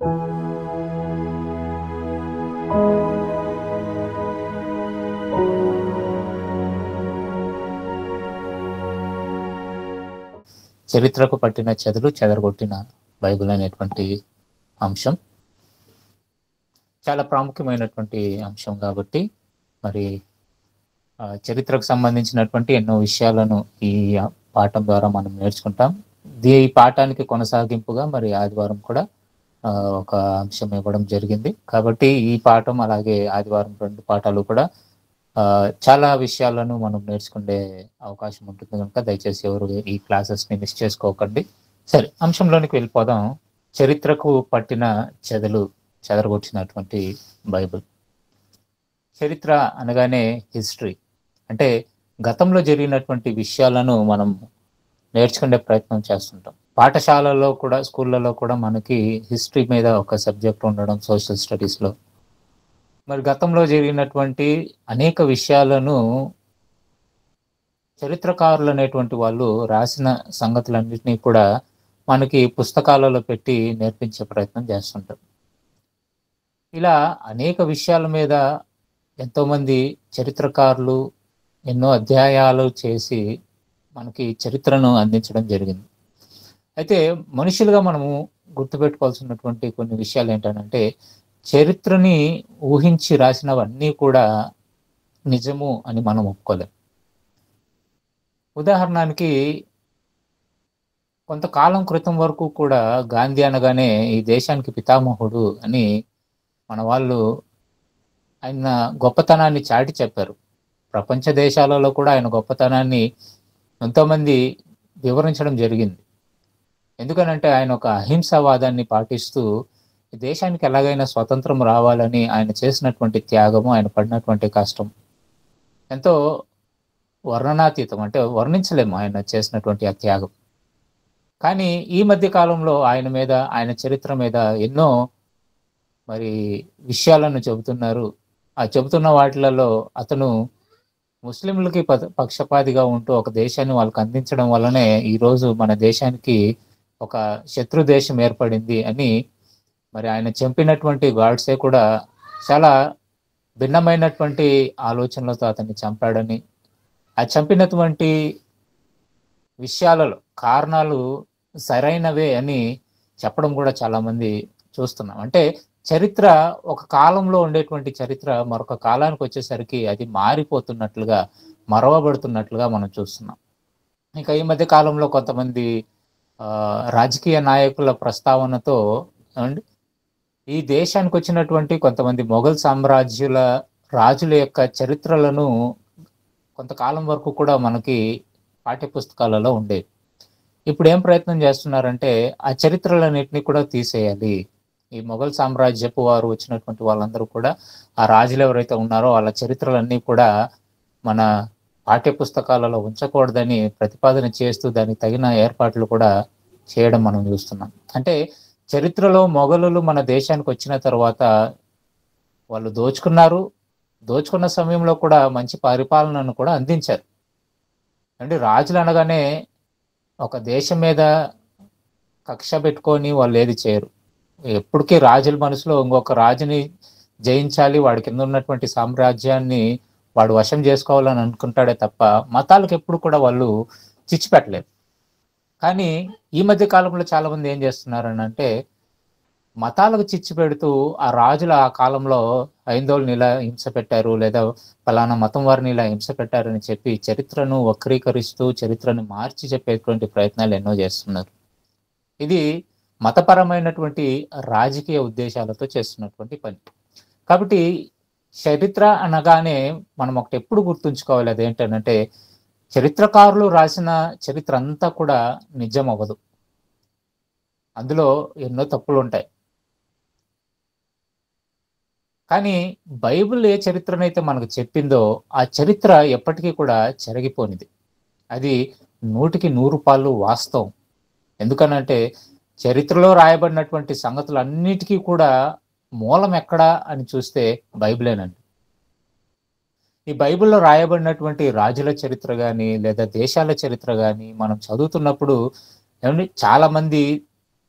చరిత్రకు పట్టిన చెదలు చెదరగొట్టిన బైబిల్ అనేటువంటి అంశం చాలా ప్రాముఖ్యమైనటువంటి అంశం కాబట్టి మరి చరిత్రకు సంబంధించినటువంటి ఎన్నో విషయాలను ఈ పాఠం ద్వారా మనం నేర్చుకుంటాం. ఈ పాఠానికి కొనసాగింపుగా మరి ఆదివారం కూడా ఒక అంశం ఇవ్వడం జరిగింది. కాబట్టి ఈ పాఠం అలాగే ఆదివారం 2 పాఠాలు కూడా చాలా విషయాలను మనం నేర్చుకునే అవకాశం ఉంటుంది కనుక దయచేసి ఎవరు ఈ క్లాసెస్ని మిస్ చేసుకోకండి. సరే, అంశంలోనికి వెళ్ళిపోదాం. చరిత్రకు పట్టిన చెదరగొచ్చినటువంటి బైబిల్. చరిత్ర అనగానే హిస్టరీ, అంటే గతంలో జరిగినటువంటి విషయాలను మనం నేర్చుకునే ప్రయత్నం చేస్తుంటాం. పాఠశాలలో కూడా, స్కూళ్ళలో కూడా మనకి హిస్టరీ మీద ఒక సబ్జెక్ట్ ఉండడం, సోషల్ స్టడీస్లో. మరి గతంలో జరిగినటువంటి అనేక విషయాలను చరిత్రకారులు అనేటువంటి వాళ్ళు రాసిన సంగతులన్నింటినీ కూడా మనకి పుస్తకాలలో పెట్టి నేర్పించే ప్రయత్నం చేస్తుంటారు. ఇలా అనేక విషయాల మీద ఎంతోమంది చరిత్రకారులు ఎన్నో అధ్యాయాలు చేసి మనకి చరిత్రను అందించడం జరిగింది. అయితే మనుషులుగా మనము గుర్తుపెట్టుకోవాల్సినటువంటి కొన్ని విషయాలు ఏంటంటే, చరిత్రని ఊహించి రాసినవన్నీ కూడా నిజము అని మనం ఒప్పుకోలేం. ఉదాహరణకి కొంతకాలం క్రితం వరకు కూడా గాంధీ అనగానే ఈ దేశానికి పితామహుడు అని మన వాళ్ళు ఆయన గొప్పతనాన్ని చాటి చెప్పారు. ప్రపంచ దేశాలలో కూడా ఆయన గొప్పతనాన్ని ఎంతోమంది వివరించడం జరిగింది. ఎందుకనంటే ఆయన ఒక అహింసావాదాన్ని పాటిస్తూ దేశానికి ఎలాగైనా స్వతంత్రం రావాలని ఆయన చేసినటువంటి త్యాగము, ఆయన పడినటువంటి కష్టం ఎంతో వర్ణనాతీతం, అంటే వర్ణించలేము ఆయన చేసినటువంటి ఆ త్యాగం. కానీ ఈ మధ్య కాలంలో ఆయన చరిత్ర మీద ఎన్నో మరి విషయాలను చెబుతున్నారు. ఆ చెబుతున్న వాటిలలో అతను ముస్లింలకి పక్షపాతిగా ఉంటూ ఒక దేశాన్ని వాళ్ళకి అందించడం వల్లనే ఈరోజు మన దేశానికి ఒక శత్రు దేశం ఏర్పడింది అని, మరి ఆయన చంపినటువంటి గాడ్సే కూడా చాలా భిన్నమైనటువంటి ఆలోచనలతో అతన్ని చంపాడని, ఆ చంపినటువంటి విషయాలలో కారణాలు సరైనవే అని చెప్పడం కూడా చాలా మంది చూస్తున్నాం. అంటే చరిత్ర ఒక కాలంలో ఉండేటువంటి చరిత్ర మరొక కాలానికి వచ్చేసరికి అది మారిపోతున్నట్లుగా, మరవబడుతున్నట్లుగా మనం చూస్తున్నాం. ఇంకా ఈ మధ్య కాలంలో కొంతమంది రాజకీయ నాయకుల ప్రస్తావనతో ఈ దేశానికి వచ్చినటువంటి కొంతమంది మొఘల్ సామ్రాజ్యుల రాజుల యొక్క చరిత్రలను కొంతకాలం వరకు కూడా మనకి పాఠ్యపుస్తకాలలో ఉండేవి. ఇప్పుడు ఏం ప్రయత్నం చేస్తున్నారంటే ఆ చరిత్రలన్నింటినీ కూడా తీసేయాలి. ఈ మొఘల్ సామ్రాజ్యపు వారు వచ్చినటువంటి వాళ్ళందరూ కూడా, ఆ రాజులు ఎవరైతే ఉన్నారో వాళ్ళ చరిత్రలన్నీ కూడా మన పాఠ్యపుస్తకాలలో ఉంచకూడదని ప్రతిపాదన చేస్తూ దానికి తగిన ఏర్పాట్లు కూడా చేయడం మనం చూస్తున్నాం. అంటే చరిత్రలో మొఘలులు మన దేశానికి వచ్చిన తర్వాత వాళ్ళు దోచుకున్న సమయంలో కూడా మంచి పరిపాలనను కూడా అందించారు. అంటే రాజులు అనగానే ఒక దేశం మీద కక్ష పెట్టుకొని వాళ్ళు ఏది చేయరు. ఎప్పటికీ రాజుల మనసులో ఇంకొక రాజుని జయించాలి, వాడి కింద ఉన్నటువంటి సామ్రాజ్యాన్ని వాడు వశం చేసుకోవాలని అనుకుంటాడే తప్ప మతాలకు ఎప్పుడు కూడా వాళ్ళు చిచ్చు పెట్టలేరు. కానీ ఈ మధ్య కాలంలో చాలా మంది ఏం చేస్తున్నారని అంటే, మతాలకు చిచ్చు పెడుతూ ఆ రాజులు ఆ కాలంలో హైందవులను ఇలా హింస పెట్టారు, లేదా ఫలానా మతం వారిని ఇలా హింస పెట్టారని చెప్పి చరిత్రను వక్రీకరిస్తూ చరిత్రను మార్చి చెప్పేటువంటి ప్రయత్నాలు ఎన్నో చేస్తున్నారు. ఇది మతపరమైనటువంటి రాజకీయ ఉద్దేశాలతో చేస్తున్నటువంటి పని. కాబట్టి చరిత్ర అనగానే మనం ఒకటి ఎప్పుడు గుర్తుంచుకోవాలి, అదేంటంటే చరిత్రకారులు రాసిన చరిత్ర అంతా కూడా నిజం అవ్వదు. అందులో ఎన్నో తప్పులు ఉంటాయి. కానీ బైబిల్ ఏ చరిత్రనైతే మనకు చెప్పిందో ఆ చరిత్ర ఎప్పటికీ కూడా చెరిగిపోనిది. అది 100కి 100 వాస్తవం. ఎందుకనంటే చరిత్రలో రాయబడినటువంటి సంగతులన్నిటికీ కూడా మూలం ఎక్కడా అని చూస్తే బైబిలేనండి. ఈ బైబిల్లో రాయబడినటువంటి రాజుల చరిత్ర కానీ లేదా దేశాల చరిత్ర కానీ మనం చదువుతున్నప్పుడు ఏమండి చాలా మంది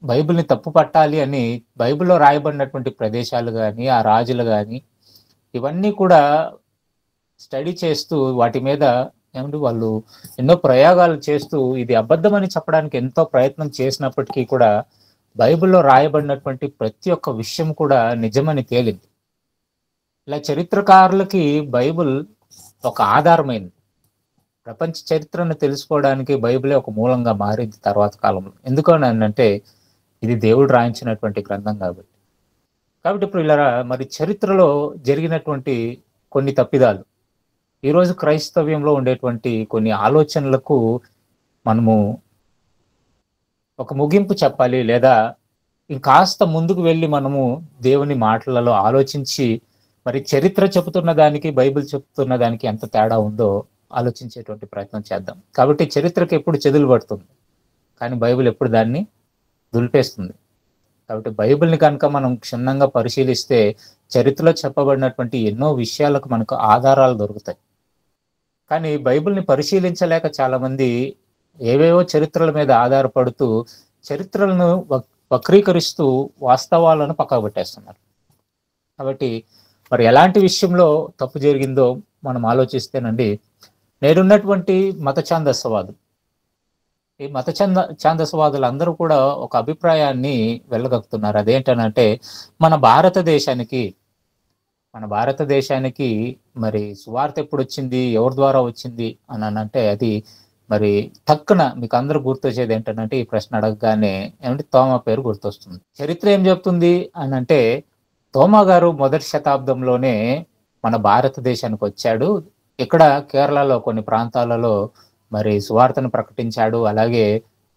బైబిల్ని తప్పు పట్టాలి అని బైబిల్లో రాయబడినటువంటి ప్రదేశాలు కానీ, ఆ రాజులు కానీ, ఇవన్నీ కూడా స్టడీ చేస్తూ వాటి మీద ఏమంటే వాళ్ళు ఎన్నో ప్రయోగాలు చేస్తూ ఇది అబద్ధమని చెప్పడానికి ఎంతో ప్రయత్నం చేసినప్పటికీ కూడా బైబిల్లో రాయబడినటువంటి ప్రతి ఒక్క విషయం కూడా నిజమని తేలింది. ఇలా చరిత్రకారులకి బైబిల్ ఒక ఆధారమైంది. ప్రపంచ చరిత్రను తెలుసుకోవడానికి బైబిలే ఒక మూలంగా మారింది తర్వాత కాలంలో. ఎందుకనంటే ఇది దేవుడు రాయించినటువంటి గ్రంథం కాబట్టి. ఇప్పుడు ఇలా మరి చరిత్రలో జరిగినటువంటి కొన్ని తప్పిదాలు, ఈరోజు క్రైస్తవ్యంలో ఉండేటువంటి కొన్ని ఆలోచనలకు మనము ఒక ముగింపు చెప్పాలి, లేదా ఇంకాస్త ముందుకు వెళ్ళి మనము దేవుని మాటలలో ఆలోచించి మరి చరిత్ర చెబుతున్న దానికి బైబిల్ చెబుతున్న దానికి ఎంత తేడా ఉందో ఆలోచించేటువంటి ప్రయత్నం చేద్దాం. కాబట్టి చరిత్రకు ఎప్పుడు చెదులు పడుతుంది, కానీ బైబిల్ ఎప్పుడు దాన్ని దులిపేస్తుంది. కాబట్టి బైబిల్ని కనుక మనం క్షుణ్ణంగా పరిశీలిస్తే చరిత్రలో చెప్పబడినటువంటి ఎన్నో విషయాలకు మనకు ఆధారాలు దొరుకుతాయి. కానీ బైబిల్ని పరిశీలించలేక చాలా మంది ఏవేవో చరిత్రల మీద ఆధారపడుతూ చరిత్రలను వక్రీకరిస్తూ వాస్తవాలను పక్కకు పెట్టేస్తున్నారు. కాబట్టి మరి ఎలాంటి విషయంలో తప్పు జరిగిందో మనం ఆలోచిస్తేనండి, నేడున్నటువంటి మత ఛాందసవాదులు, ఈ మత ఛాందసవాదులు అందరూ కూడా ఒక అభిప్రాయాన్ని వెళ్ళగక్కుతున్నారు. అదేంటనంటే మన భారతదేశానికి మరి సువార్త ఎప్పుడు వచ్చింది, ఎవరి ద్వారా వచ్చింది అని అంటే అది మరి టక్కున మీకు అందరూ గుర్తొచ్చేది ఏంటంటే ఈ ప్రశ్న అడగగానే ఏమంటే తోమా పేరు గుర్తొస్తుంది. చరిత్ర ఏం చెప్తుంది అని అంటే తోమా గారు మొదటి శతాబ్దంలోనే మన భారతదేశానికి వచ్చాడు. ఇక్కడ కేరళలో కొన్ని ప్రాంతాలలో మరి సువార్తను ప్రకటించాడు. అలాగే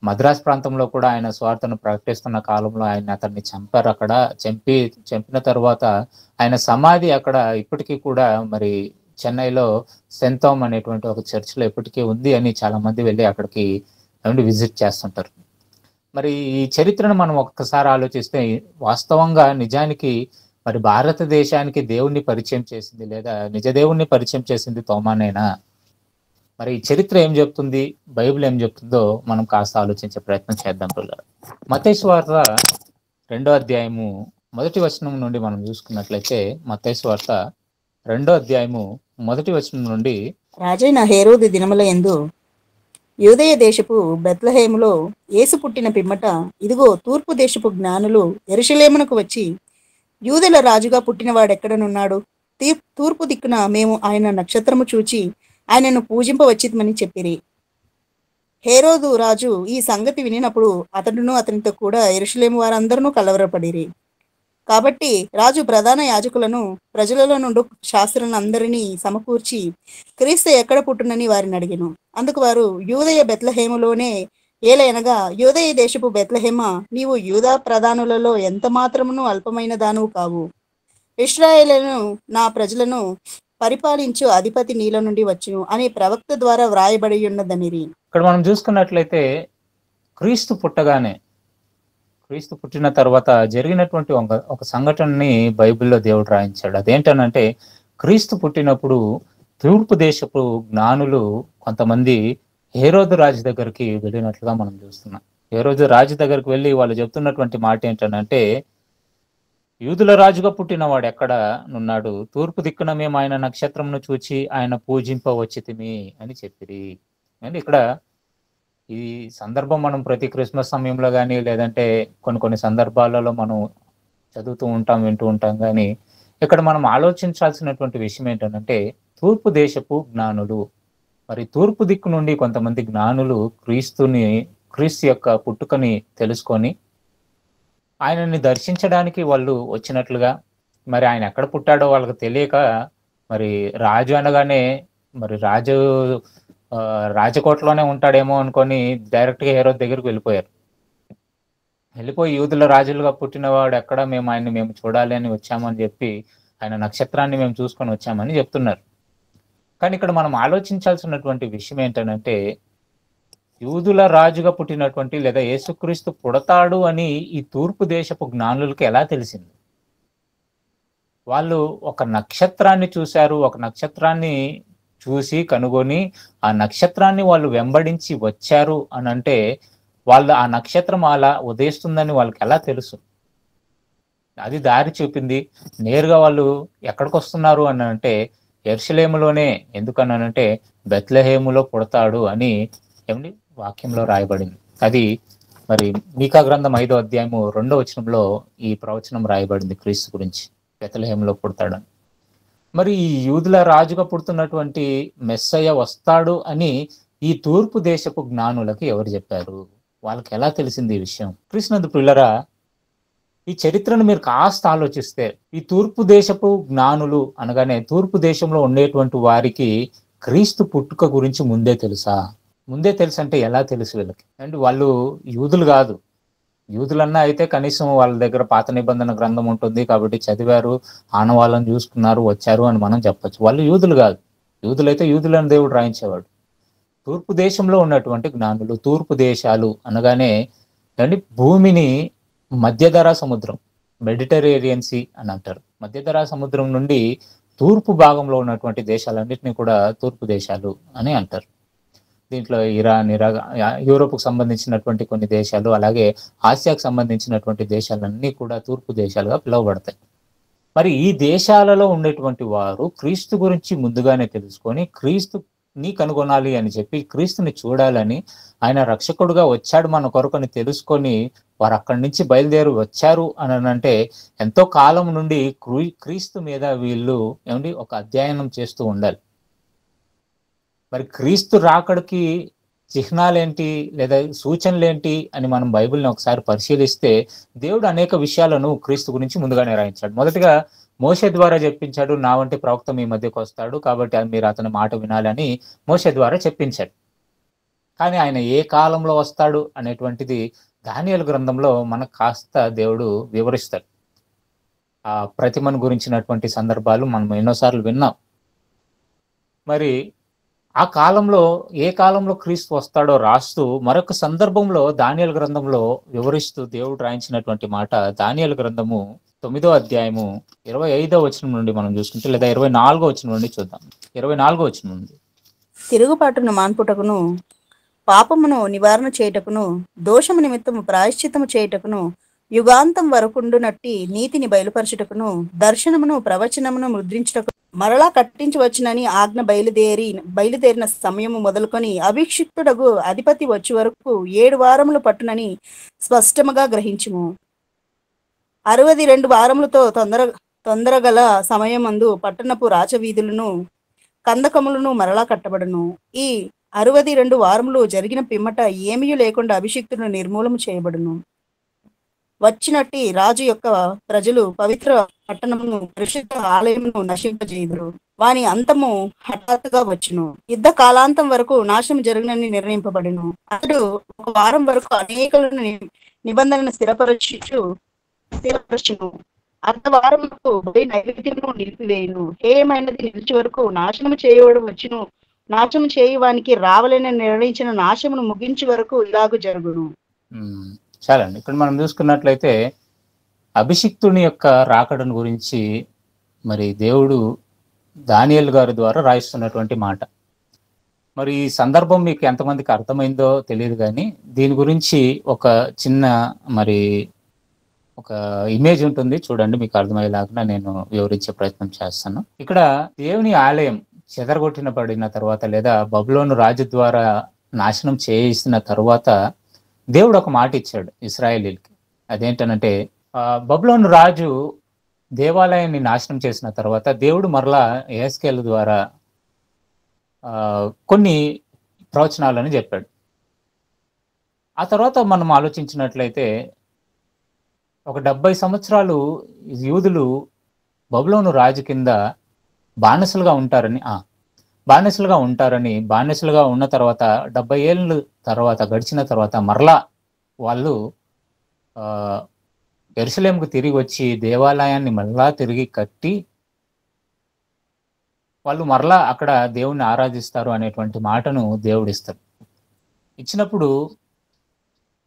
మద్రాస్ ప్రాంతంలో కూడా ఆయన సువార్తను ప్రకటిస్తున్న కాలంలో అతన్ని చంపారు. అక్కడ చంపిన తర్వాత ఆయన సమాధి అక్కడ ఇప్పటికీ కూడా మరి చెన్నైలో సెయింట్ థామ్ అనేటువంటి ఒక చర్చిలో ఇప్పటికీ ఉంది అని చాలా మంది వెళ్ళి అక్కడికి విజిట్ చేస్తుంటారు. మరి ఈ చరిత్రను మనం ఒక్కసారి ఆలోచిస్తే వాస్తవంగా నిజానికి మరి భారతదేశానికి దేవుణ్ణి పరిచయం చేసింది లేదా నిజ దేవుణ్ణి పరిచయం చేసింది తోమానేనా? మరి ఈ చరిత్ర ఏం చెప్తుంది, బైబిల్ ఏం చెప్తుందో మనం కాస్త ఆలోచించే ప్రయత్నం చేద్దాం పిల్లలు. మత్తయి సువార్త 2వ అధ్యాయము 1వ వచనం నుండి మనం చూసుకున్నట్లయితే మత్తయి సువార్త 2వ అధ్యాయము 1వ వచనం నుండి, రాజైన హేరోదు దినముల యందు యూదయ దేశపు బెత్లెహేములో యేసు పుట్టిన పిమ్మట ఇదిగో తూర్పు దేశపు జ్ఞానులు యెరూషలేమునకు వచ్చి యూదుల రాజుగా పుట్టినవాడెక్కడనున్నాడు, తూర్పు దిక్కున మేము ఆయన నక్షత్రము చూచి ఆయనను పూజింపవచ్చిమని చెప్పిరి. హేరోదు రాజు ఈ సంగతి వినినప్పుడు అతడును అతనితో కూడా యెరూషలేము వారందరూ కలవరపడిరి. కాబట్టి రాజు ప్రధాన యాజకులను ప్రజలలో నుండి శాస్త్రులందరినీ సమకూర్చి క్రీస్తు ఎక్కడ పుట్టునని వారిని అడిగెను. అందుకు వారు యూదయ బెత్లెహేములోనే ఏలయనగా యూదయ దేశపు బెత్లెహేమ, నీవు యూదా ప్రధానులలో ఎంత మాత్రమును అల్పమైన దానువు కావు. ఇశ్రాయేలును నా ప్రజలను పరిపాలించు అధిపతి నీలో నుండి వచ్చును అని ప్రవక్త ద్వారా వ్రాయబడి ఉన్నదనిరి. ఇక్కడ మనం చూసుకున్నట్లయితే క్రీస్తు పుట్టిన తర్వాత జరిగినటువంటి ఒక సంఘటనని బైబిల్లో దేవుడు రాయించాడు. అదేంటనంటే క్రీస్తు పుట్టినప్పుడు తూర్పు దేశపు జ్ఞానులు కొంతమంది హేరోదు రాజు దగ్గరికి వెళ్ళినట్లుగా మనం చూస్తున్నాం. హేరోదు రాజు దగ్గరికి వెళ్ళి వాళ్ళు చెప్తున్నటువంటి మాట ఏంటనంటే యూదుల రాజుగా పుట్టిన వాడు ఎక్కడ నున్నాడు, తూర్పు దిక్కున మేము ఆయన నక్షత్రంను చూచి ఆయన పూజింపవచ్చితిమి అని చెప్పిరి. అండ్ ఇక్కడ ఈ సందర్భం మనం ప్రతి క్రిస్మస్ సమయంలో కానీ లేదంటే కొన్ని సందర్భాలలో మనం చదువుతూ ఉంటాం, వింటూ ఉంటాం. కానీ ఇక్కడ మనం ఆలోచించాల్సినటువంటి విషయం ఏంటంటే తూర్పు దేశపు జ్ఞానులు, మరి తూర్పు దిక్కు నుండి కొంతమంది జ్ఞానులు క్రీస్తు యొక్క పుట్టుకని తెలుసుకొని ఆయనని దర్శించడానికి వాళ్ళు వచ్చినట్లుగా, మరి ఆయన ఎక్కడ పుట్టాడో వాళ్ళకి తెలియక మరి రాజు అనగానే మరి రాజకోటలోనే ఉంటాడేమో అనుకొని డైరెక్ట్గా హేరోదు దగ్గరికి వెళ్ళిపోయి యూదుల రాజులుగా పుట్టినవాడు ఎక్కడ, మేము చూడాలి అని వచ్చామని చెప్పి ఆయన నక్షత్రాన్ని మేము చూసుకొని వచ్చామని చెప్తున్నారు. కానీ ఇక్కడ మనం ఆలోచించాల్సినటువంటి విషయం ఏంటంటే యూదుల రాజుగా పుట్టినటువంటి లేదా యేసుక్రీస్తు పుడతాడు అని ఈ తూర్పు దేశపు జ్ఞానులకి ఎలా తెలిసింది? వాళ్ళు ఒక నక్షత్రాన్ని చూశారు, ఒక నక్షత్రాన్ని చూసి కనుగొని ఆ నక్షత్రాన్ని వాళ్ళు వెంబడించి వచ్చారు అని అంటే వాళ్ళు ఆ నక్షత్రం అలా ఉదయిస్తుందని వాళ్ళకి ఎలా తెలుసు? అది దారి చూపింది. నేరుగా వాళ్ళు ఎక్కడికి వస్తున్నారు అని అంటే యెరూషలేములోనే. ఎందుకనంటే బెత్లెహేములో పుడతాడు అని ఏమండి వాక్యంలో రాయబడింది. అది మరి మీకా గ్రంథం 5వ అధ్యాయము 2వ వచనంలో ఈ ప్రవచనం రాయబడింది క్రీస్తు గురించి. బెత్లెహేములో పుడతాడని. మరి ఈ యూదుల రాజుగా పుడుతున్నటువంటి మెస్సయ్య వస్తాడు అని ఈ తూర్పు దేశపు జ్ఞానులకు ఎవరు చెప్పారు? వాళ్ళకి ఎలా తెలిసింది ఈ విషయం? కృష్ణందు ప్రియులరా, ఈ చరిత్రను మీరు కాస్త ఆలోచిస్తే ఈ తూర్పు దేశపు జ్ఞానులు అనగానే తూర్పు దేశంలో ఉండేటువంటి వారికి క్రీస్తు పుట్టుక గురించి ముందే తెలుసా? ముందే తెలుసు అంటే ఎలా తెలుసు వీళ్ళకి? అంటే వాళ్ళు యూదులు కాదు. యూదులన్నా అయితే కనీసం వాళ్ళ దగ్గర పాత నిబంధన గ్రంథం ఉంటుంది కాబట్టి చదివారు, ఆనవాళ్ళని చూసుకున్నారు, వచ్చారు అని మనం చెప్పొచ్చు. వాళ్ళు యూదులు కాదు. యూదులైతే యూదులని దేవుడు రాయించేవాడు. తూర్పు దేశంలో ఉన్నటువంటి జ్ఞానులు, తూర్పు దేశాలు అనగానే అండి భూమిని మధ్యధరా సముద్రం, మెడిటరేనియన్ సీ అని అంటారు. మధ్యధరా సముద్రం నుండి తూర్పు భాగంలో ఉన్నటువంటి దేశాలన్నింటినీ కూడా తూర్పు దేశాలు అని అంటారు. దీంట్లో ఇరాన్, ఇరాక్, యూరోప్కు సంబంధించినటువంటి కొన్ని దేశాలు, అలాగే ఆసియాకు సంబంధించినటువంటి దేశాలన్నీ కూడా తూర్పు దేశాలుగా పిలువబడతాయి. మరి ఈ దేశాలలో ఉండేటువంటి వారు క్రీస్తు గురించి ముందుగానే తెలుసుకొని క్రీస్తుని కనుగొనాలి అని చెప్పి, క్రీస్తుని చూడాలని, ఆయన రక్షకుడుగా వచ్చాడు మన కొరకని తెలుసుకొని వారు అక్కడి నుంచి బయలుదేరి వచ్చారు అని అంటే ఎంతో కాలం నుండి క్రీస్తు మీద వీళ్ళు ఏమండి ఒక అధ్యయనం చేస్తూ ఉండాలి. మరి క్రీస్తు రాకడికి చిహ్నాలేంటి లేదా సూచనలేంటి అని మనం బైబిల్ని ఒకసారి పరిశీలిస్తే దేవుడు అనేక విషయాలను క్రీస్తు గురించి ముందుగానే రాయించాడు. మొదటిగా మోషే ద్వారా చెప్పించాడు, నా వంటి ప్రవక్త మీ మధ్యకు వస్తాడు కాబట్టి మీరు అతని మాట వినాలని మోషే ద్వారా చెప్పించాడు. కానీ ఆయన ఏ కాలంలో వస్తాడు అనేటువంటిది దానియేలు గ్రంథంలో మనకు కాస్త దేవుడు వివరిస్తాడు. ఆ ప్రతిమను గురించినటువంటి సందర్భాలు మనం ఎన్నోసార్లు విన్నాం. మరి ఆ కాలంలో ఏ కాలంలో క్రీస్తు వస్తాడో రాస్తూ మరొక సందర్భంలో దానియేలు గ్రంథంలో వివరిస్తూ దేవుడు రాయించినటువంటి మాట దానియేలు గ్రంథము 9వ అధ్యాయము 25వ వచనం నుండి మనం చూసుకుంటే, లేదా 24వ వచనం నుండి చూద్దాం. 24వ వచనం నుండి, తిరుగుబాటును మాన్పుటకును, పాపమును నివారణ చేయుటకును, దోషము నిమిత్తము ప్రాయశ్చిత్తము చేయుటకును, యుగాంతం వరకుండునట్టి నీతిని బయలుపరచుటకును, దర్శనమును ప్రవచనమును ముద్రించుటకు మరలా కట్టించవచ్చునని ఆజ్ఞ బయలుదేరిన సమయము మొదలుకొని అభిషిక్తుడగు అధిపతి వచ్చే వరకు 7 వారములు పట్టునని స్పష్టముగా గ్రహించుము. 62 వారములతో తొందరగల సమయమందు పట్టణపు రాచవీధులను కందకములను మరలా కట్టబడును. ఈ 62 వారములు జరిగిన పిమ్మట ఏమీ లేకుండా అభిషిక్తుడు నిర్మూలము చేయబడును. వచ్చినట్టి రాజు యొక్క ప్రజలు పవిత్ర పట్టణమును, పరిశుద్ధ ఆలయమును నశింపజేయుదురు. వాని అంతము హఠాత్తుగా వచ్చును. యుద్ధ కాలాంతం వరకు నాశనం జరుగునని నిర్ణయింపబడును. అతడు 1 వారం వరకు అనేకులను నిబంధనను స్థిరపరచును. అర్ధవారములకు బలి నైవేద్యమును నిలిపివేయును. హేయమైనది నిలిచి వరకు నాశనము చేయవాడు వచ్చును. నాశనం చేయవానికి రావాలని నిర్ణయించిన నాశమును ముగించే వరకు ఇలాగూ జరుగును. చాలండి. ఇక్కడ మనం చూసుకున్నట్లయితే అభిషిక్తుని యొక్క రాకడను గురించి మరి దేవుడు దానియేలు గారి ద్వారా రాయిస్తున్నటువంటి మాట. మరి ఈ సందర్భం మీకు ఎంతమందికి అర్థమైందో తెలియదు, కానీ దీని గురించి ఒక చిన్న మరి ఒక ఇమేజ్ ఉంటుంది చూడండి, మీకు అర్థమయ్యేలాగా నేను వివరించే ప్రయత్నం చేస్తాను. ఇక్కడ దేవుని ఆలయం చెదరగొట్టినబడిన తర్వాత, లేదా బబులోను రాజు ద్వారా నాశనం చేసిన తర్వాత దేవుడు ఒక మాట ఇచ్చాడు ఇశ్రాయేలీలకి. అదేంటనంటే బబులోను రాజు దేవాలయాన్ని నాశనం చేసిన తర్వాత దేవుడు మరలా యెహెజ్కేలు ద్వారా కొన్ని ప్రవచనాలను చెప్పాడు. ఆ తర్వాత మనం ఆలోచించినట్లయితే ఒక 70 సంవత్సరాలు యూదులు బబులోను రాజు కింద బానిసలుగా ఉన్న తర్వాత 70 ఏళ్ళు తర్వాత గడిచిన తర్వాత మరలా వాళ్ళు యెరూషలేముకు తిరిగి వచ్చి దేవాలయాన్ని మరలా తిరిగి కట్టి వాళ్ళు మరలా అక్కడ దేవుణ్ణి ఆరాధిస్తారు అనేటువంటి మాటను దేవుడు ఇస్తాడు. ఇచ్చినప్పుడు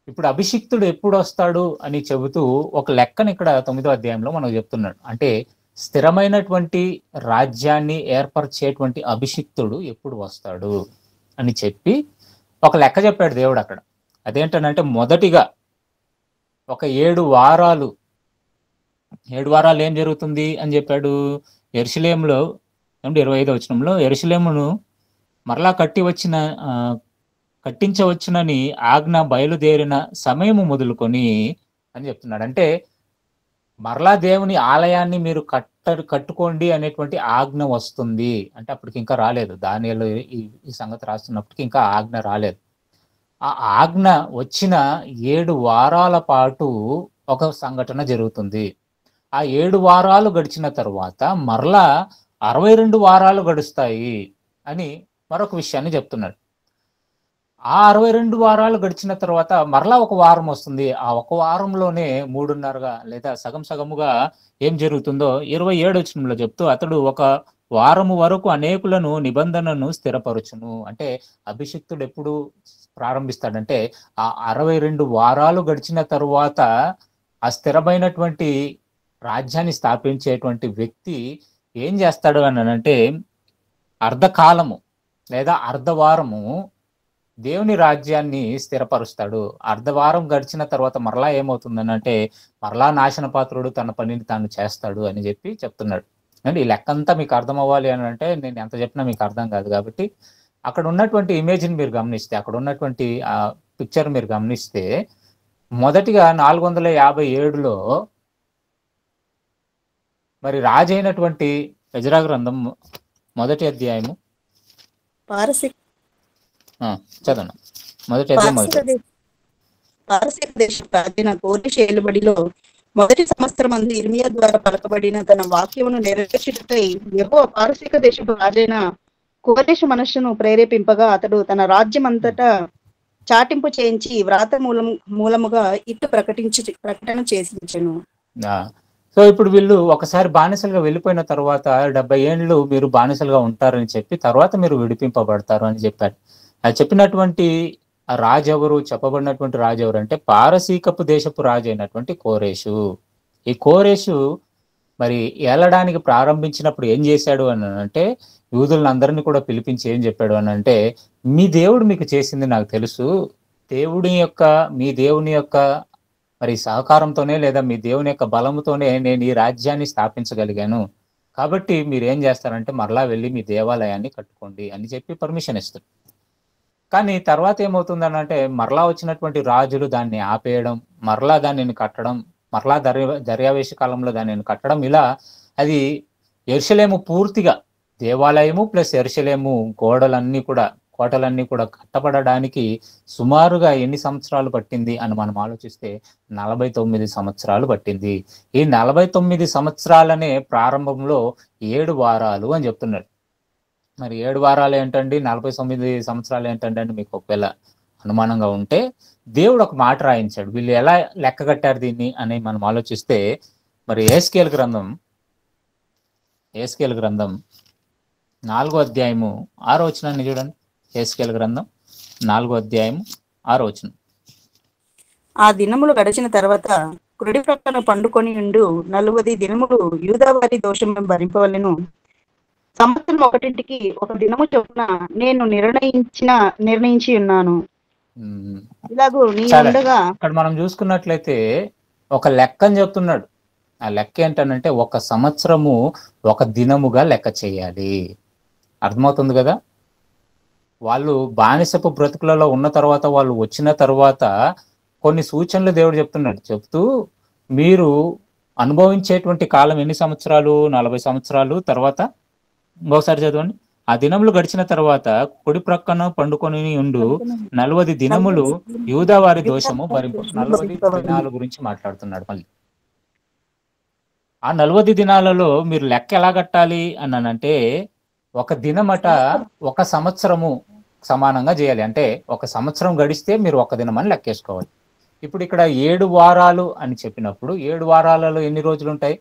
ఇప్పుడు అభిషిక్తుడు ఎప్పుడు వస్తాడు అని చెబుతూ ఒక లెక్కను ఇక్కడ 9వ అధ్యాయంలో మనకు చెప్తున్నాడు. అంటే స్థిరమైనటువంటి రాజ్యాన్ని ఏర్పరిచేటువంటి అభిషిక్తుడు ఎప్పుడు వస్తాడు అని చెప్పి ఒక లెక్క చెప్పాడు దేవుడు అక్కడ. అదేంటనంటే మొదటిగా ఒక 7 వారాలు ఏం జరుగుతుంది అని చెప్పాడు? యెరూషలేములో 25వ వచనంలో యెరూషలేమును మరలా కట్టించవచ్చునని ఆజ్ఞ బయలుదేరిన సమయము మొదలుకొని అని చెప్తున్నాడు. అంటే మరలా దేవుని ఆలయాన్ని మీరు కట్టుకోండి అనేటువంటి ఆజ్ఞ వస్తుంది అంటే అప్పటికి ఇంకా రాలేదు. దానియేలు ఈ సంగతి రాస్తున్నప్పటికి ఇంకా ఆజ్ఞ రాలేదు. ఆ ఆజ్ఞ వచ్చిన 7 వారాల పాటు ఒక సంఘటన జరుగుతుంది. ఆ 7 వారాలు గడిచిన తర్వాత మరలా 62 వారాలు గడుస్తాయి అని మరొక విషయాన్ని చెప్తున్నాడు. ఆ 62 వారాలు గడిచిన తర్వాత మరలా ఒక వారం వస్తుంది. ఆ ఒక వారంలోనే 3.5గా లేదా సగం సగముగా ఏం జరుగుతుందో 27వ వచనంలో చెప్తూ, అతడు ఒక వారము వరకు అనేకులను నిబంధనను స్థిరపరచును. అంటే అభిషిక్తుడు ఎప్పుడు ప్రారంభిస్తాడంటే ఆ 62 వారాలు గడిచిన తరువాత ఆ స్థిరమైనటువంటి రాజ్యాన్ని స్థాపించేటువంటి వ్యక్తి ఏం చేస్తాడు అని అంటే అర్ధకాలము లేదా అర్ధవారము దేవుని రాజ్యాన్ని స్థిరపరుస్తాడు. అర్ధవారం గడిచిన తర్వాత మరలా ఏమవుతుందని అంటే మరలా నాశన పాత్రుడు తన పనిని తాను చేస్తాడు అని చెప్పి చెప్తున్నాడు. అంటే ఈ లెక్కంతా మీకు అర్థం అవ్వాలి అని అంటే నేను ఎంత చెప్పినా మీకు అర్థం కాదు. కాబట్టి అక్కడ ఉన్నటువంటి ఇమేజ్ని మీరు గమనిస్తే, అక్కడ ఉన్నటువంటి ఆ పిక్చర్ మీరు గమనిస్తే, మొదటిగా 457లో మరి రాజైనటువంటి ఎజ్రా గ్రంథం 1వ అధ్యాయము చదవండి. 1వ అధ్యాయం పారసీక దేశ రాజైన కోరెషు ఏలుబడిలో మొదటి సంవత్సరం అందు ఇర్మియా ద్వారా పలకబడిన తన వాక్యమును నెరవేర్చుటకై యెహోవా పారసీక దేశపు రాజైన కోరెషు మనస్సును ప్రేరేపింపగా అతడు తన రాజ్యం అంతటా చాటింపు చేయించి వ్రాత మూలముగా ఇట్టు ప్రకటన చేసించెను. సో ఇప్పుడు వీళ్ళు ఒకసారి బానిసలుగా వెళ్ళిపోయిన తర్వాత 70 ఏండ్లు మీరు బానిసలుగా ఉంటారని చెప్పి తర్వాత మీరు విడిపింపబడతారు అని చెప్పారు. అది చెప్పినటువంటి రాజు ఎవరు? చెప్పబడినటువంటి రాజు ఎవరు అంటే పారసీకపు దేశపు రాజు అయినటువంటి కోరేషు. ఈ కోరేషు మరి ఏలడానికి ప్రారంభించినప్పుడు ఏం చేశాడు అని అంటే యూదులను అందరినీ కూడా పిలిపించి ఏం చెప్పాడు అని అంటే, మీ దేవుడు మీకు చేసింది నాకు తెలుసు, మీ దేవుని యొక్క మరి సహకారంతోనే లేదా మీ దేవుని యొక్క బలంతోనే నేను ఈ రాజ్యాన్ని స్థాపించగలిగాను. కాబట్టి మీరు ఏం చేస్తారంటే మరలా వెళ్ళి మీ దేవాలయాన్ని కట్టుకోండి అని చెప్పి పర్మిషన్ ఇస్తారు. కానీ తర్వాత ఏమవుతుందని అంటే మరలా వచ్చినటువంటి రాజులు దాన్ని ఆపేయడం, మరలా దానిని కట్టడం, మరలా దర్యావేశ కాలంలో దానిని కట్టడం, ఇలా అది యెరూషలేము పూర్తిగా దేవాలయము ప్లస్ యెరూషలేము కోటలన్నీ కూడా కట్టబడడానికి సుమారుగా ఎన్ని సంవత్సరాలు పట్టింది అని మనం ఆలోచిస్తే 49 సంవత్సరాలు పట్టింది. ఈ 49 సంవత్సరాలనే ప్రారంభంలో 7 వారాలు అని చెప్తున్నాడు. మరి 7 వారాలు ఏంటండి, 49 సంవత్సరాలు ఏంటండి అని మీకు ఒకవేళ అనుమానంగా ఉంటే దేవుడు ఒక మాట రాయించాడు. వీళ్ళు ఎలా లెక్క కట్టారు దీన్ని అని మనం ఆలోచిస్తే, మరి యెహెజ్కేలు గ్రంథం 4వ అధ్యాయము 6వ వచనాన్ని చూడండి. యెహెజ్కేలు గ్రంథం 4వ అధ్యాయము 6వ వచనం. ఆ దినములు గడిచిన తర్వాత కుడి ప్రక్కన పండుకొని ఉండు 40 దినములు యూదావారి దోషము భరింపవలెను. సంవత్సరం ఒకటింటికి ఒక దినము చొప్పున నేను నిర్ణయించి ఉన్నాను. ఇలాగూ నీ ఉండగా ఇక్కడ మనం చూసుకున్నట్లయితే ఒక లెక్కని చెప్తున్నాడు. ఆ లెక్క ఏంటనంటే ఒక సంవత్సరము ఒక దినముగా లెక్క చేయాలి. అర్థమవుతుంది కదా? వాళ్ళు బానిసపు బ్రతుకులలో ఉన్న తర్వాత, వాళ్ళు వచ్చిన తర్వాత కొన్ని సూచనలు దేవుడు చెప్తూ మీరు అనుభవించేటువంటి కాలం ఎన్ని సంవత్సరాలు? 40 సంవత్సరాలు. తర్వాత ఇంకొకసారి చదవండి. ఆ దినములు గడిచిన తర్వాత కుడి ప్రక్కన పండుకొని ఉండు 40 దినములు యూదావారి దోషము భరింపు. 40 దినాల గురించి మాట్లాడుతున్నాడు. మళ్ళీ ఆ 40 దినాలలో మీరు లెక్క ఎలా కట్టాలి అనంటే ఒక దినమట ఒక సంవత్సరము సమానంగా చేయాలి. అంటే ఒక సంవత్సరం గడిస్తే మీరు ఒక దినం అని లెక్కేసుకోవాలి. ఇప్పుడు ఇక్కడ 7 వారాలు అని చెప్పినప్పుడు 7 వారాలలో ఎన్ని రోజులు ఉంటాయి?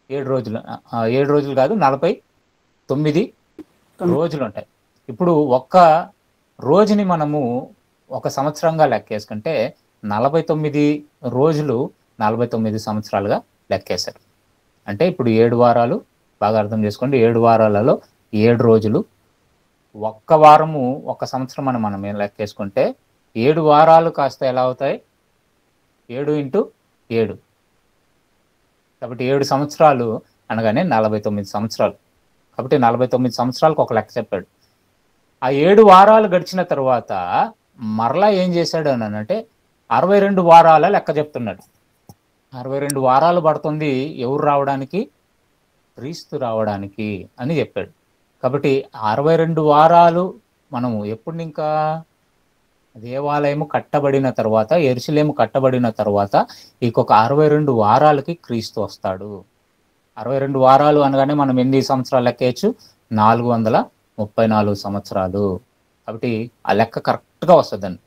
7 రోజులు. 7 రోజులు కాదు, 49 రోజులు ఉంటాయి. ఇప్పుడు ఒక్క రోజుని మనము ఒక సంవత్సరంగా లెక్కేసుకుంటే 49 రోజులు 49 సంవత్సరాలుగా లెక్కేశారు. అంటే ఇప్పుడు 7 వారాలు బాగా అర్థం చేసుకోండి. 7 వారాలలో 7 రోజులు, ఒక్క వారము ఒక సంవత్సరం అని మనం ఏం లెక్కేసుకుంటే 7 వారాలు కాస్త ఎలా అవుతాయి? 7 ఇంటూ 7, కాబట్టి 7 సంవత్సరాలు అనగానే 49 సంవత్సరాలు. కాబట్టి 49 సంవత్సరాలకు ఒక లెక్క చెప్పాడు. ఆ 7 వారాలు గడిచిన తర్వాత మరలా ఏం చేశాడు అని అంటే 62 వారాల లెక్క చెప్తున్నాడు. 62 వారాలు పడుతుంది ఎవరు రావడానికి? క్రీస్తు రావడానికి అని చెప్పాడు. కాబట్టి 62 వారాలు మనము ఎప్పుడు ఇంకా దేవాలయము కట్టబడిన తర్వాత, యెరూషలేము కట్టబడిన తర్వాత ఇంకొక 62 వారాలకి క్రీస్తు వస్తాడు. 62 వారాలు అనగానే మనం ఎన్ని సంవత్సరాలు లెక్కేయచ్చు? 434 సంవత్సరాలు. కాబట్టి ఆ లెక్క కరెక్ట్గా వస్తుందండి.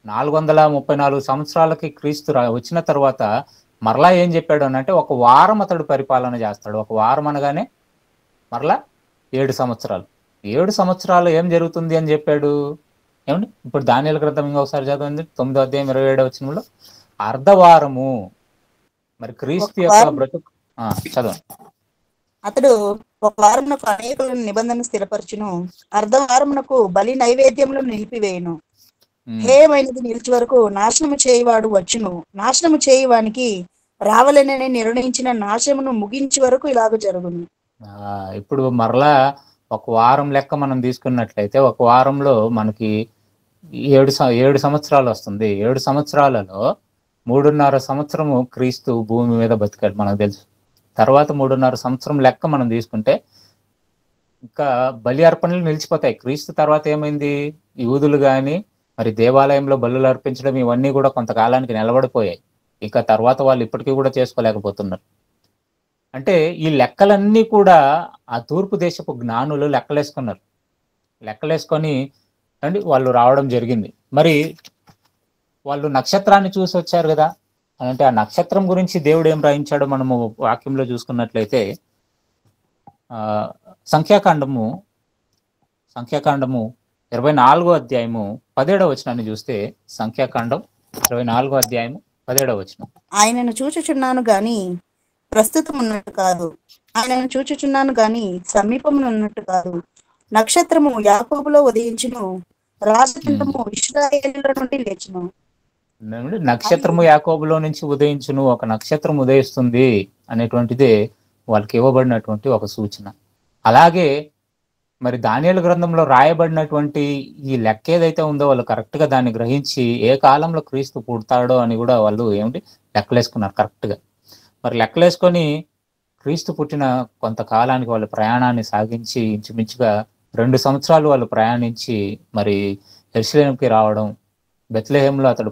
434 సంవత్సరాలకి క్రీస్తు వచ్చిన తర్వాత మరలా ఏం చెప్పాడు అని అంటే ఒక వారం అతడు పరిపాలన చేస్తాడు. ఒక వారం అనగానే మరలా 7 సంవత్సరాలు. 7 సంవత్సరాలు ఏం జరుగుతుంది అని చెప్పాడు? ఏమండి ఇప్పుడు దానియేలు గ్రంథం ఇంకొకసారి చదవండి, 9వ అధ్యాయం 27వ వచనంలో. అర్ధవారము. మరి క్రీస్తు యొక్క బ్రతుకు చదవండి. అతడు ఒక వారమునకు అనేకులను నిబంధన స్థిరపరచును, అర్ధవారమునకు బలి నైవేద్యములను నిలిపివేయును, హేయమైనది నిలిచి వరకు నాశనము చేయువాడు వచ్చును, నాశనము చేయువానికి రావాలని నిర్ణయించిన నాశనమును ముగించి వరకు ఇలాగ జరుగును. ఇప్పుడు మరలా ఒక వారం లెక్క మనం తీసుకున్నట్లయితే ఒక వారంలో మనకి 7 సంవత్సరాలు వస్తుంది. 7 సంవత్సరాలలో 3.5 సంవత్సరము క్రీస్తు భూమి మీద బతికాడు మనకు తెలుసు. తర్వాత 3.5 సంవత్సరం లెక్క మనం తీసుకుంటే ఇంకా బలి అర్పణలు నిలిచిపోతాయి. క్రీస్తు తర్వాత ఏమైంది? యూదులు కానీ మరి దేవాలయంలో బలులు అర్పించడం ఇవన్నీ కూడా కొంతకాలానికి నిలబడిపోయాయి. ఇంకా తర్వాత వాళ్ళు ఇప్పటికీ కూడా చేసుకోలేకపోతున్నారు. అంటే ఈ లెక్కలన్నీ కూడా ఆ తూర్పు దేశపు జ్ఞానులు లెక్కలేసుకొని అండి వాళ్ళు రావడం జరిగింది. మరి వాళ్ళు నక్షత్రాన్ని చూసి వచ్చారు కదా అంటే ఆ నక్షత్రం గురించి దేవుడు ఏం రాయించాడో మనము వాక్యంలో చూసుకున్నట్లయితే సంఖ్యాకాండము 24వ అధ్యాయము 17వ వచనాన్ని చూస్తే, సంఖ్యాకాండం 24వ అధ్యాయము 17వ వచనం. ఆయనను చూచుచున్నాను గాని ప్రస్తుతం ఉన్నట్టు కాదు, ఆయనను చూచుచున్నాను గాని సమీపమున ఉన్నట్టు కాదు. నక్షత్రము యాకోబులో ఉదయించును, రాజదండము ఇశ్రాయేలుల నుండి లేచును. నక్షత్రము యాకోబులో నుంచి ఉదయించును, ఒక నక్షత్రం ఉదయిస్తుంది అనేటువంటిదే వాళ్ళకి ఇవ్వబడినటువంటి ఒక సూచన. అలాగే మరి దానియేలు గ్రంథంలో రాయబడినటువంటి ఈ లెక్క ఏదైతే ఉందో వాళ్ళు కరెక్ట్ గా దాన్ని గ్రహించి ఏ కాలంలో క్రీస్తు పుడతాడో అని కూడా వాళ్ళు లెక్కలేసుకున్నారు కరెక్ట్ గా. మరి లెక్కలేసుకొని క్రీస్తు పుట్టిన కొంతకాలానికి వాళ్ళ ప్రయాణాన్ని సాగించి ఇంచుమించుగా 2 సంవత్సరాలు వాళ్ళు ప్రయాణించి మరి యెరూషలేముకి రావడం, బెత్లెహేంలో అతడు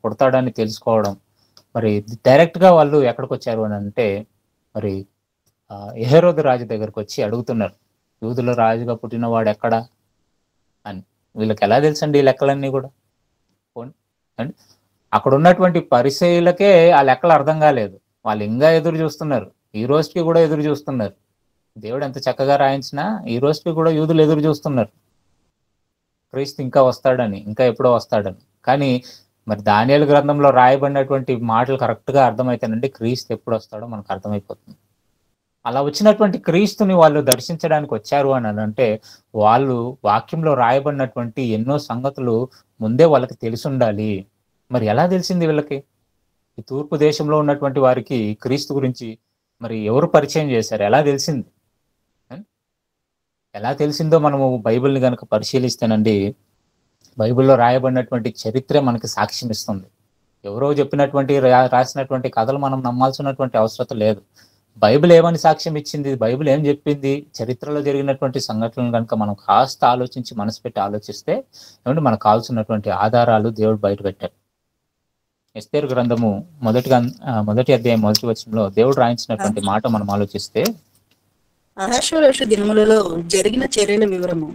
పుడతాడని తెలుసుకోవడం. మరి డైరెక్ట్ గా వాళ్ళు ఎక్కడికి వచ్చారు అని అంటే మరి హేరోదు రాజు దగ్గరకు వచ్చి అడుగుతున్నారు, యూదుల రాజుగా పుట్టినవాడు ఎక్కడా అని. వీళ్ళకి ఎలా తెలుసండి ఈ లెక్కలన్నీ కూడా? అండి అక్కడ ఉన్నటువంటి పరిసయ్యులకే ఆ లెక్కలు అర్థం కాలేదు. వాళ్ళు ఇంకా ఎదురు చూస్తున్నారు, ఈ రోజుకి కూడా ఎదురు చూస్తున్నారు. దేవుడు ఎంత చక్కగా రాయించినా ఈ రోజుకి కూడా యూదులు ఎదురు చూస్తున్నారు క్రీస్తు ఇంకా వస్తాడని, ఇంకా ఎప్పుడో వస్తాడని. కానీ మరి దానియేలు గ్రంథంలో రాయబడినటువంటి మాటలు కరెక్ట్ గా అర్థమైతేనండి క్రీస్తు ఎప్పుడు వస్తాడో మనకు అర్థమైపోతుంది. అలా వచ్చినటువంటి క్రీస్తుని వాళ్ళు దర్శించడానికి వచ్చారు అని అంటే వాళ్ళు వాక్యంలో రాయబడినటువంటి ఎన్నో సంగతులు ముందే వాళ్ళకి తెలిసి ఉండాలి. మరి ఎలా తెలిసింది వీళ్ళకి? ఈ తూర్పు దేశంలో ఉన్నటువంటి వారికి క్రీస్తు గురించి మరి ఎవరు పరిచయం చేశారు? ఎలా తెలిసింది? ఎలా తెలిసిందో మనము బైబిల్ని కనుక పరిశీలిస్తేనండి బైబిల్లో రాయబడినటువంటి చరిత్రే మనకి సాక్ష్యం ఇస్తుంది. ఎవరో చెప్పినటువంటి రాసినటువంటి కథలు మనం నమ్మాల్సినటువంటి అవసరం లేదు. బైబిల్ ఏమని సాక్ష్యం ఇచ్చింది, బైబిల్ ఏం చెప్పింది, చరిత్రలో జరిగినటువంటి సంఘటనలు కనుక మనం కాస్త ఆలోచించి మనసు పెట్టి ఆలోచిస్తే మనకు కావాల్సినటువంటి ఆధారాలు దేవుడు బయట పెట్టాడు. ఎస్తేరు గ్రంథము మొదటి అధ్యాయం 1వ వచనంలో దేవుడు రాయించినటువంటి మాట మనం ఆలోచిస్తే, అహష్వేరోషు దినములలో జరిగిన చర్యల వివరము.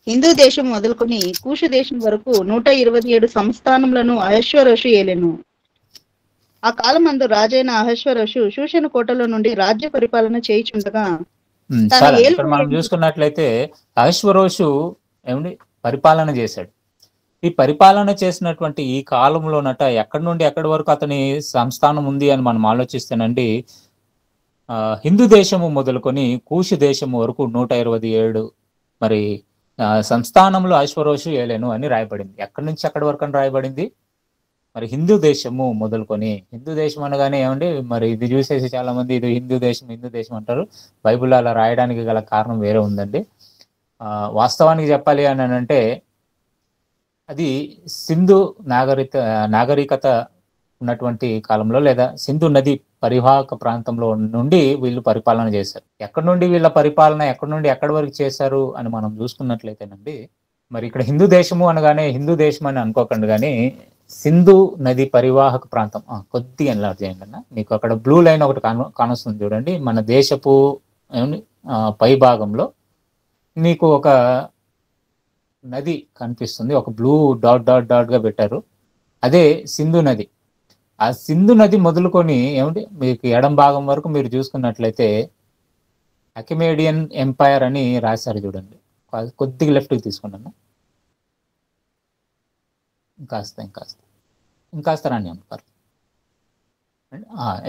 హిందూ దేశం మొదలుకొని కూషు దేశం వరకు 127 సంస్థానములను అహష్వేరోషు ఏలెను. ఆ కాలమందు రాజైన అహష్వేరోషు షూషను కోటలో నుండి రాజ్య పరిపాలన చేయుచుండగా మనం చూసుకున్నట్లయితే అహష్వేరోషు పరిపాలన చేశాడు. ఈ పరిపాలన చేసినటువంటి ఈ కాలంలోనట ఎక్కడి నుండి ఎక్కడి వరకు అతని సంస్థానం ఉంది అని మనం ఆలోచిస్తేనండి హిందూ దేశము మొదలుకొని కూషు దేశము వరకు 127 మరి సంస్థానంలో అశ్వరోషు ఏలేను అని రాయబడింది. ఎక్కడి నుంచి ఎక్కడి వరకు అని రాయబడింది? మరి హిందూ దేశము మొదలుకొని, హిందూ దేశం అనగానే ఏమండి, మరి ఇది చూసేసి చాలా మంది ఇది హిందూ దేశం అంటారు. బైబిల్లో అలా రాయడానికి గల కారణం వేరే ఉందండి. వాస్తవానికి చెప్పాలి అని అంటే అది సింధు నాగరికత ఉన్నటువంటి కాలంలో, లేదా సింధు నది పరివాహక ప్రాంతంలో నుండి వీళ్ళు పరిపాలన చేశారు. ఎక్కడి నుండి వీళ్ళ పరిపాలన ఎక్కడి నుండి ఎక్కడి వరకు చేశారు అని మనం చూసుకున్నట్లయితేనండి, మరి ఇక్కడ హిందూ దేశము అనగానే హిందూ దేశం అని అనుకోకండి, కానీ సింధు నది పరివాహక ప్రాంతం. కొద్దిగా ఎన్లార్జ్ చేయండి అన్న, మీకు అక్కడ బ్లూ లైన్ ఒకటి కానొస్తుంది చూడండి. మన దేశపు పై భాగంలో మీకు ఒక నది కనిపిస్తుంది, ఒక బ్లూ డాట్ డాట్ డాట్ గా పెట్టారు, అదే సింధు నది. ఆ సింధు నది మొదలుకొని ఏమిటి మీకు ఎడం భాగం వరకు మీరు చూసుకున్నట్లయితే అకిమేడియన్ ఎంపైర్ అని రాశారు చూడండి. కొద్దిగా లెఫ్ట్కి తీసుకున్నాను, ఇంకాస్త రాని అనుకోరు.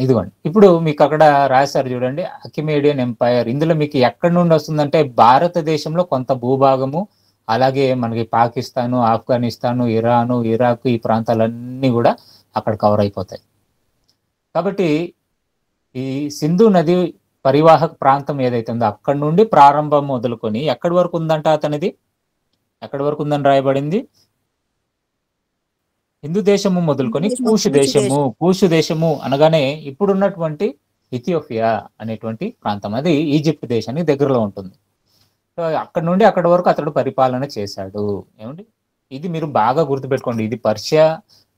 ఇదిగోండి, ఇప్పుడు మీకు అక్కడ రాశారు చూడండి అకిమేడియన్ ఎంపైర్. ఇందులో మీకు ఎక్కడి నుండి వస్తుందంటే భారతదేశంలో కొంత భూభాగము, అలాగే మనకి పాకిస్తాను, ఆఫ్ఘనిస్తాను, ఇరాను, ఇరాక్, ఈ ప్రాంతాలన్నీ కూడా అక్కడ కవర్ అయిపోతాయి. కాబట్టి ఈ సింధు నది పరివాహక ప్రాంతం ఏదైతే ఉందో అక్కడి నుండి ప్రారంభం మొదలుకొని ఎక్కడి వరకు ఉందంట అతనిది, ఎక్కడి వరకు ఉందని రాయబడింది? హిందూ దేశము మొదలుకొని కూషు దేశము అనగానే ఇప్పుడున్నటువంటి ఇథియోపియా అనేటువంటి ప్రాంతం, అది ఈజిప్ట్ దేశానికి దగ్గరలో ఉంటుంది. సో అక్కడి నుండి అక్కడి వరకు అతడు పరిపాలన చేశాడు. ఏమండి, ఇది మీరు బాగా గుర్తుపెట్టుకోండి. ఇది పర్షియా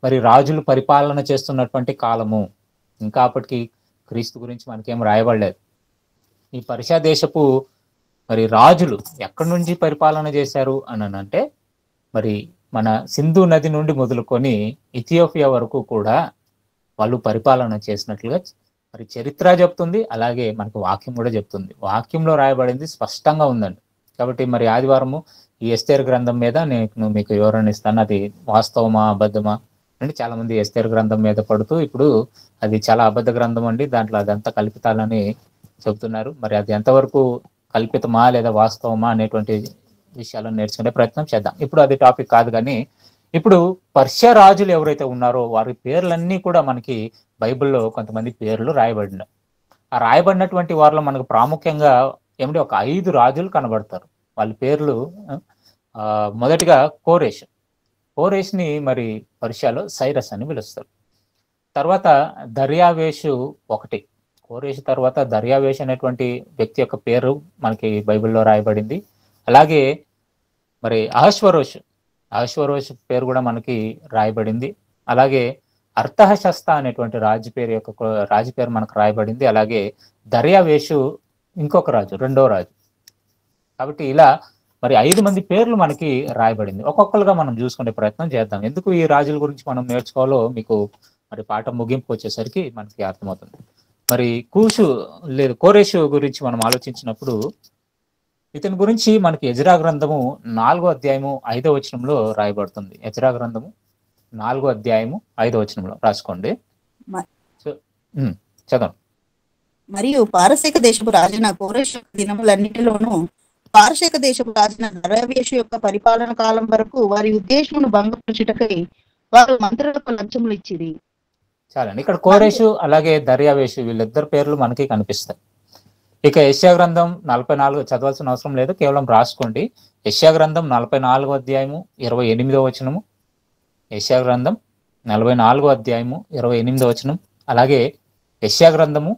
మరి రాజులు పరిపాలన చేస్తున్నటువంటి కాలము. ఇంకా అప్పటికి క్రీస్తు గురించి మనకేం రాయబడలేదు. ఈ పర్షియా దేశపు మరి రాజులు ఎక్కడి నుంచి పరిపాలన చేశారు అని అంటే, మరి మన సింధు నది నుండి మొదలుకొని ఇథియోపియా వరకు కూడా వాళ్ళు పరిపాలన చేసినట్లుగా మరి చరిత్ర చెప్తుంది, అలాగే మనకు వాక్యం కూడా చెప్తుంది. వాక్యంలో రాయబడింది స్పష్టంగా ఉందండి. కాబట్టి మరి ఆదివారము ఈ ఎస్తేరు గ్రంథం మీద నేను మీకు వివరణ ఇస్తాను. అది వాస్తవమా అబద్ధమా అంటే, చాలా మంది ఎస్తేరు గ్రంథం మీద పడుతూ ఇప్పుడు అది చాలా అబద్ధ గ్రంథం అండి, దాంట్లో అదంతా కల్పితాలని చెబుతున్నారు. మరి అది ఎంతవరకు కల్పితమా లేదా వాస్తవమా అనేటువంటి విషయాలను నేర్చుకునే ప్రయత్నం చేద్దాం. ఇప్పుడు అది టాపిక్ కాదు, కానీ ఇప్పుడు పర్షియా రాజులు ఎవరైతే ఉన్నారో వారి పేర్లన్నీ కూడా మనకి బైబిల్లో కొంతమంది పేర్లు రాయబడినాయి. ఆ రాయబడినటువంటి వారిలో మనకు ప్రాముఖ్యంగా ఏమిటి ఒక 5 రాజులు కనబడతారు. వాళ్ళ పేర్లు మొదటిగా కోరేష్ని మరి పర్షియాలో సైరస్ అని పిలుస్తారు. తర్వాత దర్యావేషు ఒకటి, కోరేష్ తర్వాత దర్యావేష్ అనేటువంటి వ్యక్తి యొక్క పేరు మనకి బైబిల్లో రాయబడింది. అలాగే మరి అహశ్వరోష్ పేరు కూడా మనకి రాయబడింది. అలాగే అర్థహశస్త అనేటువంటి రాజు పేరు మనకు రాయబడింది. అలాగే దర్యావేషు ఇంకొక రాజు, రెండో రాజు. కాబట్టి ఇలా మరి 5 మంది పేర్లు మనకి రాయబడింది. ఒక్కొక్కరుగా మనం చూసుకునే ప్రయత్నం చేద్దాం. ఎందుకు ఈ రాజుల గురించి మనం నేర్చుకోవాలో మీకు మరి పాఠం ముగింపు వచ్చేసరికి మనకి అర్థమవుతుంది. మరి కోరేషు గురించి మనం ఆలోచించినప్పుడు ఇతని గురించి మనకి ఎజ్రా గ్రంథము 4వ అధ్యాయము 5వ వచనంలో రాయబడుతుంది. ఎజ్రా గ్రంథము 4వ అధ్యాయము 5వ వచనంలో రాసుకోండి, చదవండి. మరియు పారసీక దేశపు రాజైన కోరేషు దినములన్నిటిలోనూ పారసీక దేశపు రాజైన దర్యావేషు యొక్క పరిపాలన కాలం వరకు వారి ఉద్దేశమును భంగపరచుటకై వారు మంత్రులకు లంచములు ఇచ్చిరి. చాలండి, ఇక్కడ కోరేషు అలాగే దర్యావేషు వీళ్ళిద్దరు పేర్లు మనకి కనిపిస్తాయి. ఇక యెషయా గ్రంథం 44 చదవాల్సిన అవసరం లేదు, కేవలం రాసుకోండి. యెషయా గ్రంథం 44వ అధ్యాయము 28వ వచనము, యెషయా గ్రంథం 44వ అధ్యాయము 28వ వచనం, అలాగే యెషయా గ్రంథము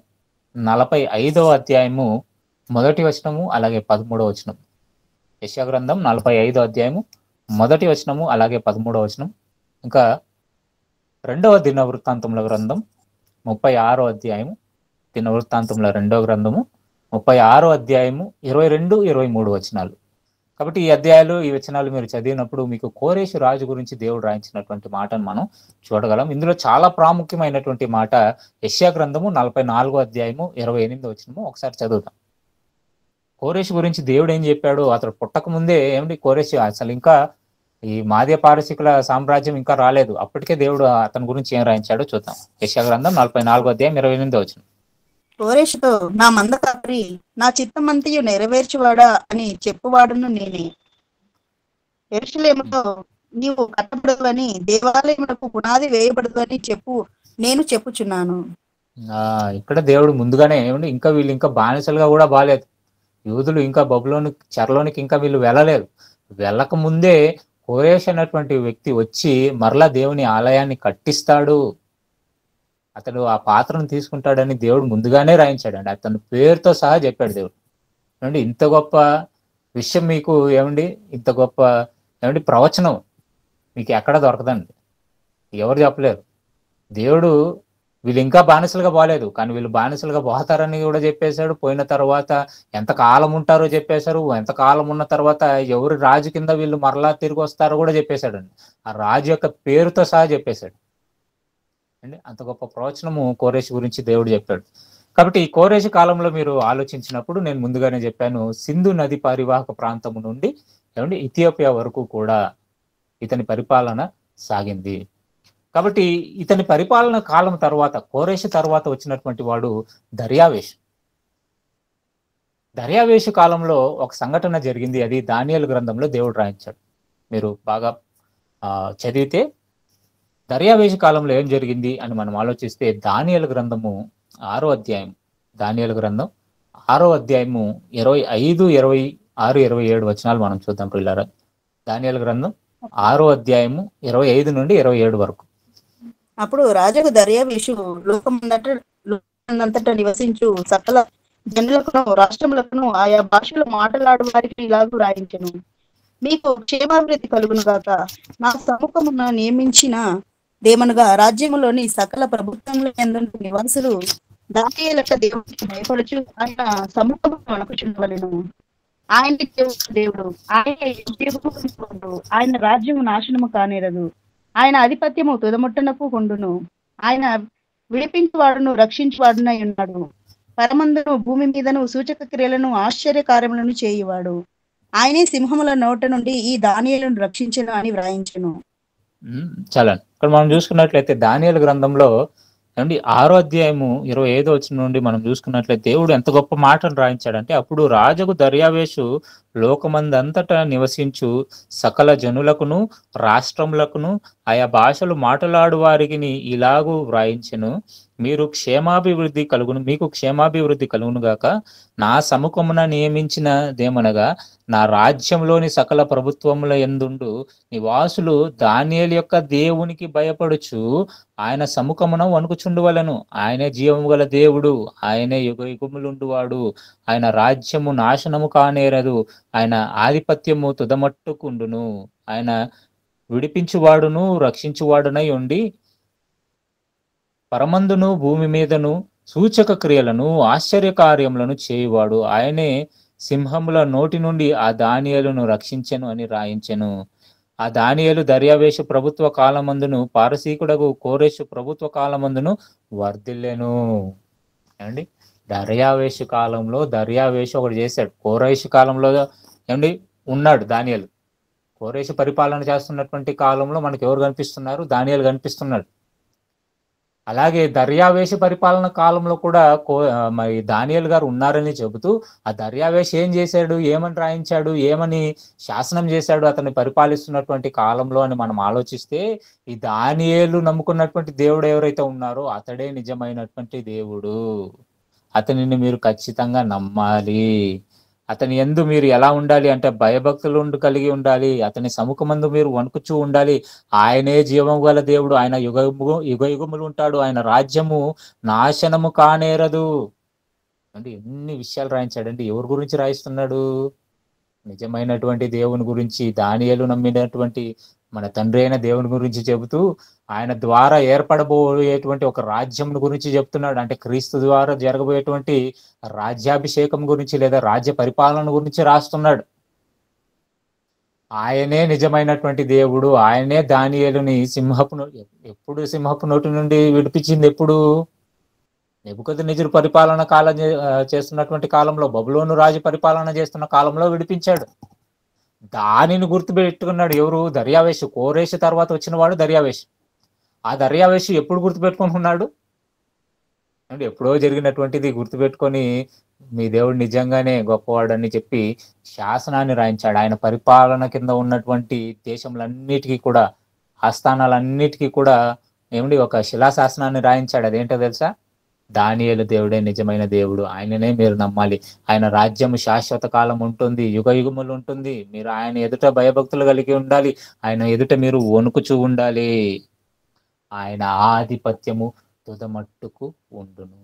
45వ అధ్యాయము 1వ వచనము, అలాగే 13వ వచనం. యెషయా గ్రంథం 45వ అధ్యాయము 1వ వచనము, అలాగే 13వ వచనం. ఇంకా 2వ దినవృత్తాంతముల గ్రంథం 36వ అధ్యాయము, దినవృత్తాంతముల 2వ గ్రంథము 36వ అధ్యాయము 22, 23 వచనాలు. కాబట్టి ఈ అధ్యాయాలు, ఈ వచనాలు మీరు చదివినప్పుడు మీకు కోరేషు రాజు గురించి దేవుడు రాయించినటువంటి మాటను మనం చూడగలం. ఇందులో చాలా ప్రాముఖ్యమైనటువంటి మాట యెషయా గ్రంథము 44వ అధ్యాయము 28వ వచనము ఒకసారి చదువుతాం. కోరేషు గురించి దేవుడు ఏం చెప్పాడు, అతడు పుట్టక ముందే ఏమిటి కోరేషు అసలు ఇంకా ఈ మాద్య పారసీకుల సామ్రాజ్యం ఇంకా రాలేదు, అప్పటికే దేవుడు అతని గురించి ఏం రాయించాడో చూద్దాం. యెషయా గ్రంథం 44వ అధ్యాయం 28వ వచనం. కోరేషుతో, నా మంద కాపరి, నా చిత్తమంతయు నెరవేర్చువాడా అని చెప్పువాడును నేనే. యెరూషలేములో నీవు కట్టబడదు అని, దేవాలయమునకు పునాది వేయబడదు అని నేను చెప్పుచున్నాను. ఇక్కడ దేవుడు ముందుగానే ఏమండి, ఇంకా వీళ్ళు ఇంకా బానిసలుగా కూడా బాలేదు. యూదులు ఇంకా బబులోని చెరలోనికి ఇంకా వీళ్ళు వెళ్ళలేదు. వెళ్ళక ముందే కోరేష్ అనేటువంటి వ్యక్తి వచ్చి మరలా దేవుని ఆలయాన్ని కట్టిస్తాడు, అతడు ఆ పాత్రను తీసుకుంటాడని దేవుడు ముందుగానే రాయించాడండి. అతని పేరుతో సహా చెప్పాడు దేవుడు. ఏమండి, ఇంత గొప్ప విషయం మీకు ఏమండి, ఇంత గొప్ప ఏమండి ప్రవచనం మీకు ఎక్కడ దొరకదండి, ఎవరు చెప్పలేరు. దేవుడు వీళ్ళు ఇంకా బానిసలుగా పోలేదు, కానీ వీళ్ళు బానిసలుగా పోతారని కూడా చెప్పేశాడు. పోయిన తర్వాత ఎంత కాలం ఉంటారో చెప్పేశారు. ఎంత కాలం ఉన్న తర్వాత ఎవరు రాజు కింద వీళ్ళు మరలా తిరిగి వస్తారో కూడా చెప్పేశాడండి. ఆ రాజు యొక్క పేరుతో సహా చెప్పేశాడు అండి. అంత గొప్ప ప్రవచనము కోరేష్ గురించి దేవుడు చెప్పాడు. కాబట్టి ఈ కోరేష్ కాలంలో మీరు ఆలోచించినప్పుడు నేను ముందుగానే చెప్పాను, సింధు నది పరివాహక ప్రాంతము నుండి ఏమండి ఇథియోపియా వరకు కూడా ఇతని పరిపాలన సాగింది. కాబట్టి ఇతని పరిపాలన కాలం తర్వాత, కోరేష్ తర్వాత వచ్చినటువంటి వాడు దర్యావేషు. దర్యావేషు కాలంలో ఒక సంఘటన జరిగింది, అది దానియేలు గ్రంథంలో దేవుడు రాయించాడు. మీరు బాగా చదివితే దర్యావేషు కాలంలో ఏం జరిగింది అని మనం ఆలోచిస్తే, దానియేలు గ్రంథము 6వ అధ్యాయం, దానియేలు గ్రంథం 6వ అధ్యాయము 25, 26, 27 వచనాలు మనం చూద్దాం పిల్లరా. దానియేలు గ్రంథం 6వ అధ్యాయము 25 నుండి 27 వరకు. అప్పుడు రాజుకు దర్యావేషు లోకమందంతటా నివసించు సకల జనులకును రాష్ట్రములకును ఆయా భాషలు మాట్లాడు వారికి ఇలాగూ రాయించెను. మీకు క్షేమాభివృద్ధి కలుగును గాక. నా సముఖమున నియమించిన దేమనగా రాజ్యములోని సకల ప్రభుత్వముల యందు నివాసులు దానియేలట దేవునికి భయపడుచు ఆయన సముఖమును వణకుచుండవలెను. ఆయన దేవుడు, ఆయన రాజ్యము నాశనము కానేరదు. ఆయన ఆధిపత్యము తుదముట్టనకు కొండును. ఆయన విడిపించువాడును రక్షించువాడునై ఉన్నాడు. పరమందును భూమి మీదను సూచక క్రియలను ఆశ్చర్య కార్యములను చేయువాడు. ఆయనే సింహముల నోట నుండి ఈ దానియేలును రక్షించెను అని వ్రాయించెను. చాలా ఇక్కడ మనం చూసుకున్నట్లయితే దానియేలు గ్రంథంలో ఏమండి 6వ అధ్యాయము 25వ వచనం నుండి మనం చూసుకున్నట్లయితే దేవుడు ఎంత గొప్ప మాటను రాయించాడంటే, అప్పుడు రాజుకు దర్యావేషు లోకమందంతటా నివసించు సకల జనులకును రాష్ట్రములకును ఆయా భాషలు మాట్లాడు వారికి ఇలాగూ వ్రాయించెను, మీకు క్షేమాభివృద్ధి కలుగును గాక. నా సముఖమున నియమించినదేమనగా నా రాజ్యంలోని సకల ప్రభుత్వముల యందుండు నివాసులు దానియేలు యొక్క దేవునికి భయపడుచు ఆయన సముఖమున వణుకుచుండువలెను. ఆయనే జీవము గల దేవుడు, ఆయనే యుగయుగములుండువాడు. ఆయన రాజ్యము నాశనము కానేరదు. ఆయన ఆధిపత్యము తుదమట్టుకుండును. ఆయన విడిపించువాడును రక్షించువాడునై ఉండి పరమందును భూమి మీదను సూచక క్రియలను ఆశ్చర్య కార్యములను చేయువాడు. ఆయనే సింహముల నోటి నుండి ఆ దానియేలును రక్షించెను అని రాయించెను. ఆ దానియేలు దర్యావేషు ప్రభుత్వ కాలమందును పారసీకుడగు కోరేషు ప్రభుత్వ కాలమందును వర్ధిల్లెను. ఏమండి, దర్యావేషు కాలంలో దర్యావేషు ఒకటి చేశాడు. కోరేషు కాలంలో ఏమండి ఉన్నాడు దానియేలు. కోరేషు పరిపాలన చేస్తున్నటువంటి కాలంలో మనకు ఎవరు కనిపిస్తున్నారు? దానియేలు కనిపిస్తున్నాడు. అలాగే దర్యావేషు పరిపాలన కాలంలో కూడా మరి దానియేలు గారు ఉన్నారని చెబుతూ ఆ దర్యావేషు ఏం చేశాడు, ఏమని రాయించాడు, ఏమని శాసనం చేశాడు అతన్ని పరిపాలిస్తున్నటువంటి కాలంలో అని మనం ఆలోచిస్తే, ఈ దానియేలు నమ్ముకున్నటువంటి దేవుడు ఎవరైతే ఉన్నారో అతడే నిజమైనటువంటి దేవుడు. అతనిని మీరు ఖచ్చితంగా నమ్మాలి. అతని యందు మీరు ఎలా ఉండాలి అంటే భయభక్తులు కలిగి ఉండాలి. అతని సముఖమందు మీరు వణుకుచూ ఉండాలి. ఆయనే జీవము గల దేవుడు, ఆయన యుగయుగములు ఉంటాడు, ఆయన రాజ్యము నాశనము కానేరదు. అంటే ఎన్ని విషయాలు రాయించాడండి. ఎవరి గురించి రాయిస్తున్నాడు? నిజమైనటువంటి దేవుని గురించి, దానియేలు నమ్మినటువంటి మన తండ్రి అయిన దేవుని గురించి చెబుతూ ఆయన ద్వారా ఏర్పడబోయేటువంటి ఒక రాజ్యం గురించి చెప్తున్నాడు. అంటే క్రీస్తు ద్వారా జరగబోయేటువంటి రాజ్యాభిషేకం గురించి లేదా రాజ్య పరిపాలన గురించి రాస్తున్నాడు. ఆయనే నిజమైనటువంటి దేవుడు. ఆయనే దానియేలుని సింహపు నోటి నుండి విడిపించింది ఎప్పుడు? నెబుకద్నెజరు పరిపాలన చేస్తున్నటువంటి కాలంలో, బబులోను రాజు పరిపాలన చేస్తున్న కాలంలో విడిపించాడు. దానిని గుర్తుపెట్టుకున్నాడు ఎవరు? దర్యావేషు. కోరేషు తర్వాత వచ్చిన వాడు దర్యావేషు. ఆ దర్యావేషు ఎప్పుడు గుర్తుపెట్టుకుంటున్నాడు? అంటే ఎప్పుడో జరిగినటువంటిది గుర్తుపెట్టుకొని మీ దేవుడు నిజంగానే గొప్పవాడని చెప్పి శాసనాన్ని రాయించాడు. ఆయన పరిపాలన కింద ఉన్నటువంటి దేశములన్నిటికీ కూడా, ఆస్థానాలన్నిటికీ కూడా ఒక శిలాశాసనాన్ని రాయించాడు. అదేంటో తెలుసా? దానియేలు దేవుడే నిజమైన దేవుడు, ఆయననే మీరు నమ్మాలి, ఆయన రాజ్యం శాశ్వత కాలం ఉంటుంది, యుగ యుగములు ఉంటుంది, మీరు ఆయన ఎదుట భయభక్తులు కలిగి ఉండాలి, ఆయన ఎదుట మీరు వణుకుచూ ఉండాలి, ఆయన ఆధిపత్యము తుదమట్టుకు ఉండును.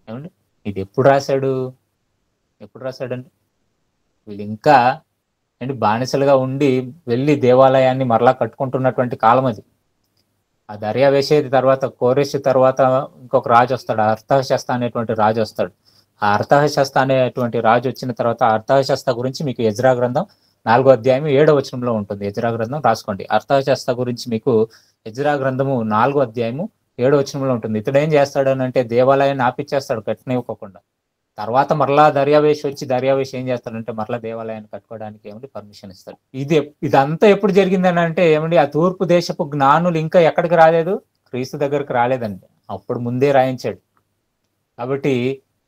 ఏమండి, ఇది ఎప్పుడు రాశాడు? రాశాడండి? వీళ్ళు ఇంకా బానిసలుగా ఉండి వెళ్ళి దేవాలయాన్ని మరలా కట్టుకుంటున్నటువంటి కాలం అది. ఆ దర్యావేషేది తర్వాత, కోరెషు తర్వాత ఇంకొక రాజు వస్తాడు, అర్థహశస్త అనేటువంటి రాజు వస్తాడు. ఆ అర్థహశస్త అనేటువంటి రాజు వచ్చిన తర్వాత అర్థహశస్త గురించి మీకు ఎజ్రా గ్రంథం 4వ అధ్యాయం 7వ వచనంలో ఉంటుంది. ఎజ్రా గ్రంథం రాసుకోండి. అర్థహశస్త గురించి మీకు ఎజ్రా గ్రంథము 4వ అధ్యాయము 7వ వచనంలో ఉంటుంది. ఇతడు ఏం చేస్తాడు అని అంటే దేవాలయాన్ని ఆపిచ్చేస్తాడు కట్టనివ్వకుండా. తర్వాత మరలా దర్యావేష్ ఏం చేస్తాడంటే మరలా దేవాలయాన్ని కట్టుకోవడానికి పర్మిషన్ ఇస్తాడు. ఇదంతా ఎప్పుడు జరిగిందని అంటే ఆ తూర్పు దేశపు జ్ఞానులు ఇంకా ఎక్కడికి రాలేదు? క్రీస్తు దగ్గరకు రాలేదండి. అప్పుడు ముందే రాయించాడు. కాబట్టి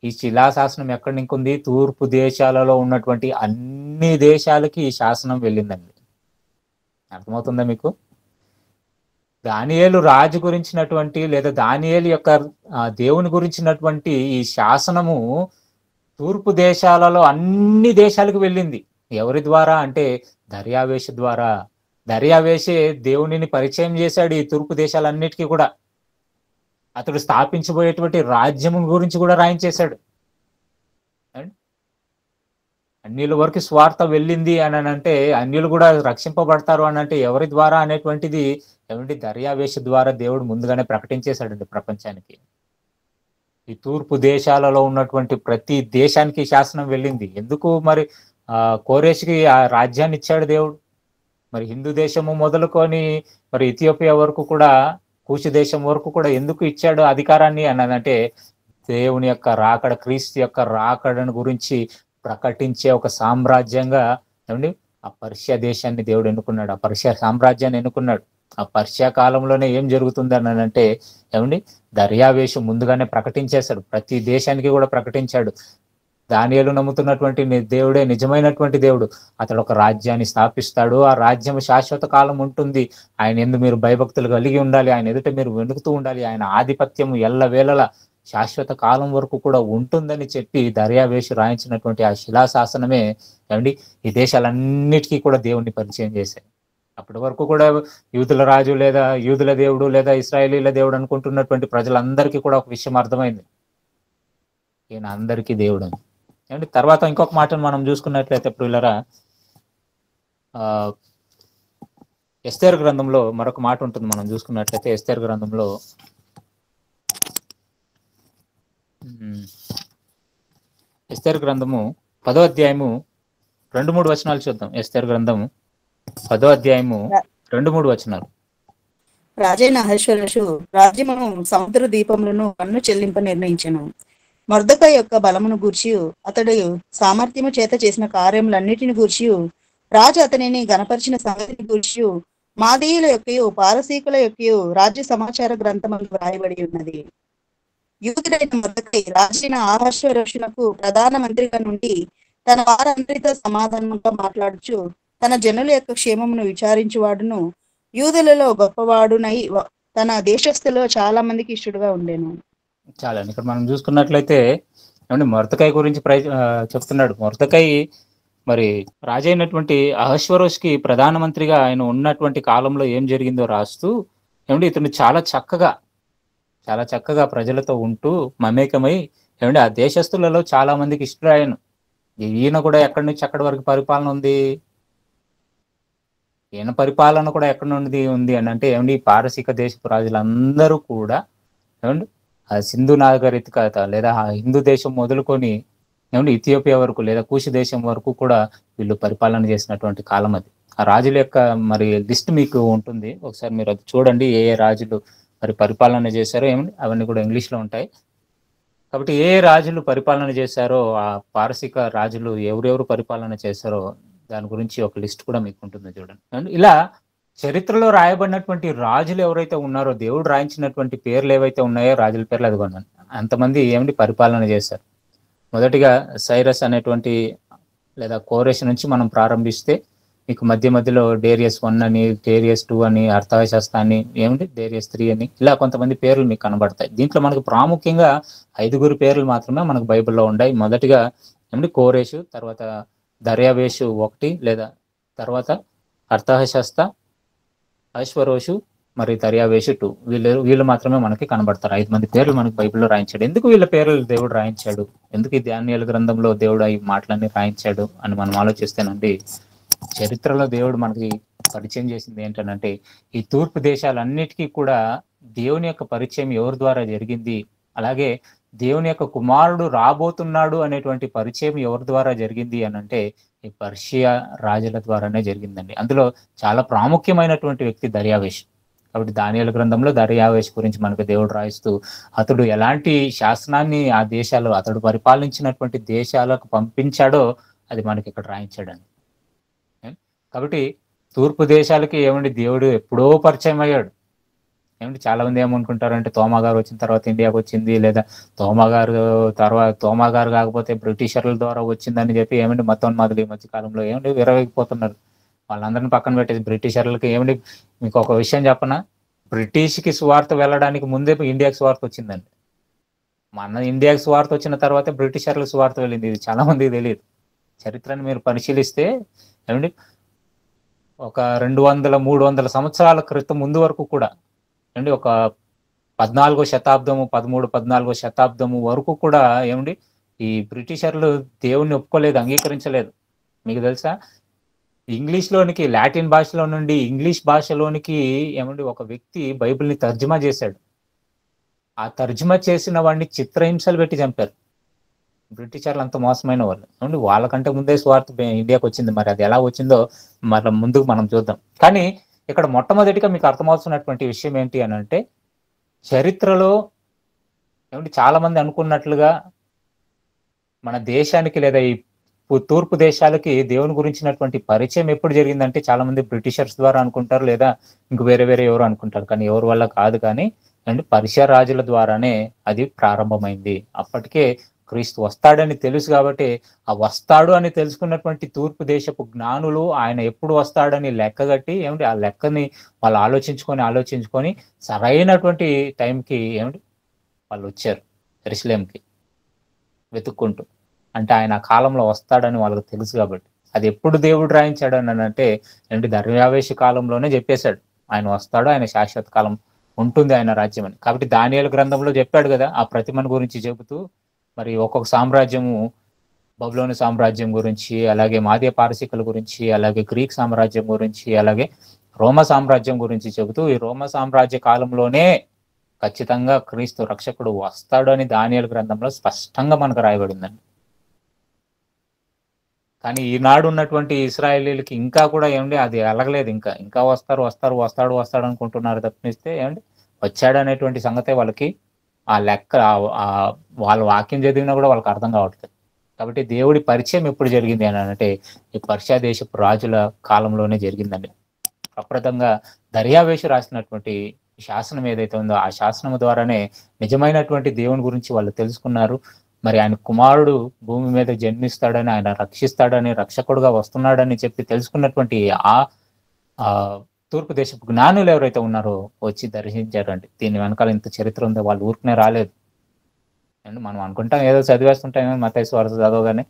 ఈ శిలాశాసనం ఎక్కడి నుంచి ఉంది? తూర్పు దేశాలలో ఉన్నటువంటి అన్ని దేశాలకి ఈ శాసనం వెళ్ళిందండి. అర్థమవుతుందా మీకు? దానియేలు రాజు గురించినటువంటి లేదా దానియేలు యొక్క దేవుని గురించినటువంటి ఈ శాసనము తూర్పు దేశాలలో అన్ని దేశాలకు వెళ్ళింది. ఎవరి ద్వారా అంటే దర్యావేషు ద్వారా. దర్యావేషే దేవునిని పరిచయం చేశాడు ఈ తూర్పు దేశాలన్నిటికీ కూడా. అతడు స్థాపించబోయేటువంటి రాజ్యం గురించి కూడా రాయించేశాడు. అన్యుల వరకు స్వార్థ వెళ్ళింది అని అంటే, అన్యులు కూడా రక్షింపబడతారు అని అంటే ఎవరి ద్వారా అనేటువంటిది దర్యావేషు ద్వారా దేవుడు ముందుగానే ప్రకటించేశాడండి ప్రపంచానికి. ఈ తూర్పు దేశాలలో ఉన్నటువంటి ప్రతి దేశానికి శాసనం వెళ్ళింది. ఎందుకు మరి కోరేషుకి ఆ రాజ్యాన్ని ఇచ్చాడు దేవుడు? మరి హిందూ దేశము మొదలుకొని మరి ఇథియోపియా వరకు కూడా, కూషు దేశం వరకు కూడా ఎందుకు ఇచ్చాడు అధికారాన్ని అన్నదంటే, దేవుని యొక్క రాకడ, క్రీస్తు యొక్క రాకడను గురించి ప్రకటించే ఒక సామ్రాజ్యంగా ఆ పర్షియా దేశాన్ని దేవుడు ఎన్నుకున్నాడు. ఆ పర్షియా సామ్రాజ్యాన్ని ఎన్నుకున్నాడు. ఆ పర్షియా కాలంలోనే ఏం జరుగుతుంది అని అంటే దర్యావేషు ముందుగానే ప్రకటించేశాడు. ప్రతి దేశానికి కూడా ప్రకటించాడు. దానియేలు నమ్ముతున్నటువంటి దేవుడే నిజమైనటువంటి దేవుడు. అతడు ఒక రాజ్యాన్ని స్థాపిస్తాడు. ఆ రాజ్యం శాశ్వత కాలం ఉంటుంది. ఆయన యందు మీరు భయభక్తులు కలిగి ఉండాలి, ఆయన ఎదుట మీరు వెనుకుతూ ఉండాలి, ఆయన ఆధిపత్యము ఎల్లవేళలా శాశ్వత కాలం వరకు కూడా ఉంటుందని చెప్పి దర్యావేషు రాయించినటువంటి ఆ శిలాశాసనమే ఈ దేశాలన్నిటికీ కూడా దేవుణ్ణి పరిచయం చేశాయి. అప్పటి వరకు కూడా యూదుల రాజు లేదా యూదుల దేవుడు లేదా ఇశ్రాయేలీల దేవుడు అనుకుంటున్నటువంటి ప్రజలందరికీ కూడా ఒక విషయం అర్థమైంది, ఈయన అందరికీ దేవుడు అని. తర్వాత ఇంకొక మాటను మనం చూసుకున్నట్లయితే ప్రియులరా, ఎస్తేరు గ్రంథంలో మరొక మాట ఉంటుంది. మనం చూసుకున్నట్లయితే ఎస్తేరు గ్రంథంలో ఎస్తేరు గ్రంథము 10వ అధ్యాయము 2-3 వచనాలు చూద్దాం. ఎస్తేరు గ్రంథము 10వ అధ్యాయము 2-3 వచనాలు. రాజైన అహష్వేరోషు రాజ్యమును సముద్ర దీపములను పన్ను చెల్లింప నిర్ణయించెను. మొర్దెకై యొక్క బలమును గూర్చి, అతడు సామర్థ్యము చేత చేసిన కార్యములన్నిటిని గూర్చి, రాజు అతనిని గణపరిచిన సంగతిని గూర్చి మాదీయుల యొక్కయు పారసీకుల యొక్కయు రాజ్య సమాచార గ్రంథములు వ్రాయబడి ఉన్నది. యూదుడైన మొర్దెకై రాజైన అహష్వేరోషునకు ప్రధాన మంత్రిగా నుండి తన వారందరితో సమాధానంగా మాట్లాడుచు తన జనుల యొక్క క్షేమమును విచారించువాడును, యూదులలో గొప్పవాడునై తన దేశస్థులో చాలా మందికి ఇష్టడుగా ఉండేను. చాలా ఇక్కడ మనం చూసుకున్నట్లయితే మొర్దెకై గురించి చెప్తున్నాడు. మొర్దెకై మరి రాజైనటువంటి అహష్వేరోషుకి ప్రధానమంత్రిగా ఆయన ఉన్నటువంటి కాలంలో ఏం జరిగిందో రాస్తూ ఇతను చాలా చక్కగా ప్రజలతో ఉంటూ మమేకమై ఆ దేశస్తులలో చాలా మందికి ఇష్టడాయను. ఈయన కూడా ఎక్కడి నుంచి ఎక్కడి వరకు పరిపాలన ఉంది? ఈయన పరిపాలన కూడా ఎక్కడి నుండి ఉంది అని అంటే ఈ పారసీక దేశపు రాజులందరూ కూడా ఆ సింధు నాగరికత లేదా హిందూ దేశం మొదలుకొని ఇథియోపియా వరకు లేదా కూషు దేశం వరకు కూడా వీళ్ళు పరిపాలన చేసినటువంటి కాలం అది. ఆ రాజుల యొక్క మరి లిస్ట్ మీకు ఉంటుంది, ఒకసారి మీరు అది చూడండి. ఏ రాజులు మరి పరిపాలన చేశారో అవన్నీ కూడా ఇంగ్లీష్లో ఉంటాయి. కాబట్టి ఏ రాజులు పరిపాలన చేశారో, ఆ పారసీక రాజులు ఎవరెవరు పరిపాలన చేశారో దాని గురించి ఒక లిస్ట్ కూడా మీకు ఉంటుంది చూడండి. ఇలా చరిత్రలో రాయబడినటువంటి రాజులు ఎవరైతే ఉన్నారో, దేవుడు రాయించినటువంటి పేర్లు ఏవైతే ఉన్నాయో రాజుల పేర్లు, అదిగోండి అంతమంది ఏమిటి పరిపాలన చేశారు. మొదటిగా సైరస్ అనేటువంటి లేదా కోరెష్ నుంచి మనం ప్రారంభిస్తే మీకు మధ్య మధ్యలో డేరియస్ 1 అని, డేరియస్ 2 అని, అర్థహశస్త అని, ఏమిటి డేరియస్ 3 అని, ఇలా కొంతమంది పేర్లు మీకు కనబడతాయి. దీంట్లో మనకు ప్రాముఖ్యంగా 5 పేర్లు మాత్రమే మనకు బైబిల్లో ఉన్నాయి. మొదటిగా ఏమిటి కోరెషు, తర్వాత దర్యావేషు 1, లేదా తర్వాత అర్థహశస్త, అశ్వరోషు, మరి దర్యావేషు 2, వీళ్ళు మాత్రమే మనకి కనబడతారు. 5 మంది పేర్లు మనకి బైబిల్లో రాయించాడు. ఎందుకు వీళ్ళ పేర్లు దేవుడు రాయించాడు, ఎందుకు ఈ దానియేలు గ్రంథంలో దేవుడు ఈ మాటలన్నీ రాయించాడు అని మనం ఆలోచిస్తేనండి, చరిత్రలో దేవుడు మనకి పరిచయం చేసింది ఏంటంటే, ఈ తూర్పు దేశాలన్నిటికీ కూడా దేవుని యొక్క పరిచయం ఎవరి ద్వారా జరిగింది, అలాగే దేవుని యొక్క కుమారుడు రాబోతున్నాడు అనేటువంటి పరిచయం ఎవరి ద్వారా జరిగింది అని అంటే ఈ పర్షియా రాజుల ద్వారానే జరిగిందండి. అందులో చాలా ప్రాముఖ్యమైనటువంటి వ్యక్తి దర్యావేష్. కాబట్టి దానియేలు గ్రంథంలో దర్యావేష్ గురించి మనకు దేవుడు రాయిస్తూ అతడు ఎలాంటి శాసనాన్ని ఆ దేశాలు అతడు పరిపాలించినటువంటి దేశాలకు పంపించాడో అది మనకి ఇక్కడ రాయించాడండి. కాబట్టి తూర్పు దేశాలకి ఏమండి దేవుడు ఎప్పుడో పరిచయం అయ్యాడు. ఏమంటే చాలా మంది ఏమనుకుంటారంటే తోమా గారు వచ్చిన తర్వాత ఇండియాకి వచ్చింది, లేదా తోమా గారు కాకపోతే బ్రిటిషర్ల ద్వారా వచ్చిందని చెప్పి ఏమంటే మతోన్మాదులు ఈ మధ్య కాలంలో ఏమంటే విరవేగిపోతున్నారు. వాళ్ళందరినీ పక్కన పెట్టేసి బ్రిటిషర్లకి ఏమంటే, మీకు ఒక విషయం చెప్పనా, బ్రిటిష్కి సువార్త వెళ్ళడానికి ముందే ఇండియాకి సువార్త వచ్చిందండి. మన ఇండియాకి సువార్త వచ్చిన తర్వాత బ్రిటిషర్లకు సువార్త వెళ్ళింది. ఇది చాలా మందికి తెలియదు. చరిత్రను మీరు పరిశీలిస్తే ఏమండి ఒక 200-300 సంవత్సరాల క్రితం ముందు వరకు కూడా ఏమండి ఒక 14వ శతాబ్దము 13-14వ శతాబ్దము వరకు కూడా ఏమండి ఈ బ్రిటిషర్లు దేవుణ్ణి ఒప్పుకోలేదు, అంగీకరించలేదు. మీకు తెలుసా, ఇంగ్లీష్లోనికి, లాటిన్ భాషలో నుండి ఇంగ్లీష్ భాషలోనికి ఏమండి ఒక వ్యక్తి బైబిల్ని తర్జుమా చేశాడు. ఆ తర్జుమా చేసిన వాడిని చిత్రహింసలు పెట్టి చంపారు. బ్రిటిషర్లు అంత మోసమైన వాళ్ళు. ఏమండి వాళ్ళకంటే ముందే స్వార్థ ఇండియాకి వచ్చింది. మరి అది ఎలా వచ్చిందో మరి ముందుకు మనం చూద్దాం. కానీ ఇక్కడ మొట్టమొదటిగా మీకు అర్థమవుతున్నటువంటి విషయం ఏంటి అని అంటే, చరిత్రలో ఏమంటే చాలా మంది అనుకున్నట్లుగా మన దేశానికి లేదా ఈ తూర్పు దేశాలకి దేవుని గురించినటువంటి పరిచయం ఎప్పుడు జరిగిందంటే చాలా మంది బ్రిటిషర్స్ ద్వారా అనుకుంటారు, లేదా ఇంక వేరే ఎవరు అనుకుంటారు. కానీ ఎవరి వల్ల కాదు, కానీ అండ్ పర్షియా రాజుల ద్వారానే అది ప్రారంభమైంది. అప్పటికే క్రీస్తు వస్తాడని తెలుసు కాబట్టి ఆ వస్తాడు అని తెలుసుకున్నటువంటి తూర్పు దేశపు జ్ఞానులు ఆయన ఎప్పుడు వస్తాడని లెక్కగట్టి ఏమిటి ఆ లెక్కని వాళ్ళు ఆలోచించుకొని సరైనటువంటి టైంకి ఏమిటి వాళ్ళు వచ్చారు యెరూషలేంకి వెతుక్కుంటూ. అంటే ఆయన ఆ కాలంలో వస్తాడని వాళ్ళకి తెలుసు కాబట్టి. అది ఎప్పుడు దేవుడు రాయించాడు అని అంటే ఏంటి దర్యావేష కాలంలోనే చెప్పేశాడు ఆయన వస్తాడు, ఆయన శాశ్వత కాలం ఉంటుంది ఆయన రాజ్యం అని. కాబట్టి దానియేలు గ్రంథంలో చెప్పాడు కదా ఆ ప్రతిమను గురించి చెబుతూ, మరి ఒక్కొక్క సామ్రాజ్యము, బబులోను సామ్రాజ్యం గురించి, అలాగే మాదీయ పారసీకుల గురించి, అలాగే గ్రీక్ సామ్రాజ్యం గురించి, అలాగే రోమ సామ్రాజ్యం గురించి చెబుతూ ఈ రోమ సామ్రాజ్య కాలంలోనే ఖచ్చితంగా క్రీస్తు రక్షకుడు వస్తాడు అని దానియేలు గ్రంథంలో స్పష్టంగా మనకు రాయబడిందండి. కానీ ఈనాడు ఉన్నటువంటి ఇశ్రాయేలీలకి ఇంకా కూడా ఏమండి అది అలగలేదు. ఇంకా వస్తాడు అనుకుంటున్నారు తప్పిస్తే ఏమండి వచ్చాడు అనేటువంటి సంగతే వాళ్ళకి ఆ లెక్క వాళ్ళ వాక్యం చదివినా కూడా వాళ్ళకి అర్థం కావట్లేదు. కాబట్టి దేవుడి పరిచయం ఎప్పుడు జరిగింది అని అంటే ఈ పర్షియా దేశపు రాజుల కాలంలోనే జరిగిందండి. ప్రప్రదంగా దర్యావేషు రాసినటువంటి శాసనం ఏదైతే ఉందో ఆ శాసనం ద్వారానే నిజమైనటువంటి దేవుని గురించి వాళ్ళు తెలుసుకున్నారు. మరి ఆయన కుమారుడు భూమి మీద జన్మిస్తాడని, ఆయన రక్షిస్తాడని, రక్షకుడుగా వస్తున్నాడని చెప్పి తెలుసుకున్నటువంటి ఆ తూర్పు దేశపు జ్ఞానులు ఎవరైతే ఉన్నారో వచ్చి దర్శించారండి. దీని వెనకాల ఇంత చరిత్ర ఉందో వాళ్ళు ఊరికనే రాలేదు అండి. మనం అనుకుంటాం ఏదో చదివేస్తుంటాం, మత్తయి సువార్త చదవగానే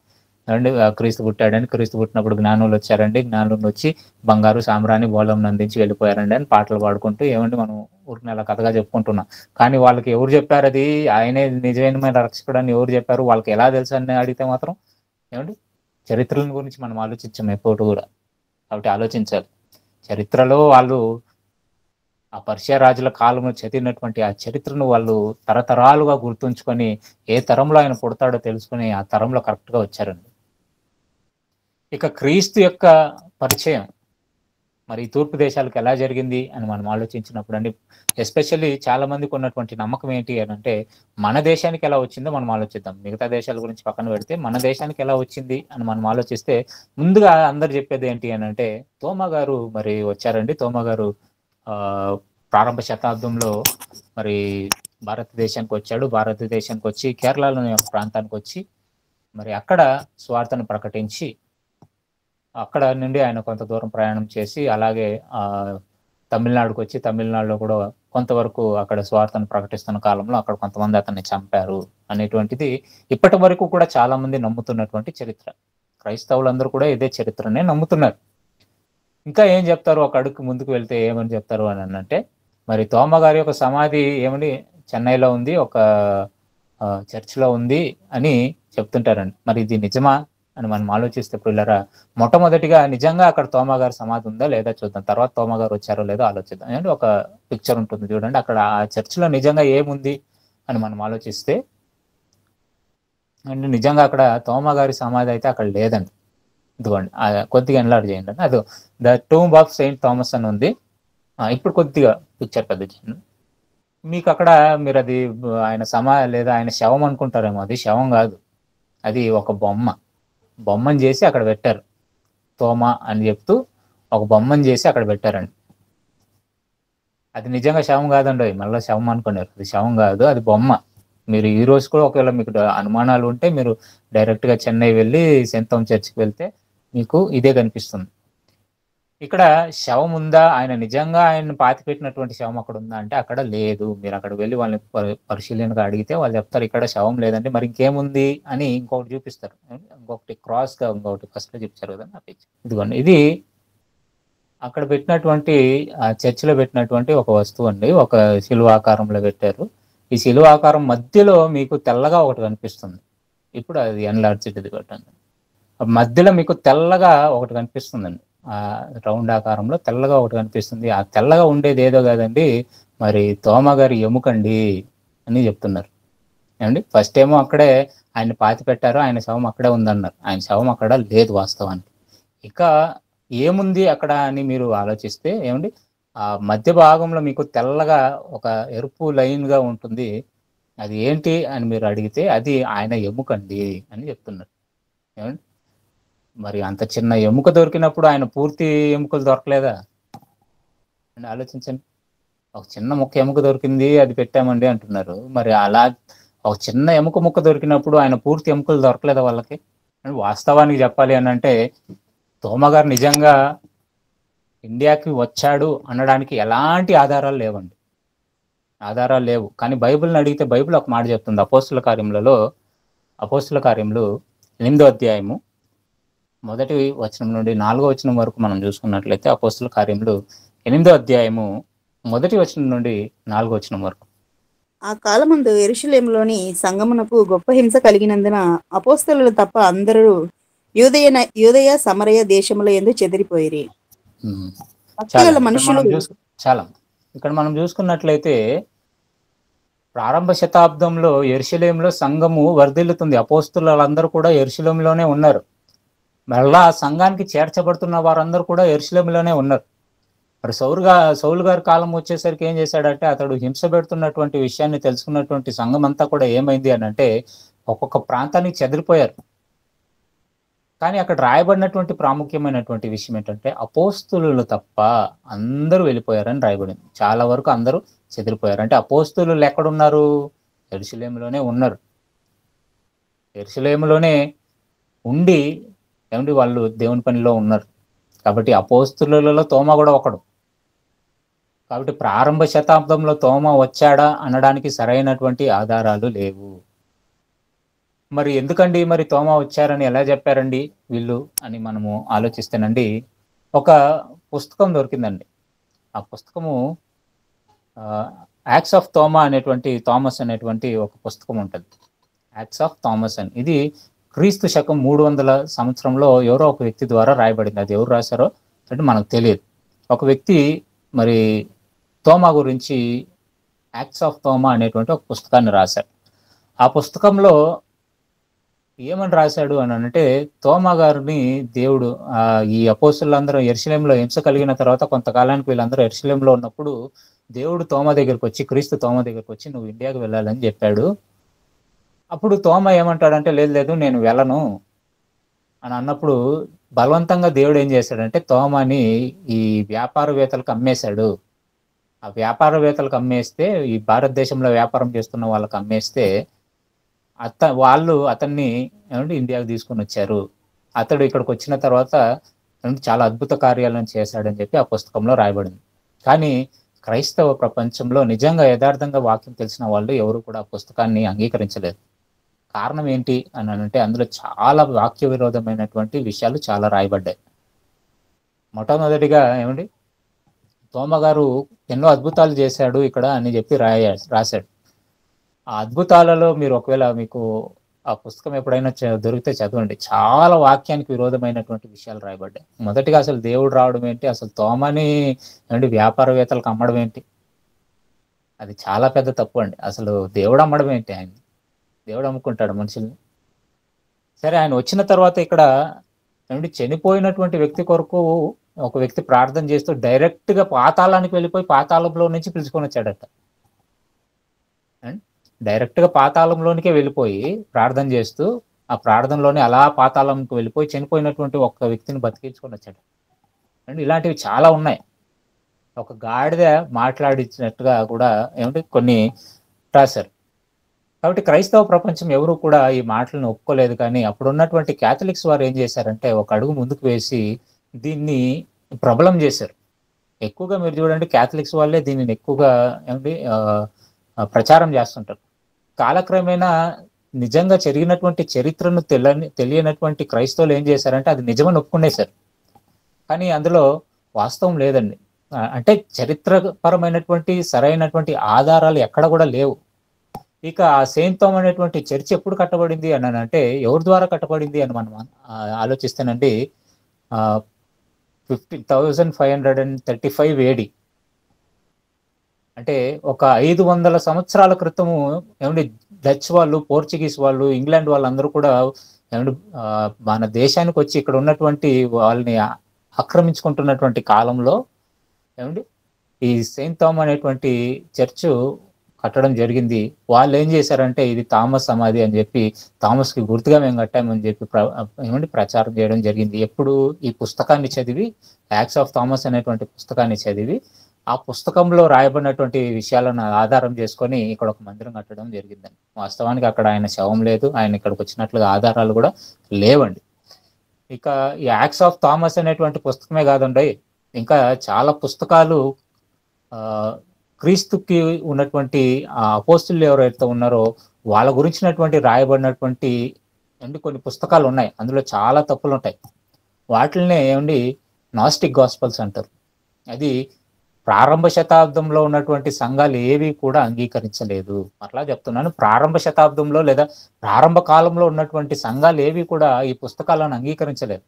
అండి క్రీస్తు పుట్టాడని, క్రీస్తు పుట్టినప్పుడు జ్ఞానులు వచ్చారండి, జ్ఞానులు వచ్చి బంగారు సామ్రాణి బోళం అందించి వెళ్ళిపోయారండి అని పాటలు పాడుకుంటూ ఏమండి మనం ఊరికి అలా కథగా చెప్పుకుంటున్నాం. కానీ వాళ్ళకి ఎవరు చెప్పారు అది ఆయనే నిజమైన రక్షకుడు అని ఎవరు చెప్పారు, వాళ్ళకి ఎలా తెలుసు అని అడిగితే మాత్రం ఏమండి చరిత్రల గురించి మనం ఆలోచించాం ఎప్పుడు కూడా. కాబట్టి ఆలోచించాలి. చరిత్రలో వాళ్ళు ఆ పర్షియా రాజుల కాలంలో చదివినటువంటి ఆ చరిత్రను వాళ్ళు తరతరాలుగా గుర్తుంచుకొని ఏ తరంలో ఆయన పుడతాడో తెలుసుకొని ఆ తరంలో కరెక్ట్గా వచ్చారండి. ఇక క్రీస్తు యొక్క పరిచయం మరి తూర్పు దేశాలకు ఎలా జరిగింది అని మనం ఆలోచించినప్పుడు అండి, ఎస్పెషల్లీ చాలా మందికి ఉన్నటువంటి నమ్మకం ఏంటి అని అంటే మన దేశానికి ఎలా వచ్చిందో మనం ఆలోచిద్దాం. మిగతా దేశాల గురించి పక్కన పెడితే మన దేశానికి ఎలా వచ్చింది అని మనం ఆలోచిస్తే ముందుగా అందరు చెప్పేది ఏంటి అని అంటే తోమా గారు మరి వచ్చారండి. తోమా గారు ప్రారంభ శతాబ్దంలో మరి భారతదేశానికి వచ్చాడు. భారతదేశానికి వచ్చి కేరళలోని ఒక ప్రాంతానికి వచ్చి మరి అక్కడ స్వార్థను ప్రకటించి అక్కడ నుండి ఆయన కొంత దూరం ప్రయాణం చేసి అలాగే తమిళనాడుకు వచ్చి తమిళనాడులో కూడా కొంతవరకు అక్కడ స్వార్థను ప్రకటిస్తున్న కాలంలో అక్కడ కొంతమంది అతన్ని చంపారు అనేటువంటిది ఇప్పటి వరకు కూడా చాలా మంది నమ్ముతున్నటువంటి చరిత్ర. క్రైస్తవులందరూ కూడా ఇదే చరిత్రనే నమ్ముతున్నారు. ఇంకా ఏం చెప్తారు, ఒక అడుగు ముందుకు వెళ్తే ఏమని చెప్తారు అని అంటే, మరి తోమ గారి యొక్క సమాధి ఏమని చెన్నైలో ఉంది, ఒక చర్చిలో ఉంది అని చెప్తుంటారండి. మరి ఇది నిజమా అని మనం ఆలోచిస్తే పిల్లరా, మొట్టమొదటిగా నిజంగా అక్కడ తోమ గారి సమాధి ఉందా లేదా చూద్దాం. తర్వాత తోమ గారు వచ్చారో లేదో ఆలోచిద్దాం. అంటే ఒక పిక్చర్ ఉంటుంది చూడండి, అక్కడ ఆ చర్చిలో నిజంగా ఏముంది అని మనం ఆలోచిస్తే అంటే నిజంగా అక్కడ తోమ గారి సమాధి అయితే అక్కడ లేదండి. ఇదిగోండి కొద్దిగా ఎన్లార్జ్ చేయండి. అది the tomb of Saint Thomas అని ఉంది. ఇప్పుడు కొద్దిగా పిక్చర్ పెద్ద చేయండి. మీకు అక్కడ మీరు అది ఆయన లేదా ఆయన శవం అనుకుంటారేమో, అది శవం కాదు, అది ఒక బొమ్మని చేసి అక్కడ పెట్టారు. తోమ అని చెప్తూ ఒక బొమ్మని చేసి అక్కడ పెట్టారండి. అది నిజంగా శవం కాదండి, మళ్ళీ శవం అనుకున్నారు. అది శవం కాదు, అది బొమ్మ. మీరు ఈ రోజు కూడా ఒకవేళ మీకు అనుమానాలు ఉంటే మీరు డైరెక్ట్ గా చెన్నై వెళ్ళి సెయింట్ థామస్ చర్చికి వెళ్తే మీకు ఇదే కనిపిస్తుంది. ఇక్కడ శవం ఉందా, ఆయన నిజంగా ఆయన పాతి పెట్టినటువంటి శవం అక్కడ ఉందా అంటే అక్కడ లేదు. మీరు అక్కడ వెళ్ళి వాళ్ళని పరిశీలనగా అడిగితే వాళ్ళు చెప్తారు ఇక్కడ శవం లేదంటే మరి ఇంకేముంది అని ఇంకొకటి చూపిస్తారు. ఇంకొకటి క్రాస్ గా ఇంకొకటి ఫస్ట్ లో చూపించారు కదా ఆ పిక్చర్. ఇదిగోండి, ఇది అక్కడ పెట్టినటువంటి ఆ చర్చిలో పెట్టినటువంటి ఒక వస్తువు అండి. ఒక శిలువ ఆకారంలో పెట్టారు. ఈ శిలువ ఆకారం మధ్యలో మీకు తెల్లగా ఒకటి కనిపిస్తుంది. ఇప్పుడు అది ఎన్లార్జ్డ్ ఇది పెట్టండి. మధ్యలో మీకు తెల్లగా ఒకటి కనిపిస్తుందండి. ఆ రౌండ్ ఆకారంలో తెల్లగా ఒకటి కనిపిస్తుంది. ఆ తెల్లగా ఉండేది ఏదో కాదండి, మరి తోమ గారి ఎముకండి అని చెప్తున్నారు. ఏమండి, ఫస్ట్ ఏమో అక్కడే ఆయన పాతి పెట్టారు, ఆయన శవం అక్కడే ఉందన్నారు. ఆయన శవం అక్కడ లేదు వాస్తవానికి. ఇక ఏముంది అక్కడ అని మీరు ఆలోచిస్తే ఏమండి, ఆ మధ్య భాగంలో మీకు తెల్లగా ఒక ఎరుపు లైన్ గా ఉంటుంది. అది ఏంటి అని మీరు అడిగితే అది ఆయన ఎముకండి అని చెప్తున్నారు. ఏమండి, మరి అంత చిన్న ఎముక దొరికినప్పుడు ఆయన పూర్తి ఎముకలు దొరకలేదా అని ఆలోచించండి. ఒక చిన్న ఎముక దొరికింది, అది పెట్టామండి అంటున్నారు. మరి అలా ఒక చిన్న ఎముక ముక్క దొరికినప్పుడు ఆయన పూర్తి ఎముకలు దొరకలేదా వాళ్ళకి? వాస్తవానికి చెప్పాలి అని అంటే తోమ గారు నిజంగా ఇండియాకి వచ్చాడు అనడానికి ఎలాంటి ఆధారాలు లేవండి. ఆధారాలు లేవు. కానీ బైబిల్ని అడిగితే బైబిల్ ఒక మాట చెప్తుంది. అపోస్తుల కార్యములు 8వ అధ్యాయము 1వ వచనం నుండి 4వ వచనం వరకు మనం చూసుకున్నట్లయితే అపోస్తుల కార్యములు 8వ అధ్యాయము 1వ వచనం నుండి 4వ వచనం వరకు. ఆ కాలమందు యెరూషలేములోని సంగమునకు గొప్ప హింస కలిగినందున అపోస్తలులు తప్ప అందరూ యూదయ సమరయ దేశముల యందు చెదిరిపోయిరి. మనుషులు చాలా ఇక్కడ మనం చూసుకున్నట్లయితే ప్రారంభ శతాబ్దంలో యెరూషలేములో సంఘము వర్ధిల్లుతుంది. అపోస్తలులందరూ కూడా యెరూషలేములోనే ఉన్నారు. మళ్ళా ఆ సంఘానికి చేర్చబడుతున్న వారందరూ కూడా యెరూషలేములోనే ఉన్నారు. మరి సౌలు గారి కాలం వచ్చేసరికి ఏం చేశాడంటే అతడు హింస పెడుతున్నటువంటి విషయాన్ని తెలుసుకున్నటువంటి సంఘం అంతా కూడా ఏమైంది అని అంటే ఒక్కొక్క ప్రాంతానికి చెదిరిపోయారు. కానీ అక్కడ రాయబడినటువంటి ప్రాముఖ్యమైనటువంటి విషయం ఏంటంటే అపోస్తులు తప్ప అందరూ వెళ్ళిపోయారని రాయబడింది. చాలా వరకు అందరూ చెదిరిపోయారు. అంటే అపోస్తులు ఎక్కడున్నారు? యెరూషలేములోనే ఉన్నారు. యెరూషలేములోనే ఉండి ఏమంటే వాళ్ళు దేవుని పనిలో ఉన్నారు. కాబట్టి అపోస్తులలో తోమ కూడా ఒకడు. కాబట్టి ప్రారంభ శతాబ్దంలో తోమ వచ్చాడా అనడానికి సరైనటువంటి ఆధారాలు లేవు. మరి ఎందుకండి మరి తోమ వచ్చారని ఎలా చెప్పారండి వీళ్ళు అని మనము ఆలోచిస్తేనండి ఒక పుస్తకం దొరికిందండి. ఆ పుస్తకము యాక్ట్స్ ఆఫ్ థామస్ అనేటువంటి ఒక పుస్తకం ఉంటుంది. యాక్ట్స్ ఆఫ్ థామస్ అని. ఇది క్రీస్తు శకం 300 సంవత్సరంలో ఎవరో ఒక వ్యక్తి ద్వారా రాయబడింది. అది ఎవరు రాశారో అంటే మనకు తెలియదు. ఒక వ్యక్తి మరి తోమా గురించి యాక్ట్స్ ఆఫ్ తోమా అనేటువంటి ఒక పుస్తకాన్ని రాశాడు. ఆ పుస్తకంలో ఏమని రాశాడు అని అంటే తోమా గారిని దేవుడు ఈ అపోస్తులందరూ యెరూషలేములో హింస కలిగిన తర్వాత కొంతకాలానికి వీళ్ళందరూ యెరూషలేములో ఉన్నప్పుడు దేవుడు తోమా దగ్గరికి వచ్చి క్రీస్తు తోమా దగ్గరికి వచ్చి నువ్వు ఇండియాకి వెళ్ళాలని చెప్పాడు. అప్పుడు తోమా ఏమంటాడంటే లేదు నేను వెళ్ళను అని అన్నప్పుడు బలవంతంగా దేవుడు ఏం చేశాడంటే తోమాని ఈ వ్యాపారవేత్తలకు అమ్మేశాడు. ఆ వ్యాపారవేత్తలకు అమ్మేస్తే, ఈ భారతదేశంలో వ్యాపారం చేస్తున్న వాళ్ళకి అమ్మేస్తే వాళ్ళు అతన్ని ఏమంటే ఇండియాకి తీసుకొని వచ్చారు. అతడు ఇక్కడికి వచ్చిన తర్వాత చాలా అద్భుత కార్యాలను చేశాడని చెప్పి ఆ పుస్తకంలో రాయబడింది. కానీ క్రైస్తవ ప్రపంచంలో నిజంగా యథార్థంగా వాక్యం తెలిసిన వాళ్ళు ఎవరు కూడా ఆ పుస్తకాన్ని అంగీకరించలేదు. కారణం ఏంటి అని అంటే అందులో చాలా వాక్య విరోధమైనటువంటి విషయాలు చాలా రాయబడ్డాయి. మొట్టమొదటిగా ఏమండి, తోమ గారు ఎన్నో అద్భుతాలు చేశాడు ఇక్కడ అని చెప్పి రాశాడు. ఆ అద్భుతాలలో మీరు ఒకవేళ మీకు ఆ పుస్తకం ఎప్పుడైనా దొరికితే చదవండి. చాలా వాక్యానికి విరోధమైనటువంటి విషయాలు రాయబడ్డాయి. మొదటిగా అసలు దేవుడు రావడం ఏంటి, అసలు తోమని ఏమండి వ్యాపారవేత్తలకు అమ్మడం ఏంటి, అది చాలా పెద్ద తప్పు అండి. అసలు దేవుడు అమ్మడం ఏంటి, ఆయన దేవుడు అమ్ముకుంటాడు మనుషుల్ని? సరే, ఆయన వచ్చిన తర్వాత ఇక్కడ ఏమండి చనిపోయినటువంటి వ్యక్తి కొరకు ఒక వ్యక్తి ప్రార్థన చేస్తూ డైరెక్ట్ గా పాతాళానికి వెళ్ళిపోయి పాతాళంలో నుంచి పిలుచుకొని వచ్చాడట. డైరెక్ట్ గా పాతాళంలోనికే వెళ్ళిపోయి ప్రార్థన చేస్తూ ఆ ప్రార్థనలోనే అలా పాతాళంకి వెళ్ళిపోయి చనిపోయినటువంటి ఒక్క వ్యక్తిని బతికించుకొని వచ్చాడు. అండ్ ఇలాంటివి చాలా ఉన్నాయి. ఒక గాడిద మాట్లాడించినట్టుగా కూడా ఏమంటే కొన్ని రాశారు. కాబట్టి క్రైస్తవ ప్రపంచం ఎవరు కూడా ఈ మాటలను ఒప్పుకోలేదు. కానీ అప్పుడు ఉన్నటువంటి క్యాథలిక్స్ వారు ఏం చేశారంటే ఒక అడుగు ముందుకు వేసి దీన్ని ప్రబలం చేశారు. ఎక్కువగా మీరు చూడండి, క్యాథలిక్స్ వాళ్ళే దీనిని ఎక్కువగా ఏమంటే ప్రచారం చేస్తుంటారు. కాలక్రమేణా నిజంగా జరిగినటువంటి చరిత్రను తెలియనటువంటి క్రైస్తవులు ఏం చేశారంటే అది నిజమని ఒప్పుకునేశారు. కానీ అందులో వాస్తవం లేదండి. అంటే చరిత్రపరమైనటువంటి సరైనటువంటి ఆధారాలు ఎక్కడ కూడా లేవు. ఇక ఆ సెయింట్ థామస్ అనేటువంటి చర్చ్ ఎప్పుడు కట్టబడింది అని అంటే ఎవరి ద్వారా కట్టబడింది అని మనం ఆలోచిస్తేనండి 1535 AD, అంటే ఒక 500 సంవత్సరాల క్రితము ఏమంటే డచ్ వాళ్ళు, పోర్చుగీస్ వాళ్ళు, ఇంగ్లాండ్ వాళ్ళందరూ కూడా ఏమంటే మన దేశానికి వచ్చి ఇక్కడ ఉన్నటువంటి వాళ్ళని ఆక్రమించుకుంటున్నటువంటి కాలంలో ఏమండి ఈ సెయింట్ థామస్ అనేటువంటి చర్చ్ కట్టడం జరిగింది. వాళ్ళు ఏం చేశారంటే ఇది థామస్ సమాధి అని చెప్పి థామస్ కి గుర్తుగా మేము కట్టామని చెప్పి ఏమంటే ప్రచారం చేయడం జరిగింది. ఎప్పుడు ఈ పుస్తకాన్ని చదివి, యాక్ట్స్ ఆఫ్ థామస్ అనేటువంటి పుస్తకాన్ని చదివి ఆ పుస్తకంలో రాయబడినటువంటి విషయాలను ఆధారం చేసుకొని ఇక్కడ ఒక మందిరం కట్టడం జరిగిందండి. వాస్తవానికి అక్కడ ఆయన శవం లేదు, ఆయన ఇక్కడికి వచ్చినట్లుగా ఆధారాలు కూడా లేవండి. ఇక ఈ యాక్ట్స్ ఆఫ్ థామస్ అనేటువంటి పుస్తకమే కాదండి, ఇంకా చాలా పుస్తకాలు క్రీస్తుకి ఉన్నటువంటి అపోస్తులు ఎవరైతే ఉన్నారో వాళ్ళ గురించినటువంటి రాయబడినటువంటి కొన్ని పుస్తకాలు ఉన్నాయి. అందులో చాలా తప్పులు ఉంటాయి. వాటిల్నే ఏమండి నాస్టిక్ గాస్పల్స్ అంటారు. అది ప్రారంభ శతాబ్దంలో ఉన్నటువంటి సంఘాలు ఏవి కూడా అంగీకరించలేదు. అట్లా చెప్తున్నాను, ప్రారంభ శతాబ్దంలో లేదా ప్రారంభ కాలంలో ఉన్నటువంటి సంఘాలు ఏవి కూడా ఈ పుస్తకాలను అంగీకరించలేదు.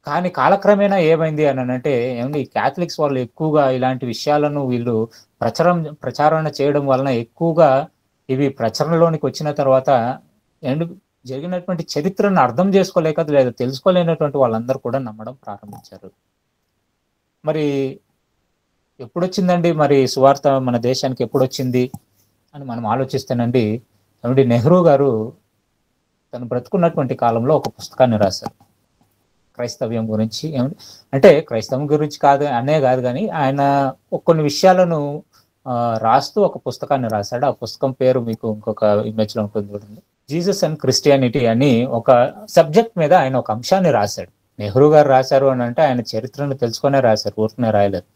కానీ కాలక్రమేణా ఏమైంది అని అంటే ఏమండి క్యాథలిక్స్ వాళ్ళు ఎక్కువగా ఇలాంటి విషయాలను వీళ్ళు ప్రచారణ చేయడం వలన ఎక్కువగా ఇవి ప్రచారంలోనికి వచ్చిన తర్వాత జరిగినటువంటి చరిత్రను అర్థం చేసుకోలేక లేదా తెలుసుకోలేనటువంటి వాళ్ళందరూ కూడా నమ్మడం ప్రారంభించారు. మరి ఎప్పుడు వచ్చిందండి మరి సువార్త మన దేశానికి ఎప్పుడు వచ్చింది అని మనం ఆలోచిస్తేనండి ఏమండి నెహ్రూ గారు తను బ్రతుకున్నటువంటి కాలంలో ఒక పుస్తకాన్ని రాశారు క్రైస్తవ్యం గురించి. అంటే క్రైస్తవం గురించి కాదు కానీ ఆయన కొన్ని విషయాలను రాస్తూ ఒక పుస్తకాన్ని రాశాడు. ఆ పుస్తకం పేరు మీకు ఇంకొక ఇమేజ్ లో ఉంటుంది చూడండి, జీసస్ అండ్ క్రిస్టియానిటీ అని ఒక సబ్జెక్ట్ మీద ఆయన ఒక అంశాన్ని రాశాడు. నెహ్రూ గారు రాశారు అని అంటే ఆయన చరిత్రను తెలుసుకునే రాశారు, ఊరికనే రాయలేదు.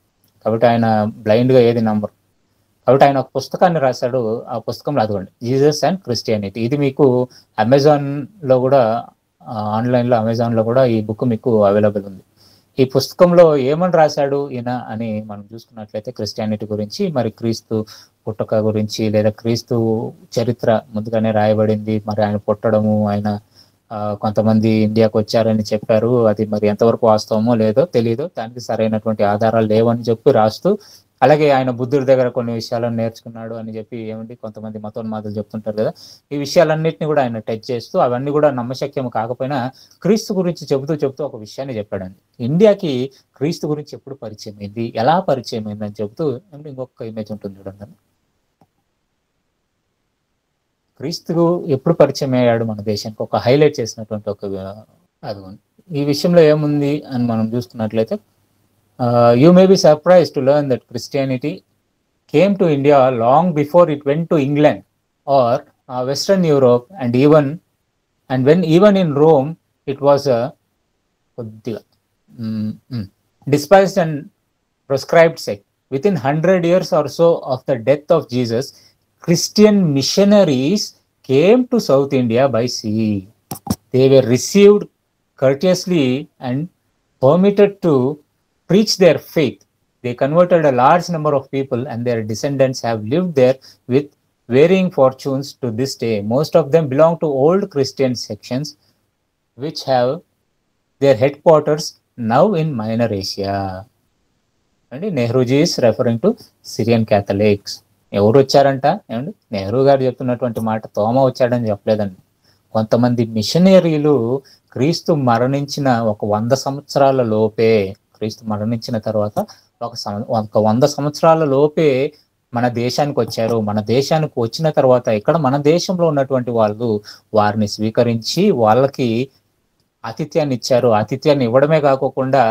కాబట్టి ఆయన బ్లైండ్ గా ఏది నమ్మరు. కాబట్టి ఆయన ఒక పుస్తకాన్ని రాశాడు. ఆ పుస్తకంలో అదిగోండి, జీసస్ అండ్ క్రిస్టియానిటీ. ఇది మీకు అమెజాన్ లో కూడా, ఆన్లైన్ లో అమెజాన్ లో కూడా ఈ బుక్ మీకు అవైలబుల్ ఉంది. ఈ పుస్తకంలో ఏమని రాశాడు ఈయన అని మనం చూసుకున్నట్లయితే క్రిస్టియానిటీ గురించి, మరి క్రీస్తు పుట్టుక గురించి లేదా క్రీస్తు చరిత్ర ముందుగానే రాయబడింది. మరి ఆయన పుట్టడము, ఆయన కొంతమంది ఇండియాకు వచ్చారని చెప్పారు, అది మరి ఎంతవరకు వాస్తవమో లేదో తెలియదు, దానికి సరైనటువంటి ఆధారాలు లేవని చెప్పి రాస్తూ, అలాగే ఆయన బుద్ధుడి దగ్గర కొన్ని విషయాలను నేర్చుకున్నాడు అని చెప్పి ఏమండి కొంతమంది మతోన్మాదులు చెప్తుంటారు కదా, ఈ విషయాలన్నింటినీ కూడా ఆయన టచ్ చేస్తూ అవన్నీ కూడా నమ్మశక్యం కాకపోయినా క్రీస్తు గురించి చెబుతూ ఒక విషయాన్ని చెప్పాడండి. ఇండియాకి క్రీస్తు గురించి ఎప్పుడు పరిచయం అయింది, ఎలా పరిచయం అయింది అని చెబుతూ ఇంకొక ఇమేజ్ ఉంటుంది చూడండి. క్రీస్తు ఎప్పుడు పరిచయం అయ్యాడు మన దేశానికి ఒక హైలైట్ చేసినటువంటి ఒక అదిగోండి. ఈ విషయంలో ఏముంది అని మనం చూసుకున్నట్లయితే You may be surprised to learn that Christianity came to India long before it went to England or Western Europe, and when even in Rome it was a despised and proscribed sect. Within 100 years or so of the death of Jesus, Christian missionaries came to South India by sea. They were received courteously and permitted to preach their faith. They converted a large number of people, and their descendants have lived there with varying fortunes to this day. Most of them belong to old Christian sections, which have their headquarters now in Minor Asia. And Nehruji is referring to Syrian Catholics. ఎవరు వచ్చారంట ఏమండి? నెహ్రూ గారు చెప్తున్నటువంటి మాట తోమ వచ్చాడని చెప్పలేదండి. కొంతమంది మిషనరీలు క్రీస్తు మరణించిన ఒక 100 సంవత్సరాల లోపే, క్రీస్తు మరణించిన తర్వాత ఒక 100 సంవత్సరాల లోపే మన దేశానికి వచ్చారు. మన దేశానికి వచ్చిన తర్వాత ఇక్కడ మన దేశంలో ఉన్నటువంటి వాళ్ళు వారిని స్వీకరించి వాళ్ళకి ఆతిథ్యాన్ని ఇచ్చారు. ఆతిథ్యాన్ని ఇవ్వడమే కాకుండా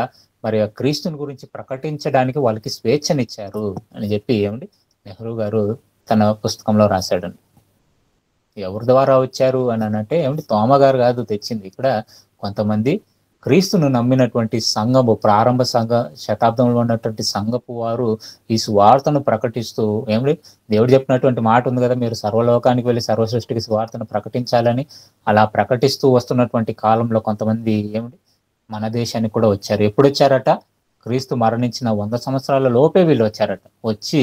మరి ఆ క్రీస్తుని గురించి ప్రకటించడానికి వాళ్ళకి స్వేచ్ఛనిచ్చారు అని చెప్పి ఏమండి నెహ్రూ గారు తన పుస్తకంలో రాశాడండి. ఎవరి ద్వారా వచ్చారు అని అంటే ఏమిటి? తోమ గారు కాదు తెచ్చింది. ఇక్కడ కొంతమంది క్రీస్తును నమ్మినటువంటి సంఘము, ప్రారంభ శతాబ్దంలో ఉన్నటువంటి సంఘపు వారు ఈ సువార్తను ప్రకటిస్తూ ఏమిటి దేవుడు చెప్పినటువంటి మాట ఉంది కదా, మీరు సర్వలోకానికి వెళ్ళి సర్వ సృష్టికి సువార్తను ప్రకటించాలని. అలా ప్రకటిస్తూ వస్తున్నటువంటి కాలంలో కొంతమంది ఏమిటి మన దేశానికి కూడా వచ్చారు. ఎప్పుడు వచ్చారట? క్రీస్తు మరణించిన 100 సంవత్సరాల లోపే వీళ్ళు వచ్చారట. వచ్చి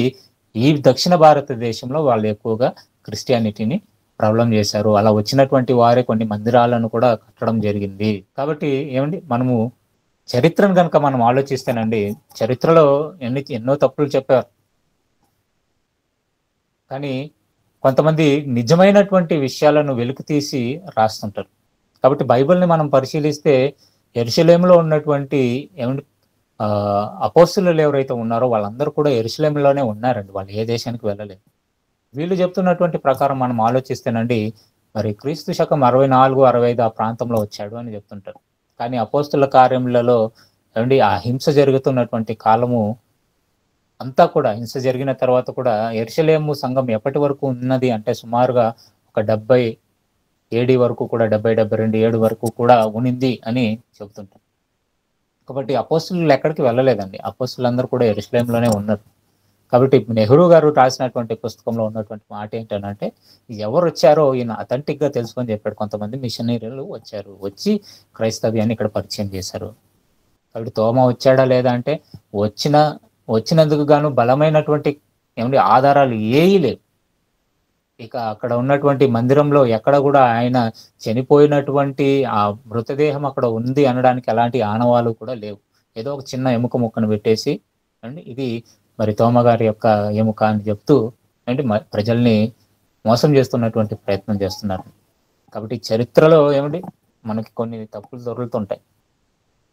ఈ దక్షిణ భారతదేశంలో వాళ్ళు ఎక్కువగా క్రిస్టియానిటీని ప్రబలం చేశారు. అలా వచ్చినటువంటి వారే కొన్ని మందిరాలను కూడా కట్టడం జరిగింది. కాబట్టి ఏమండి, మనము చరిత్రను కనుక మనం ఆలోచిస్తేనండి, చరిత్రలో ఎన్నో తప్పులు చెప్పారు. కానీ కొంతమంది నిజమైనటువంటి విషయాలను వెలికి తీసి రాస్తుంటారు. కాబట్టి బైబిల్ని మనం పరిశీలిస్తే యెరూషలేములో ఉన్నటువంటి ఏమండి అపోస్తులు ఎవరైతే ఉన్నారో వాళ్ళందరూ కూడా యెరూషలేములోనే ఉన్నారండి. వాళ్ళు ఏ దేశానికి వెళ్ళలేదు. వీళ్ళు చెప్తున్నటువంటి ప్రకారం మనం ఆలోచిస్తేనండి, మరి క్రీస్తు శకం 64-65 ఆ ప్రాంతంలో వచ్చాడు అని చెప్తుంటారు. కానీ అపోస్తుల కార్యములలో ఏమండి ఆ హింస జరుగుతున్నటువంటి కాలము అంతా కూడా, హింస జరిగిన తర్వాత కూడా యెరూషలేము సంఘం ఎప్పటి వరకు ఉన్నది అంటే సుమారుగా ఒక 70 AD వరకు కూడా, 70-72 AD వరకు కూడా ఉనింది అని చెబుతుంటారు. కాబట్టి అపోస్తులు ఎక్కడికి వెళ్ళలేదండి. అపోస్తులందరూ కూడా యెరూషలేములోనే ఉన్నారు. కాబట్టి నెహ్రూ గారు రాసినటువంటి పుస్తకంలో ఉన్నటువంటి మాట ఏంటంటే, ఎవరు వచ్చారో ఈయన అథెంటిక్ గా తెలుసుకొని చెప్పాడు. కొంతమంది మిషనరీలు వచ్చారు, వచ్చి క్రైస్తవ్యాన్ని ఇక్కడ పరిచయం చేశారు. కాబట్టి తోమ వచ్చాడా లేదా అంటే వచ్చినందుకు గాను బలమైనటువంటి ఏమంటే ఆధారాలు ఏవి లేవు. ఇక అక్కడ ఉన్నటువంటి మందిరంలో ఎక్కడ కూడా ఆయన చనిపోయినటువంటి ఆ మృతదేహం అక్కడ ఉంది అనడానికి ఎలాంటి ఆనవాలు కూడా లేవు. ఏదో ఒక చిన్న ఎముక ముక్కను పెట్టేసి అండి ఇది మరి తోమ గారి యొక్క ఎముక అని చెప్తూ అంటే ప్రజల్ని మోసం చేస్తున్నటువంటి ప్రయత్నం చేస్తున్నారు. కాబట్టి చరిత్రలో ఏమిటి మనకి కొన్ని తప్పులు దొరుకుతుంటాయి.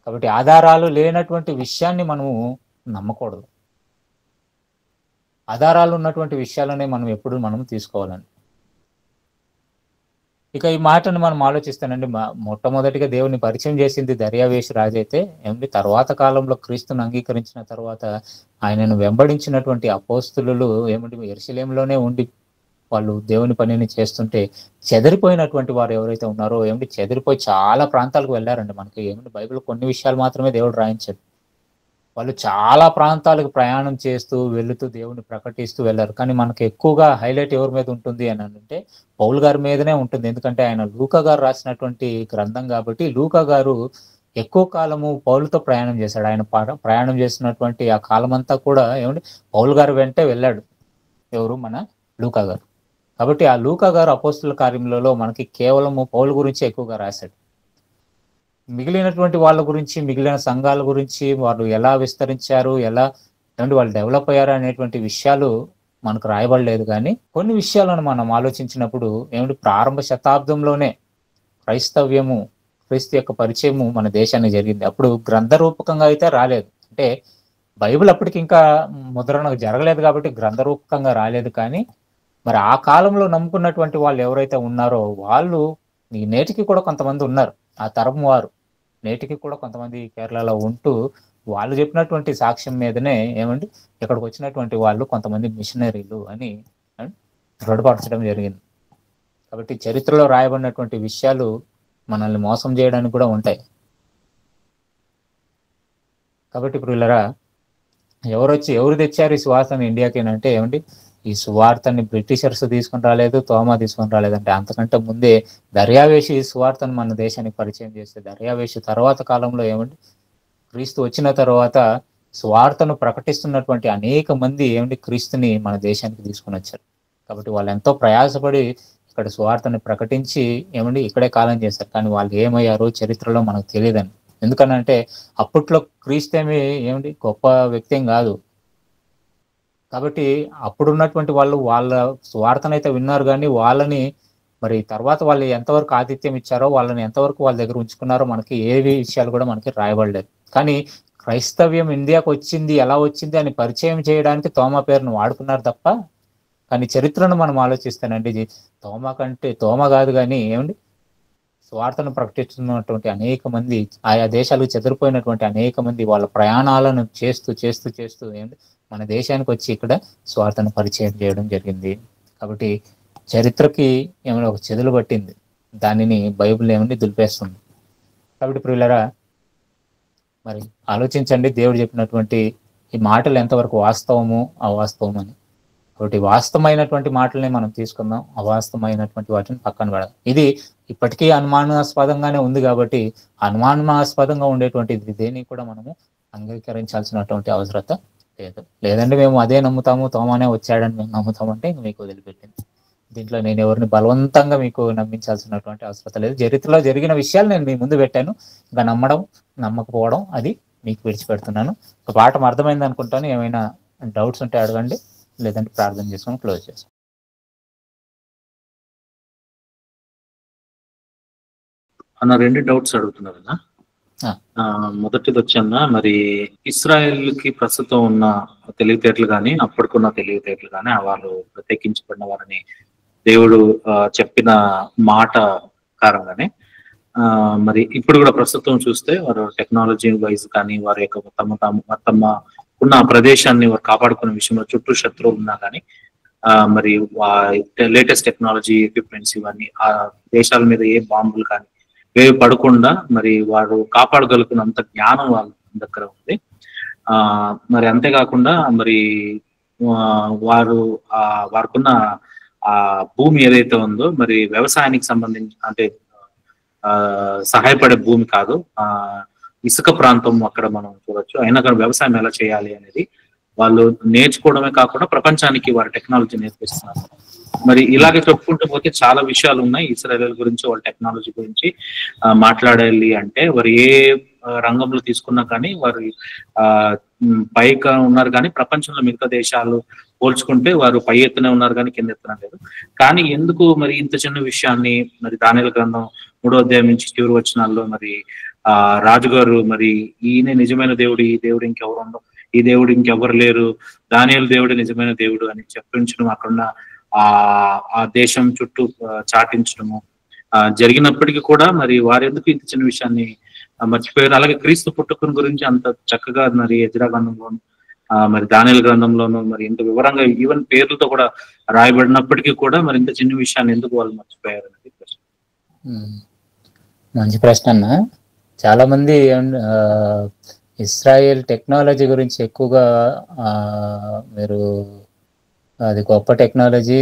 కాబట్టి ఆధారాలు లేనటువంటి విషయాన్ని మనము నమ్మకూడదు. ఆధారాలు ఉన్నటువంటి విషయాలనే మనం ఎప్పుడు మనం తీసుకోవాలండి. ఇక ఈ మాటను మనం ఆలోచిస్తానండి, మొట్టమొదటిగా దేవుని పరిచయం చేసింది దర్యావేషు రాజు అయితే ఏమిటి తర్వాత కాలంలో క్రీస్తును అంగీకరించిన తర్వాత ఆయనను వెంబడించినటువంటి అపోస్తులు ఏమిటి యెరూషలేములోనే ఉండి వాళ్ళు దేవుని పనిని చేస్తుంటే చెదిరిపోయినటువంటి వారు ఎవరైతే ఉన్నారో ఏమిటి చెదిరిపోయి చాలా ప్రాంతాలకు వెళ్ళారండి. మనకి ఏమిటి బైబిల్ కొన్ని విషయాలు మాత్రమే దేవుడు రాయించాడు. వాళ్ళు చాలా ప్రాంతాలకు ప్రయాణం చేస్తూ వెళుతూ దేవుని ప్రకటిస్తూ వెళ్ళారు. కానీ మనకు ఎక్కువగా హైలైట్ ఎవరి మీద ఉంటుంది అని అంటే పౌలు గారి మీదనే ఉంటుంది. ఎందుకంటే ఆయన లూకా గారు రాసినటువంటి గ్రంథం కాబట్టి లూకా గారు ఎక్కువ కాలము పౌలుతో ప్రయాణం చేశాడు. ఆయన ప్రయాణం చేసినటువంటి ఆ కాలం అంతా కూడా ఏమంటే పౌలు గారు వెంటే వెళ్ళాడు. ఎవరు? మన లూకా గారు. కాబట్టి ఆ లూకా గారు అపోస్తుల కార్యములలో మనకి కేవలము పౌలు గురించి ఎక్కువగా రాశాడు. మిగిలినటువంటి వాళ్ళ గురించి, మిగిలిన సంఘాల గురించి, వాళ్ళు ఎలా విస్తరించారు, ఎలా ఏమంటే వాళ్ళు డెవలప్ అయ్యారు అనేటువంటి విషయాలు మనకు రాయబడలేదు. కానీ కొన్ని విషయాలను మనం ఆలోచించినప్పుడు ఏమిటి ప్రారంభ శతాబ్దంలోనే క్రైస్తవ్యము, క్రీస్తు యొక్క పరిచయము మన దేశానికి జరిగింది. అప్పుడు గ్రంథ రూపకంగా అయితే రాలేదు. అంటే బైబిల్ అప్పటికి ఇంకా ముద్రణ జరగలేదు కాబట్టి గ్రంథ రూపకంగా రాలేదు. కానీ మరి ఆ కాలంలో నమ్ముకున్నటువంటి వాళ్ళు ఎవరైతే ఉన్నారో వాళ్ళు నేటికి కూడా కొంతమంది ఉన్నారు. ఆ తరం వారు నేటికి కూడా కొంతమంది కేరళలో ఉంటూ వాళ్ళు చెప్పినటువంటి సాక్ష్యం మీదనే ఏమండి ఇక్కడికి వచ్చినటువంటి వాళ్ళు కొంతమంది మిషనరీలు అని దృఢపరచడం జరిగింది. కాబట్టి చరిత్రలో రాయబడినటువంటి విషయాలు మనల్ని మోసం చేయడానికి కూడా ఉంటాయి. కాబట్టి ఇప్పుడు వీళ్ళరా ఎవరు తెచ్చారు ఈ సువార్తను ఇండియాకి అంటే ఏమండి ఈ సువార్తని బ్రిటిషర్స్ తీసుకొని రాలేదు, తోమా తీసుకొని రాలేదంటే అంతకంటే ముందే దర్యావేషి ఈ సువార్తను మన దేశానికి పరిచయం చేస్తే దర్యావేషి తర్వాత కాలంలో ఏమండి క్రీస్తు వచ్చిన తర్వాత సువార్తను ప్రకటిస్తున్నటువంటి అనేక మంది ఏమండి క్రీస్తుని మన దేశానికి తీసుకుని వచ్చారు. కాబట్టి వాళ్ళు ఎంతో ప్రయాసపడి ఇక్కడ సువార్తని ప్రకటించి ఏమండి ఇక్కడే కాలం చేశారు. కానీ వాళ్ళు ఏమయ్యారో చరిత్రలో మనకు తెలియదని. ఎందుకనంటే అప్పట్లో క్రీస్తు ఏమిటి గొప్ప వ్యక్తి ఏం కాదు. కాబట్టి అప్పుడున్నటువంటి వాళ్ళు వాళ్ళ స్వార్థనైతే విన్నారు, కానీ వాళ్ళని మరి తర్వాత వాళ్ళు ఎంతవరకు ఆతిథ్యం ఇచ్చారో, వాళ్ళని ఎంతవరకు వాళ్ళ దగ్గర ఉంచుకున్నారో మనకి ఏ విషయాలు కూడా మనకి రాయబడలేదు. కానీ క్రైస్తవ్యం ఇండియాకు వచ్చింది, ఎలా వచ్చింది అని పరిచయం చేయడానికి తోమా పేరును వాడుకున్నారు తప్ప, కానీ చరిత్రను మనం ఆలోచిస్తానండి తోమా కాదు కానీ ఏమండి స్వార్థను ప్రకటిస్తున్నటువంటి అనేక మంది ఆయా దేశాలకు చెదిరిపోయినటువంటి అనేక మంది వాళ్ళ ప్రయాణాలను చేస్తూ చేస్తూ చేస్తూ ఏంటి మన దేశానికి వచ్చి ఇక్కడ స్వార్థను పరిచయం చేయడం జరిగింది. కాబట్టి చరిత్రకి ఏమైనా ఒక చెదులు పట్టింది, దానిని బైబిల్ ఏమండి దులిపేస్తుంది. కాబట్టి ప్రియులరా మరి ఆలోచించండి, దేవుడు చెప్పినటువంటి ఈ మాటలు ఎంతవరకు వాస్తవము అవాస్తవం అని. కాబట్టి వాస్తవమైనటువంటి మాటలనే మనం తీసుకుందాం, అవాస్తవమైనటువంటి వాటిని పక్కన పెడదాం. ఇది ఇప్పటికీ అనుమానాస్పదంగానే ఉంది కాబట్టి అనుమానాస్పదంగా ఉండేటువంటి దేన్ని కూడా మనము అంగీకరించాల్సినటువంటి అవసరత లేదండి మేము అదే నమ్ముతాము, తోమానే వచ్చాడని మేము నమ్ముతామంటే ఇంక మీకు వదిలిపెట్టింది. దీంట్లో నేను ఎవరిని బలవంతంగా మీకు నమ్మించాల్సినటువంటి అవసరం లేదు. చరిత్రలో జరిగిన విషయాలు నేను మీ ముందు పెట్టాను. ఇంకా నమ్మడం నమ్మకపోవడం అది మీకు విడిచిపెడుతున్నాను. ఒక పాఠం అర్థమైంది అనుకుంటాను. ఏమైనా డౌట్స్ ఉంటే అడగండి, లేదంటే ప్రార్థన చేసుకొని క్లోజ్ చేస్తాం. అన్న 2 డౌట్స్ అడుగుతున్నారు కదా. మొదటిది వచ్చన్నా, మరి ఇస్రాయేల్ కి ప్రస్తుతం ఉన్న తెలివితేటలు కానీ అప్పటికున్న తెలివితేటలు కానీ వాళ్ళు ప్రత్యేకించబడిన వారని దేవుడు చెప్పిన మాట కారణంగానే మరి ఇప్పుడు కూడా ప్రస్తుతం చూస్తే వారు టెక్నాలజీ వైజ్ కానీ వారి యొక్క తమ ఉన్న ప్రదేశాన్ని వారు కాపాడుకునే విషయంలో చుట్టూ శత్రువులు ఉన్నా కానీ మరి లేటెస్ట్ టెక్నాలజీ ఎక్విప్మెంట్స్ ఇవన్నీ ఆ దేశాల మీద ఏ బాంబులు కానీ వేవి పడకుండా మరి వారు కాపాడగలుగుతున్నంత జ్ఞానం వాళ్ళ దగ్గర ఉంది. మరి అంతేకాకుండా మరి వారికున్న ఆ భూమి ఏదైతే ఉందో మరి వ్యవసాయానికి సంబంధించి అంటే సహాయపడే భూమి కాదు, ఇసుక ప్రాంతం అక్కడ మనం చూడొచ్చు. అయినా కానీ వ్యవసాయం ఎలా చేయాలి అనేది వాళ్ళు నేర్చుకోవడమే కాకుండా ప్రపంచానికి వారి టెక్నాలజీ నేర్పిస్తున్నారు. మరి ఇలాగే చెప్పుకుంటూ పోతే చాలా విషయాలు ఉన్నాయి ఇస్రాయేల్ గురించి, వాళ్ళ టెక్నాలజీ గురించి మాట్లాడాలి అంటే వారు ఏ రంగంలో తీసుకున్నా కానీ వారు పైగా ఉన్నారు. కానీ ప్రపంచంలో మిగతా దేశాలు పోల్చుకుంటే వారు పై ఎత్తునే ఉన్నారు కానీ కింద ఎత్తున లేదు. కానీ ఎందుకు మరి ఇంత చిన్న విషయాన్ని మరి దానియేలు గ్రంథం 3వ అధ్యాయం నుంచి చివరి వచనాల్లో మరి రాజుగారు మరి ఈయన నిజమైన దేవుడు, ఈ దేవుడు ఇంకెవరు ఉండవు, ఈ దేవుడు ఇంకెవరు లేరు, దానియేలు దేవుడు నిజమైన దేవుడు అని చెప్పించడం, అక్కడున్న ఆ దేశం చుట్టూ చాటించడము జరిగినప్పటికీ కూడా మరి వారు ఎందుకు ఇంత చిన్న విషయాన్ని మర్చిపోయారు. అలాగే క్రీస్తు పుట్టుకను గురించి అంత చక్కగా మరి ఎజ్రా గ్రంథంలోను మరి దానియేలు గ్రంథంలోను మరి ఇంత వివరంగా ఈవెన్ పేర్లతో కూడా రాయబడినప్పటికీ కూడా మరి ఇంత చిన్న విషయాన్ని ఎందుకు వాళ్ళు మర్చిపోయారు అనేది ప్రశ్న. మంచి ప్రశ్న అన్న. చాలా మంది ఇస్రాయేల్ టెక్నాలజీ గురించి ఎక్కువగా మీరు అది గొప్ప టెక్నాలజీ,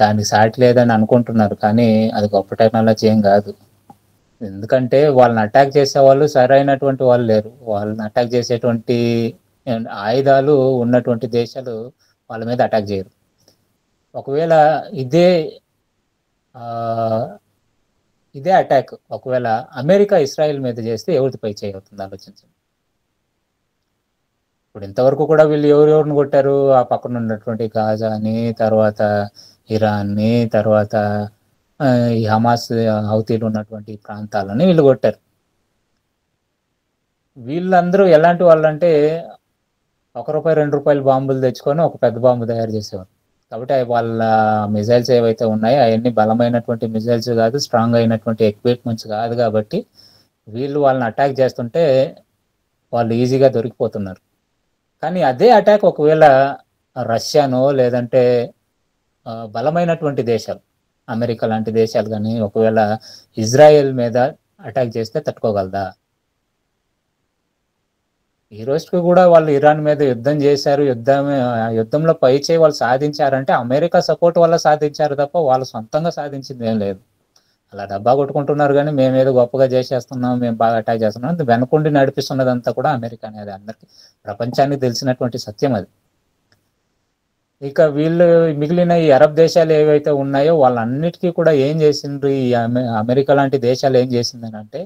దానికి సాటి లేదని అనుకుంటున్నారు. కానీ అది గొప్ప టెక్నాలజీ ఏం కాదు. ఎందుకంటే వాళ్ళని అటాక్ చేసే వాళ్ళు సరైనటువంటి వాళ్ళు లేరు. వాళ్ళని అటాక్ చేసేటువంటి ఆయుధాలు ఉన్నటువంటి దేశాలు వాళ్ళ మీద అటాక్ చేయరు. ఒకవేళ ఇదే అటాక్ ఒకవేళ అమెరికా ఇస్రాయేల్ మీద చేస్తే ఎవరిపై చేయవుతుంది ఆలోచించండి. ఇప్పుడు ఇంతవరకు కూడా వీళ్ళు ఎవరెవరిని కొట్టారు? ఆ పక్కన ఉన్నటువంటి గాజాని, తర్వాత ఇరాన్ని, తర్వాత ఈ హమాస్ హౌతీలు ఉన్నటువంటి ప్రాంతాలని వీళ్ళు కొట్టారు. వీళ్ళందరూ ఎలాంటి వాళ్ళు అంటే ₹1 ₹2 బాంబులు తెచ్చుకొని ఒక పెద్ద బాంబు తయారు చేసేవారు. కాబట్టి వాళ్ళ మిజైల్స్ ఏవైతే ఉన్నాయో అవన్నీ బలమైనటువంటి మిజైల్స్ కాదు, స్ట్రాంగ్ అయినటువంటి ఎక్విప్మెంట్స్ కాదు. కాబట్టి వీళ్ళు వాళ్ళని అటాక్ చేస్తుంటే వాళ్ళు ఈజీగా దొరికిపోతున్నారు. కానీ అదే అటాక్ ఒకవేళ రష్యానో లేదంటే బలమైనటువంటి దేశాలు, అమెరికా లాంటి దేశాలు కానీ ఒకవేళ ఇజ్రాయెల్ మీద అటాక్ చేస్తే తట్టుకోగలదా? ఈ రోజుకి కూడా వాళ్ళు ఇరాన్ మీద యుద్ధం చేశారు. యుద్ధంలో పై చేయి వాళ్ళు సాధించారంటే అమెరికా సపోర్ట్ వల్ల సాధించారు తప్ప వాళ్ళు సొంతంగా సాధించింది ఏం లేదు. అలా డబ్బా కొట్టుకుంటున్నారు కానీ మేమేదో గొప్పగా చేసేస్తున్నాం, మేము బాగా అటాక్ చేస్తున్నాం, వెనకుండి నడిపిస్తున్నదంతా కూడా అమెరికా అనేది అందరికి ప్రపంచానికి తెలిసినటువంటి సత్యం అది. ఇక వీళ్ళు మిగిలిన ఈ అరబ్ దేశాలు ఏవైతే ఉన్నాయో వాళ్ళన్నిటికీ కూడా ఏం చేసిండ్రు, ఈ అమెరికా లాంటి దేశాలు ఏం చేసిందని అంటే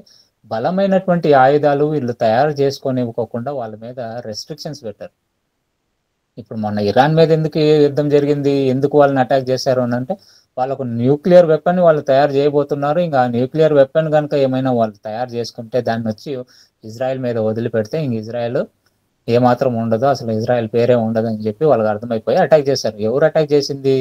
బలమైనటువంటి ఆయుధాలు వీళ్ళు తయారు చేసుకొని ఇవ్వకోకుండా వాళ్ళ మీద రెస్ట్రిక్షన్స్ పెట్టారు. ఇప్పుడు మొన్న ఇరాన్ మీద ఎందుకు యుద్ధం జరిగింది, ఎందుకు వాళ్ళని అటాక్ చేశారు అని అంటే వాళ్ళకు న్యూక్లియర్ వెపన్ వాళ్ళు తయారు చేయబోతున్నారు. ఇంకా న్యూక్లియర్ వెపన్ కనుక ఏమైనా వాళ్ళు తయారు చేసుకుంటే దాన్ని వచ్చి ఇజ్రాయెల్ మీద వదిలిపెడితే ఇంక ఇజ్రాయెల్ ఏమాత్రం ఉండదు, అసలు ఇజ్రాయెల్ పేరే ఉండదు అని చెప్పి వాళ్ళకి అర్థమైపోయి అటాక్ చేశారు. ఎవరు అటాక్ చేసింది?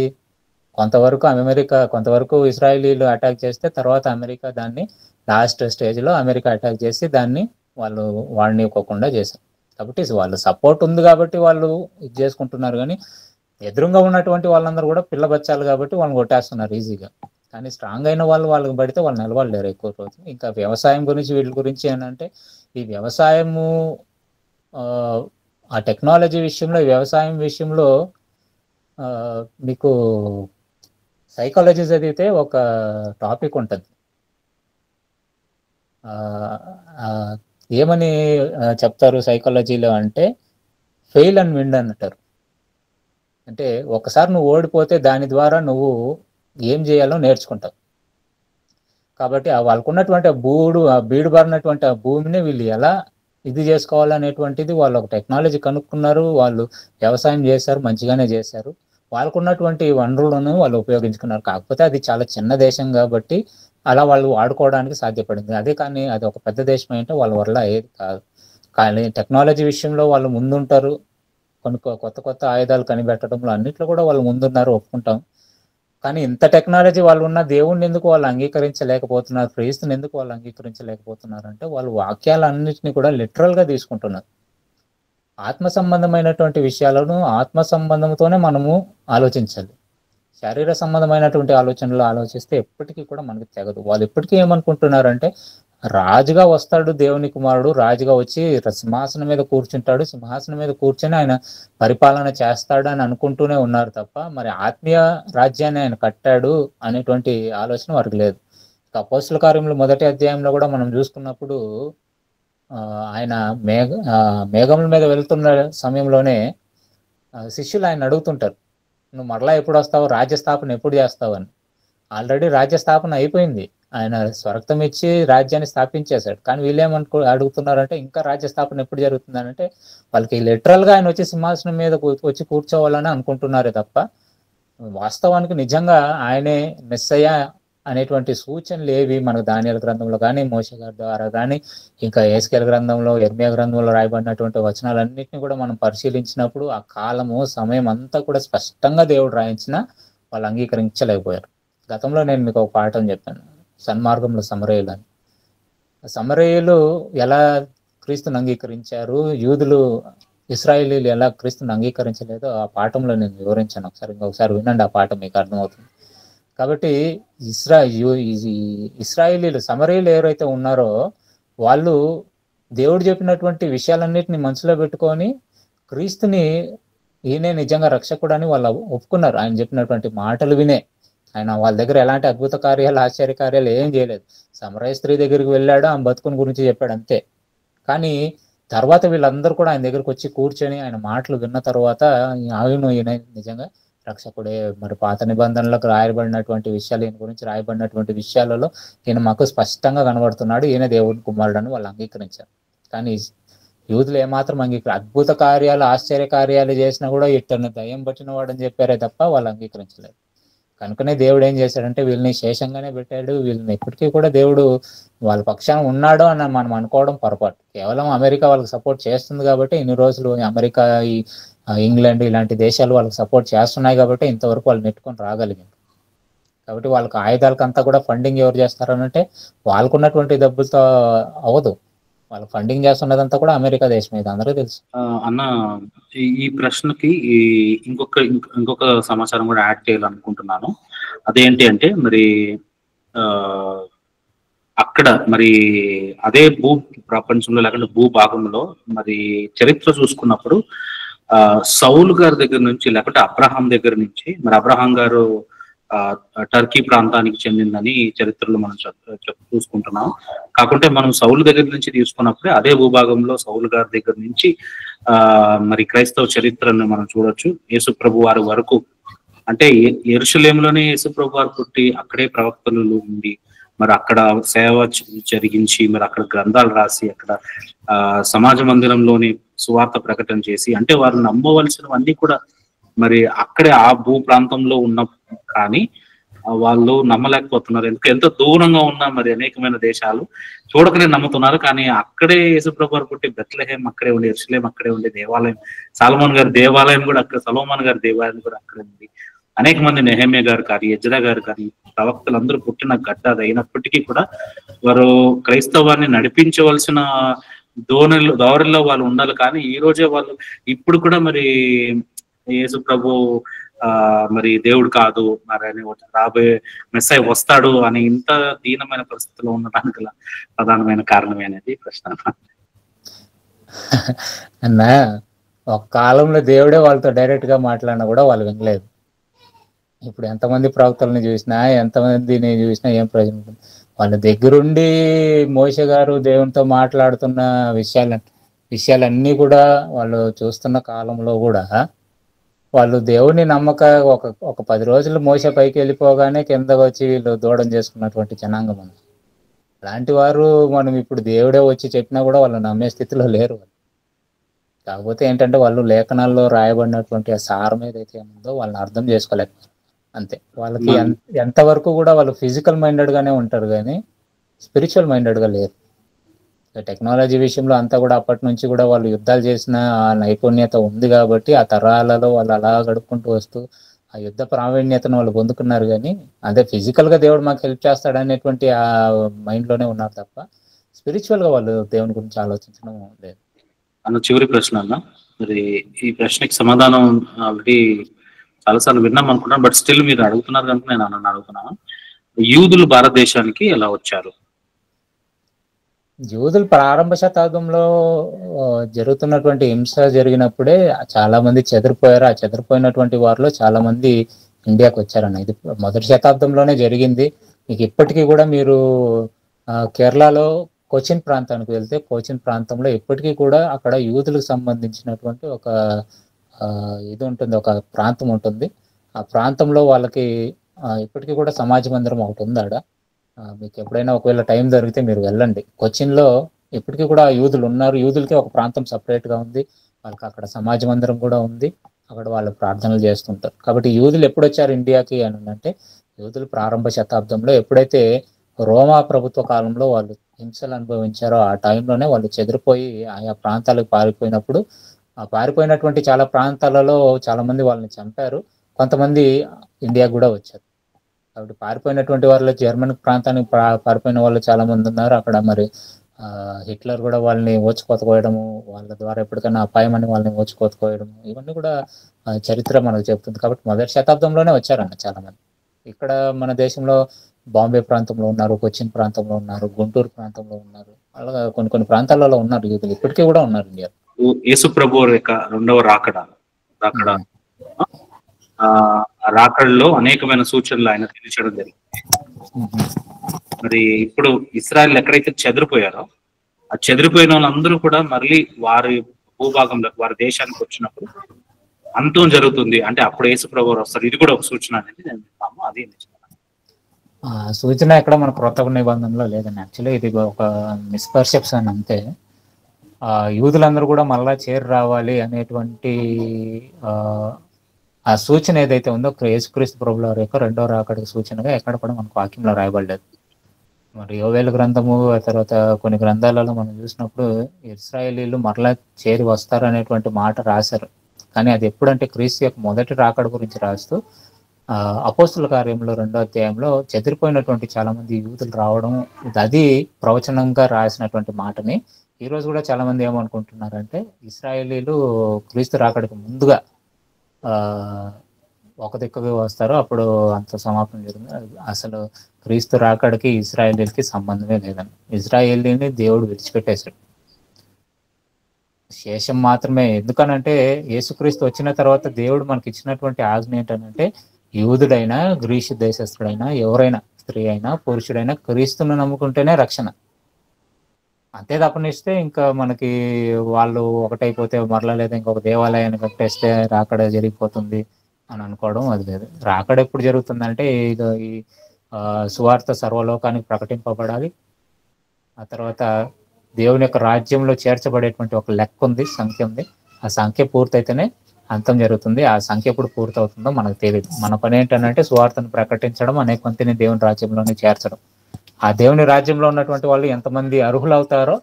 కొంతవరకు అమెరికా, కొంతవరకు ఇజ్రాయలీలు అటాక్ చేస్తే తర్వాత అమెరికా దాన్ని లాస్ట్ స్టేజ్లో అమెరికా అటాక్ చేసి దాన్ని వాళ్ళు వాడనివ్వకుండా చేశారు. కాబట్టి వాళ్ళు సపోర్ట్ ఉంది కాబట్టి వాళ్ళు ఇది చేసుకుంటున్నారు. కానీ ఎదురుగా ఉన్నటువంటి వాళ్ళందరూ కూడా పిల్ల బచ్చాలు కాబట్టి వాళ్ళని కొట్టేస్తున్నారు ఈజీగా. కానీ స్ట్రాంగ్ అయిన వాళ్ళకి పడితే వాళ్ళు నిలబడలేరు ఎక్కువ రోజు. ఇంకా వ్యవసాయం గురించి వీళ్ళ గురించి ఏంటంటే ఈ వ్యవసాయము ఆ టెక్నాలజీ విషయంలో, వ్యవసాయం విషయంలో మీకు సైకాలజీ చదివితే ఒక టాపిక్ ఉంటుంది. ఏమని చెప్తారు సైకాలజీలో అంటే ఫెయిల్ అండ్ విన్ అంటారు. అంటే ఒకసారి నువ్వు ఓడిపోతే దాని ద్వారా నువ్వు ఏం చేయాలో నేర్చుకుంటావు. కాబట్టి వాళ్ళకున్నటువంటి బీడు బారినటువంటి ఆ భూమిని వీళ్ళు ఎలా ఇది చేసుకోవాలనేటువంటిది వాళ్ళు ఒక టెక్నాలజీ కనుక్కున్నారు. వాళ్ళు వ్యవసాయం చేశారు, మంచిగానే చేశారు. వాళ్ళకున్నటువంటి వనరులను వాళ్ళు ఉపయోగించుకున్నారు. కాకపోతే అది చాలా చిన్న దేశం కాబట్టి అలా వాళ్ళు వాడుకోవడానికి సాధ్యపడింది. అదే కానీ అది ఒక పెద్ద దేశం అంటే వాళ్ళ వల్ల ఏది కాదు. కానీ టెక్నాలజీ విషయంలో వాళ్ళు ముందుంటారు. కొన్ని కొత్త ఆయుధాలు కనిపెట్టడంలో అన్నిట్లో కూడా వాళ్ళు ముందున్నారు, ఒప్పుకుంటాం. కానీ ఇంత టెక్నాలజీ వాళ్ళు ఉన్న దేవుణ్ణి ఎందుకు వాళ్ళు అంగీకరించలేకపోతున్నారు, క్రీస్తుని ఎందుకు వాళ్ళు అంగీకరించలేకపోతున్నారు అంటే వాళ్ళు వాక్యాలన్నింటినీ కూడా లిటరల్గా తీసుకుంటున్నారు. ఆత్మ సంబంధమైనటువంటి విషయాలను ఆత్మ సంబంధంతోనే మనము ఆలోచించాలి. శరీర సంబంధమైనటువంటి ఆలోచనలు ఆలోచిస్తే ఎప్పటికీ కూడా మనకి తెగదు. వాళ్ళు ఎప్పటికీ ఏమనుకుంటున్నారంటే రాజుగా వస్తాడు దేవుని కుమారుడు, రాజుగా వచ్చి సింహాసనం మీద కూర్చుంటాడు, సింహాసనం మీద కూర్చొని ఆయన పరిపాలన చేస్తాడు అని అనుకుంటూనే ఉన్నారు తప్ప మరి ఆత్మీయ రాజ్యాన్ని ఆయన కట్టాడు అనేటువంటి ఆలోచన వారికి లేదు. అపోస్తల కార్యములు 1వ అధ్యాయంలో కూడా మనం చూసుకున్నప్పుడు ఆయన మేఘముల మీద వెళ్తున్న సమయంలోనే శిష్యులు ఆయన అడుగుతుంటారు, నువ్వు మరలా ఎప్పుడు వస్తావు, రాజ్యస్థాపన ఎప్పుడు చేస్తావు అని. ఆల్రెడీ రాజ్యస్థాపన అయిపోయింది, ఆయన స్వర్గం ఇచ్చి రాజ్యాన్ని స్థాపించేశాడు. కానీ వీళ్ళేమను అడుగుతున్నారంటే ఇంకా రాజ్యస్థాపన ఎప్పుడు జరుగుతుందనంటే వాళ్ళకి లిటరల్గా ఆయన వచ్చి సింహాసనం మీద వచ్చి కూర్చోవాలని అనుకుంటున్నారే తప్ప వాస్తవానికి నిజంగా ఆయనే మెస్సయ్య అనేటువంటి సూచనలు ఏవి మనకు దానియేలు గ్రంథంలో కానీ, మోషే గారి ద్వారా కానీ, ఇంకా యేస్కేలు గ్రంథంలో, యెర్మీయా గ్రంథంలో రాయబడినటువంటి వచనాలన్నింటినీ కూడా మనం పరిశీలించినప్పుడు ఆ కాలము, సమయం అంతా కూడా స్పష్టంగా దేవుడు రాయించిన వాళ్ళు అంగీకరించలేకపోయారు. గతంలో నేను మీకు ఒక పాఠం చెప్పాను, సన్మార్గంలో సమరయులు అని. సమరయులు ఎలా క్రీస్తుని అంగీకరించారు, యూదులు ఇశ్రాయేలీలు ఎలా క్రీస్తుని అంగీకరించలేదో ఆ పాఠంలో నేను వివరించాను. ఒకసారి వినండి, ఆ పాఠం మీకు అర్థమవుతుంది. కాబట్టి ఇశ్రాయేలీలు, సమరయులు ఎవరైతే ఉన్నారో వాళ్ళు దేవుడు చెప్పినటువంటి విషయాలన్నిటిని మనసులో పెట్టుకొని క్రీస్తుని ఈయనే నిజంగా రక్షకుడు అని వాళ్ళు ఒప్పుకున్నారు. ఆయన చెప్పినటువంటి మాటలు వినే. ఆయన వాళ్ళ దగ్గర ఎలాంటి అద్భుత కార్యాలు, ఆశ్చర్య కార్యాలు ఏం చేయలేదు. సమరయ స్త్రీ దగ్గరికి వెళ్ళాడు, ఆమె బతుకుని గురించి చెప్పాడు అంతే. కానీ తర్వాత వీళ్ళందరూ కూడా ఆయన దగ్గరకు వచ్చి కూర్చొని ఆయన మాటలు విన్న తర్వాత ఆయన నిజంగా రక్షకుడే, మరి పాత నిబంధనలకు రాయబడినటువంటి విషయాలు, ఈయన గురించి రాయబడినటువంటి విషయాలలో ఈయన మాకు స్పష్టంగా కనబడుతున్నాడు, ఈయన దేవుని కుమారుడు అని వాళ్ళు అంగీకరించారు. కానీ యూదులు ఏమాత్రం అద్భుత కార్యాలు, ఆశ్చర్య కార్యాలు చేసినా కూడా ఇతను దయ్యం పట్టిన వాడని చెప్పారే తప్ప వాళ్ళు అంగీకరించలేదు. కనుకనే దేవుడు ఏం చేశాడంటే వీళ్ళని శేషంగానే పెట్టాడు. వీళ్ళని ఎప్పటికీ కూడా దేవుడు వాళ్ళ పక్షాన ఉన్నాడు అని మనం అనుకోవడం పొరపాటు. కేవలం అమెరికా వాళ్ళకి సపోర్ట్ చేస్తుంది కాబట్టి ఇన్ని రోజులు అమెరికా, ఇంగ్లాండ్ ఇలాంటి దేశాలు వాళ్ళకి సపోర్ట్ చేస్తున్నాయి కాబట్టి ఇంతవరకు వాళ్ళు నెట్టుకొని రాగలిగింది. కాబట్టి వాళ్ళకి ఆయుధాలకంతా కూడా ఫండింగ్ ఎవరు చేస్తారనంటే వాళ్ళకున్నటువంటి డబ్బులతో అవ్వదు. వాళ్ళు ఫండింగ్ చేస్తున్నదంతా కూడా అమెరికా దేశం, ఇది అందరికీ తెలుసు. అన్న, ఈ ప్రశ్నకి ఇంకొక సమాచారం కూడా యాడ్ చేయాలనుకుంటున్నాను. అదేంటి అంటే మరి ఆ, అక్కడ మరి అదే ప్రపంచంలో లేకుంటే భూభాగంలో మరి చరిత్ర చూసుకున్నప్పుడు సౌలు గారి దగ్గర నుంచి లేకుంటే అబ్రహాం దగ్గర నుంచి, మరి అబ్రహాం గారు టర్కీ ప్రాంతానికి చెందిందని చరిత్రలో మనం చూసుకుంటున్నాం. కాకుంటే మనం సౌలు దగ్గర నుంచి తీసుకున్నప్పుడే అదే భూభాగంలో సౌలు గారి దగ్గర నుంచి మరి క్రైస్తవ చరిత్రను మనం చూడొచ్చు. యేసుప్రభు వారి వరకు, అంటే యెరూషలేములోనే యేసుప్రభు వారు పుట్టి అక్కడే ప్రవక్తలు ఉండి మరి అక్కడ సేవ జరిగించి మరి అక్కడ గ్రంథాలు రాసి అక్కడ సమాజ మందిరంలోని సువార్త ప్రకటన చేసి, అంటే వారు నమ్మవలసినవన్నీ కూడా మరి అక్కడే ఆ భూ ప్రాంతంలో ఉన్న, కానీ వాళ్ళు నమ్మలేకపోతున్నారు. ఎంత దూరంగా ఉన్నా మరి అనేకమైన దేశాలు చూడకనే నమ్ముతున్నారు. కానీ అక్కడే యేసుప్రభు వారు పుట్టి బెత్లెహేం అక్కడే ఉండి, యెరూషలేం అక్కడే ఉండి, దేవాలయం సొలొమోన్ గారి దేవాలయం కూడా అక్కడ, సొలొమోన్ గారి దేవాలయం కూడా అక్కడే ఉంది. అనేక మంది నెహెమ్యా గారు కానీ ఎజ్రా గారు కానీ ప్రవక్తలు అందరూ పుట్టిన గడ్డ అది అయినప్పటికీ కూడా వారు క్రైస్తవాన్ని నడిపించవలసిన దౌరిలో వాళ్ళు ఉండాలి. కానీ ఈ రోజే వాళ్ళు ఇప్పుడు కూడా మరి యేసు ప్రభు మరి దేవుడు కాదు, మరి అని రాబోయే మెస్సయ్య వస్తాడు అని ఇంత దీనమైన పరిస్థితిలో ఉండడానికి గల ప్రధానమైన కారణమే అనేది ప్రశ్న. అన్నా, ఒక కాలంలో దేవుడే వాళ్ళతో డైరెక్ట్ గా మాట్లాడినా కూడా వాళ్ళు వినలేదు. ఇప్పుడు ఎంతమంది ప్రవక్తలను చూసినా, ఎంతమందిని చూసినా ఏం ప్రయోజనం ఉంటుంది? వాళ్ళ దగ్గరుండి మోషే గారు దేవునితో మాట్లాడుతున్న విషయాలన్నీ కూడా వాళ్ళు చూస్తున్న కాలంలో కూడా వాళ్ళు దేవుని నమ్మక ఒక 10 రోజులు మోసే పైకి వెళ్ళిపోగానే కిందకు వచ్చి వీళ్ళు దూడం చేసుకున్నటువంటి జనాంగం ఉంది. అలాంటి వారు మనం ఇప్పుడు దేవుడే వచ్చి చెప్పినా కూడా వాళ్ళు నమ్మే స్థితిలో లేరు. కాకపోతే ఏంటంటే వాళ్ళు లేఖనాల్లో రాయబడినటువంటి ఆ సారం ఏదైతే ఉందో వాళ్ళని అర్థం చేసుకోలేకపోతారు అంతే. వాళ్ళకి ఎంతవరకు కూడా వాళ్ళు ఫిజికల్ మైండెడ్ గానే ఉంటారు కానీ స్పిరిచువల్ మైండెడ్ గా లేరు. టెక్నాలజీ విషయంలో అంతా కూడా అప్పటి నుంచి కూడా వాళ్ళు యుద్ధాలు చేసిన ఆ నైపుణ్యత ఉంది కాబట్టి ఆ తరాలలో వాళ్ళు అలా గడుపుకుంటూ వస్తూ ఆ యుద్ధ ప్రావీణ్యతను వాళ్ళు పొందుకున్నారు. కానీ అదే ఫిజికల్ గా దేవుడు మాకు హెల్ప్ చేస్తాడు అనేటువంటి ఆ మైండ్ లోనే ఉన్నారు తప్ప స్పిరిచువల్ గా వాళ్ళు దేవుని గురించి ఆలోచించడం లేదు. అన్న, చివరి ప్రశ్న అన్న, మరి ఈ ప్రశ్నకి సమాధానం ఆల్రెడీ చాలాసార్లు విన్నాం అనుకున్నాను, బట్ స్టిల్ మీరు అడుగుతున్నారు కనుక నేను అన్న అడుగుతున్నాను. యూదులు భారతదేశానికి ఎలా వచ్చారు? యూదులు ప్రారంభ శతాబ్దంలో జరుగుతున్నటువంటి హింస జరిగినప్పుడే చాలా మంది చెదిరిపోయారు. ఆ చెదిరిపోయినటువంటి వారిలో చాలా మంది ఇండియాకి వచ్చారన్న. ఇది మొదటి శతాబ్దంలోనే జరిగింది. మీకు ఇప్పటికీ కూడా మీరు కేరళలో కోచిన్ ప్రాంతానికి వెళ్తే కోచిన్ ప్రాంతంలో ఇప్పటికీ కూడా అక్కడ యూదులకు సంబంధించినటువంటి ఒక ఇది ఉంటుంది, ఒక ప్రాంతం ఉంటుంది. ఆ ప్రాంతంలో వాళ్ళకి ఇప్పటికీ కూడా సమాజ మందిరం ఒకటి ఉంది ఆడ. మీకు ఎప్పుడైనా ఒకవేళ టైం దొరికితే మీరు వెళ్ళండి. కొచ్చిన్లో ఇప్పటికీ కూడా యూదులు ఉన్నారు. యూదులకి ఒక ప్రాంతం సపరేట్ గా ఉంది. వాళ్ళకి అక్కడ సమాజ మందిరం కూడా ఉంది. అక్కడ వాళ్ళు ప్రార్థనలు చేస్తుంటారు. కాబట్టి యూదులు ఎప్పుడు వచ్చారు ఇండియాకి అని అంటే, యూదులు ప్రారంభ శతాబ్దంలో ఎప్పుడైతే రోమా ప్రభుత్వ కాలంలో వాళ్ళు హింసలు అనుభవించారో ఆ టైంలోనే వాళ్ళు చెదిరిపోయి ఆయా ప్రాంతాలకు పారిపోయినప్పుడు, ఆ పారిపోయినటువంటి చాలా ప్రాంతాలలో చాలా మంది వాళ్ళని చంపారు. కొంతమంది ఇండియాకు కూడా వచ్చారు. కాబట్టి పారిపోయినటువంటి వాళ్ళు జర్మన్ ప్రాంతానికి పారిపోయిన వాళ్ళు చాలా మంది ఉన్నారు. అక్కడ మరి హిట్లర్ కూడా వాళ్ళని ఓచుకోతకోయడము, వాళ్ళ ద్వారా ఎప్పటికైనా అపాయం అని వాళ్ళని ఓచుకోతకోయడము, ఇవన్నీ కూడా చరిత్ర మనకు చెప్తుంది. కాబట్టి మొదటి శతాబ్దంలోనే వచ్చారన్న చాలా మంది. ఇక్కడ మన దేశంలో బాంబే ప్రాంతంలో ఉన్నారు, కొచ్చిన్ ప్రాంతంలో ఉన్నారు, గుంటూరు ప్రాంతంలో ఉన్నారు, అలాగా కొన్ని ప్రాంతాలలో ఉన్నారు యూదులు. ఇప్పటికీ కూడా ఉన్నారు ఇండియాలో. యేసు ప్రభు యొక్క రెండవ రాకడలో అనేకమైన సూచనలు ఆయన తెలియచడం జరిగింది. మరి ఇప్పుడు ఇస్రాయల్ ఎక్కడైతే చెదిరిపోయారో ఆ చెదిరిపోయిన వాళ్ళందరూ కూడా మళ్ళీ వారి భూభాగంలో వారి దేశానికి వచ్చినప్పుడు అంతం జరుగుతుంది. అంటే అప్పుడు యేసు ప్రభు వస్తారు. ఇది కూడా ఒక సూచన అనేది నేను చెప్తాము. అది సూచన ఎక్కడ మన క్రొత్త నిబంధనలో లేదండి. యాక్చువల్లీ ఇది ఒక మిస్పర్సెప్షన్ అంతే. యూదులందరూ కూడా మళ్ళా చేరి రావాలి అనేటువంటి ఆ సూచన ఏదైతే ఉందో యేసుక్రీస్తు ప్రభుల వారి యొక్క రెండో రాకడికి సూచనగా ఎక్కడ కూడా మనకు వాక్యంలో రాయబడలేదు. మరి యోవేలు గ్రంథము, ఆ తర్వాత కొన్ని గ్రంథాలలో మనం చూసినప్పుడు ఇశ్రాయేలీలు మరలా చేరి వస్తారు అనేటువంటి మాట రాశారు. కానీ అది ఎప్పుడంటే క్రీస్తు యొక్క మొదటి రాకడ గురించి రాస్తూ అపోస్తుల కార్యంలో 2వ అధ్యాయంలో చెదిరిపోయినటువంటి చాలా మంది యూదులు రావడం, అది ప్రవచనంగా రాసినటువంటి మాటని ఈ రోజు కూడా చాలా మంది ఏమనుకుంటున్నారంటే ఇశ్రాయేలీలు క్రీస్తు రాకడికి ముందుగా ఆ ఒక దిక్కుగా వస్తారు, అప్పుడు అంత సమాప్తం జరుగుతుంది. అసలు క్రీస్తు రాకడికి ఇశ్రాయేలీలకి సంబంధమే లేదని, ఇశ్రాయేలీని దేవుడు విడిచిపెట్టేశాడు. శేషం మాత్రమే. ఎందుకనంటే యేసుక్రీస్తు వచ్చిన తర్వాత దేవుడు మనకి ఇచ్చినటువంటి ఆజ్ఞ ఏంటంటే యూదుడైనా గ్రీసు దేశస్థుడైనా ఎవరైనా, స్త్రీ అయినా పురుషుడైనా క్రీస్తును నమ్ముకుంటేనే రక్షణ. అంతే తప్పనిస్తే ఇంకా మనకి వాళ్ళు ఒకటైపోతే మరలా లేదా ఇంకొక దేవాలయాన్ని కట్టేస్తే రాకడ జరిగిపోతుంది అని అనుకోవడం అది లేదు. రాకడ ఎప్పుడు జరుగుతుందంటే ఈ సువార్త సర్వలోకానికి ప్రకటింపబడాలి. ఆ తర్వాత దేవుని యొక్క రాజ్యంలో చేర్చబడేటువంటి ఒక లెక్క ఉంది, సంఖ్య ఉంది. ఆ సంఖ్య పూర్తయితేనే అంతం జరుగుతుంది. ఆ సంఖ్య ఎప్పుడు పూర్తవుతుందో మనకు తెలియదు. మన పని ఏంటంటే సువార్తను ప్రకటించడం, అనేక మందిని దేవుని రాజ్యంలోనే చేర్చడం. ఆ దేవుని రాజ్యంలో ఉన్నటువంటి వాళ్ళు ఎంతమంది అర్హులు అవుతారో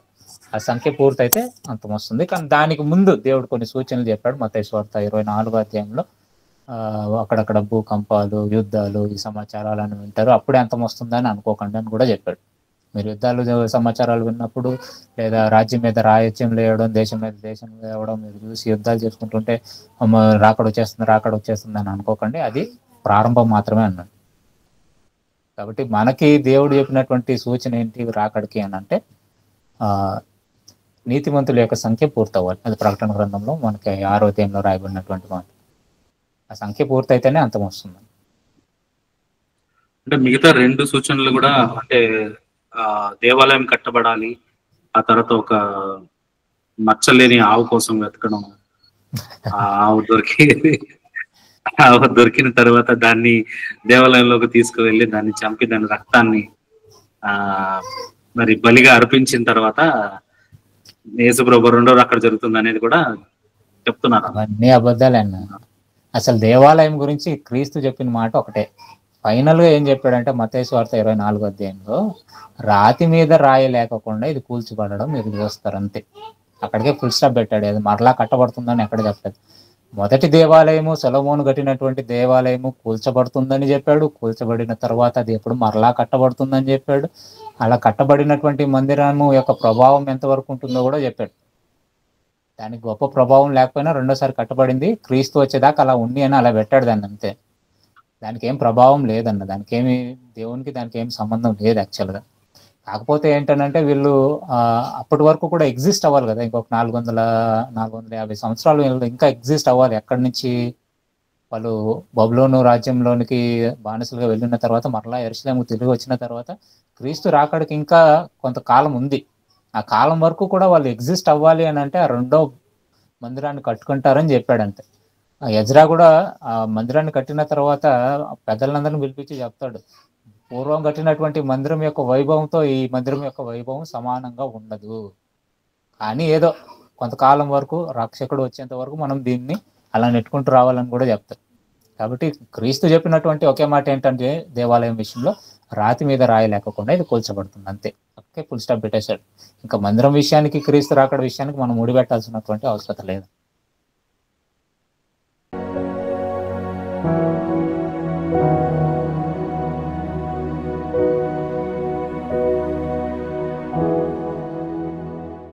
ఆ సంఖ్య పూర్తయితే అంతం వస్తుంది. కానీ దానికి ముందు దేవుడు కొన్ని సూచనలు చెప్పాడు. మత్తయి సువార్త 24వ అధ్యాయంలో అక్కడక్కడ భూకంపాలు, యుద్ధాలు, ఈ సమాచారాలను వింటారు, అప్పుడే అంతం వస్తుందని అనుకోకండి అని కూడా చెప్పాడు. మీరు యుద్ధాలు సమాచారాలు విన్నప్పుడు లేదా రాజ్యం మీద రాజ్యం లేవడం, దేశం మీద దేశం లేవడం మీరు చూసి యుద్ధాలు చేసుకుంటుంటే రాకడ వచ్చేస్తుంది అని అనుకోకండి. అది ప్రారంభం మాత్రమే అన్నాడు. కాబట్టి మనకి దేవుడు చెప్పినటువంటి సూచన ఏంటి రాకడికి అని అంటే నీతిమంతుల యొక్క సంఖ్య పూర్తవ్వాలి. అది ప్రకటన గ్రంథంలో మనకి 6వ అధ్యాయంలో రాయబడినటువంటి మాట. ఆ సంఖ్య పూర్తయితేనే అంతం వస్తుంది. అంటే మిగతా 2 సూచనలు కూడా అంటే దేవాలయం కట్టబడాలి, ఆ తర్వాత ఒక మచ్చలేని ఆవు కోసం వెతకడం, ఆ ఆవు దొరికిన తర్వాత దాన్ని దేవాలయంలోకి తీసుకువెళ్ళి దాన్ని చంపి దాని రక్తాన్ని మరి బలిగా అర్పించిన తర్వాత యేసుప్రభు రెండో అక్కడ జరుగుతుంది అనేది కూడా చెప్తున్నారు. అవన్నీ అబద్ధాలే అన్న. అసలు దేవాలయం గురించి క్రీస్తు చెప్పిన మాట ఒకటే. ఫైనల్ గా ఏం చెప్పాడంటే మత్తయి సువార్త 24వ అధ్యాయంలో రాతి మీద రాయి లేకుండా ఇది కూల్చిపడడం మీరు చూస్తారు అంతే. అక్కడికే ఫుల్ స్టాప్ పెట్టాడు. అది మరలా కట్టబడుతుందని ఎక్కడ చెప్పలేదు. మొదటి దేవాలయము సొలొమోను కట్టినటువంటి దేవాలయము కూల్చబడుతుందని చెప్పాడు. కూల్చబడిన తర్వాత అది ఎప్పుడు మరలా కట్టబడుతుందని చెప్పాడు. అలా కట్టబడినటువంటి మందిరము యొక్క ప్రభావం ఎంతవరకు ఉంటుందో కూడా చెప్పాడు. దానికి గొప్ప ప్రభావం లేకపోయినా రెండోసారి కట్టబడింది, క్రీస్తు వచ్చేదాకా అలా ఉంది అని అలా పెట్టాడు దాన్ని అంతే. దానికి ఏం ప్రభావం లేదన్న, దానికి ఏమి దేవునికి దానికి ఏం సంబంధం లేదు యాక్చువల్గా. కాకపోతే ఏంటంటే వీళ్ళు అప్పటి వరకు కూడా ఎగ్జిస్ట్ అవ్వాలి కదా, ఇంకొక 450 సంవత్సరాలు ఇంకా ఎగ్జిస్ట్ అవ్వాలి. ఎక్కడి నుంచి వాళ్ళు బబులోను రాజ్యంలోనికి బానిసలుగా వెళ్ళిన తర్వాత మరలా యెరూషలేముకు తిరిగి వచ్చిన తర్వాత క్రీస్తు రాకడికి ఇంకా కొంతకాలం ఉంది. ఆ కాలం వరకు కూడా వాళ్ళు ఎగ్జిస్ట్ అవ్వాలి అని అంటే ఆ రెండో మందిరాన్ని కట్టుకుంటారని చెప్పాడు అంతే. ఎజ్రా కూడా ఆ మందిరాన్ని కట్టిన తర్వాత పెద్దలందరినీ పిలిపించి చెప్తాడు, పూర్వం కట్టినటువంటి మందిరం యొక్క వైభవంతో ఈ మందిరం యొక్క వైభవం సమానంగా ఉండదు, కానీ ఏదో కొంతకాలం వరకు రక్షకుడు వచ్చేంత వరకు మనం దీన్ని అలా నెట్టుకుంటూ రావాలని కూడా చెప్తారు. కాబట్టి క్రీస్తు చెప్పినటువంటి ఒకే మాట ఏంటంటే దేవాలయం విషయంలో రాతి మీద రాయి లేకుండా ఇది కూల్చబడుతుంది అంతే. ఓకే, ఫుల్ స్టాప్ పెట్టేశాడు. ఇంకా మందిరం విషయానికి క్రీస్తు రాకడ విషయానికి మనం ముడిపెట్టాల్సినటువంటి అవసరం లేదు.